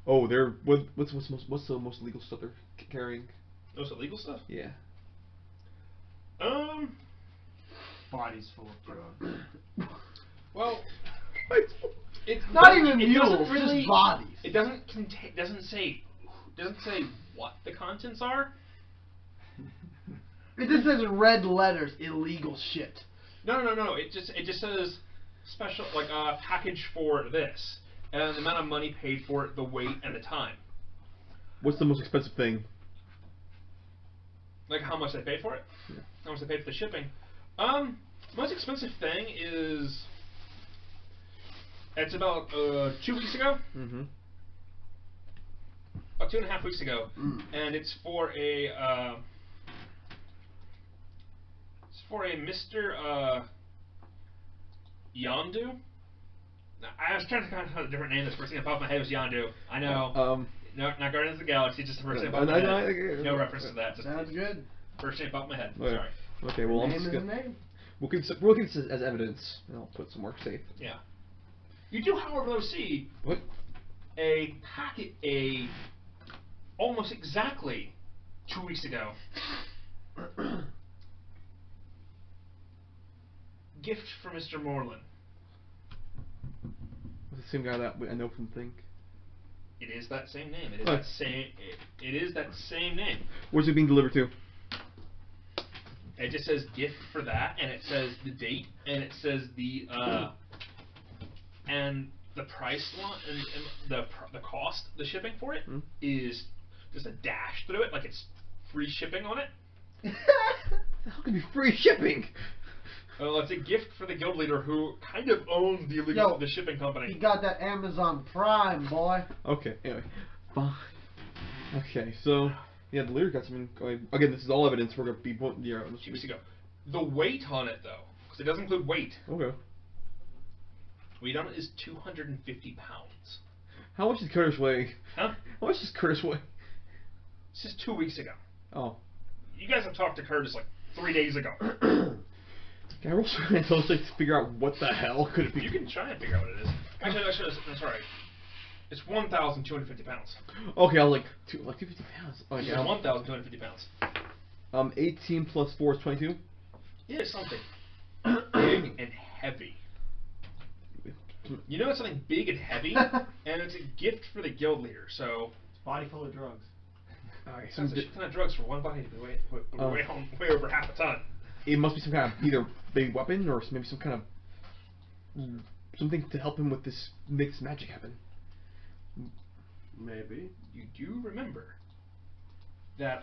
Oh, they're what's the most illegal stuff they're carrying? Most illegal stuff? Yeah. Bodies full of drugs. Well, it's Not even it mules, doesn't really, just bodies. It doesn't say what the contents are. It just says red letters, illegal shit. No. It just says special like package for this and the amount of money paid for it, the weight, and the time. What's the most expensive thing? Like how much they paid for it? Yeah. How much they paid for the shipping? Most expensive thing is. It's about 2 weeks ago. About 2.5 weeks ago, and it's for a Mr. Yondu. Now, I was trying to find a different name. The first thing that popped in my head was Yondu. I know. No, not Guardians of the Galaxy. Just the first thing that popped in my head. No reference to that. Just Sounds good. first thing that popped in my head. Okay. Sorry. Okay, well, Name is a name. we'll keep this as evidence, and I'll put some more safe. Yeah. You do, however, though, see What? a packet, almost exactly 2 weeks ago. Gift for Mr. Moreland. It's the same guy that I know from Think. It is that same name. It is that same. It is that same name. Where's it being delivered to? It just says gift for that, and it says the date, and it says the and the price and the cost, the shipping for it is just a dash through it, like it's free shipping on it. How can it be free shipping? Well, it's a gift for the guild leader who kind of owns the shipping company. He got that Amazon Prime, boy. Okay, anyway. Fine. Okay, so, yeah, the leader got something going. Again, this is all evidence. We're going to be putting the 2 weeks ago. The weight on it, though, because it doesn't include weight. Okay. Weight on it is 250 pounds. How much does Curtis weigh? Huh? How much does Curtis weigh? This is 2 weeks ago. Oh. You guys have talked to Curtis like 3 days ago. Can I roll to figure out what the hell could it be? You can try and figure out what it is. Actually, that's right. It's 1,250 pounds. Okay, I was like 250 pounds. Oh, It's yeah. 1,250 pounds. 18 plus 4 is 22. It is something big and heavy. You know it's something big and heavy, and it's a gift for the guild leader. So Body full of drugs. Alright, that's a shit ton of drugs for one body to be way over half a ton. it must be some kind of either big weapon or maybe some kind of something to help him with this, make this magic happen. Maybe. You do remember that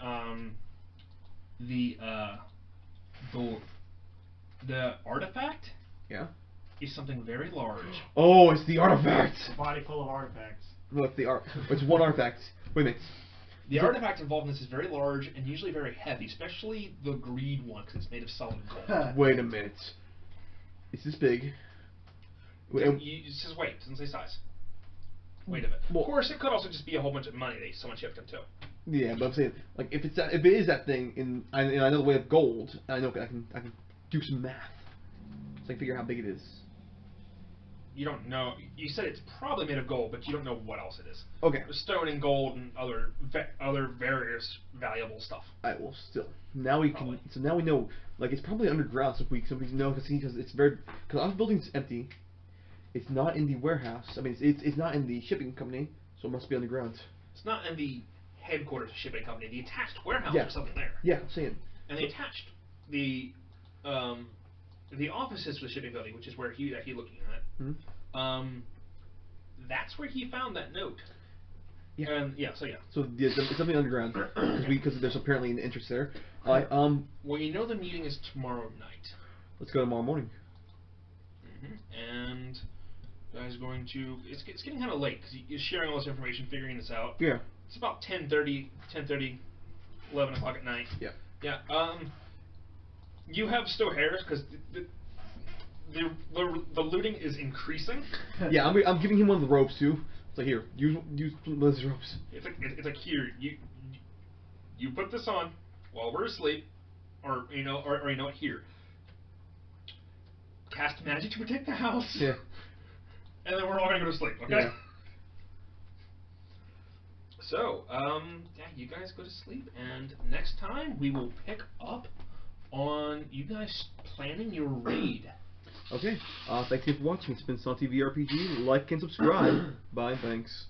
the artifact Yeah. is something very large. Oh, it's the artifact. Body full of artifacts. No, it's the it's one artifact. Wait a minute. The artifact involved in this is very large and usually very heavy, especially the greed one because it's made of solid gold. Wait a minute. Is this big? It says weight, doesn't say size. Weight of it. Well, of course, it could also just be a whole bunch of money that someone shipped him to. Yeah, but I'm saying, like, if it is that thing, and I know the way of gold, I know I can do some math, so I can figure out how big it is. You don't know. You said it's probably made of gold, but you don't know what else it is. Okay. There's stone and gold and other various valuable stuff. Alright, well, still, now we Probably. can. So now we know, like, it's probably underground. So we know because it's very because our building's empty. It's not in the warehouse. I mean, it's not in the shipping company, so it must be underground. It's not in the headquarters of shipping company. The attached warehouse Yeah. or something there. Yeah, I'm saying. And they attached the offices for the shipping building, which is where he looking at. Hmm? That's where he found that note. Yeah. And yeah. So yeah, it's something underground because there's apparently an interest there. Well, you know the meeting is tomorrow night. Let's go tomorrow morning. And guys going to. It's getting kind of late because you're sharing all this information, figuring this out. Yeah. It's about 10:30, 11 o'clock at night. Yeah. Yeah. You have still hairs because the looting is increasing. Yeah, I'm giving him one of the ropes too. It's like, here, use one of these ropes. It's like here you put this on while we're asleep, or you know what, here. Cast magic to protect the house. Yeah. And then we're all gonna go to sleep. Okay. Yeah. So, yeah, you guys go to sleep, and next time we will pick up on you guys planning your raid. Okay. Thanks again for watching. It's been Sun TV RPG. Like and subscribe. Bye. Thanks.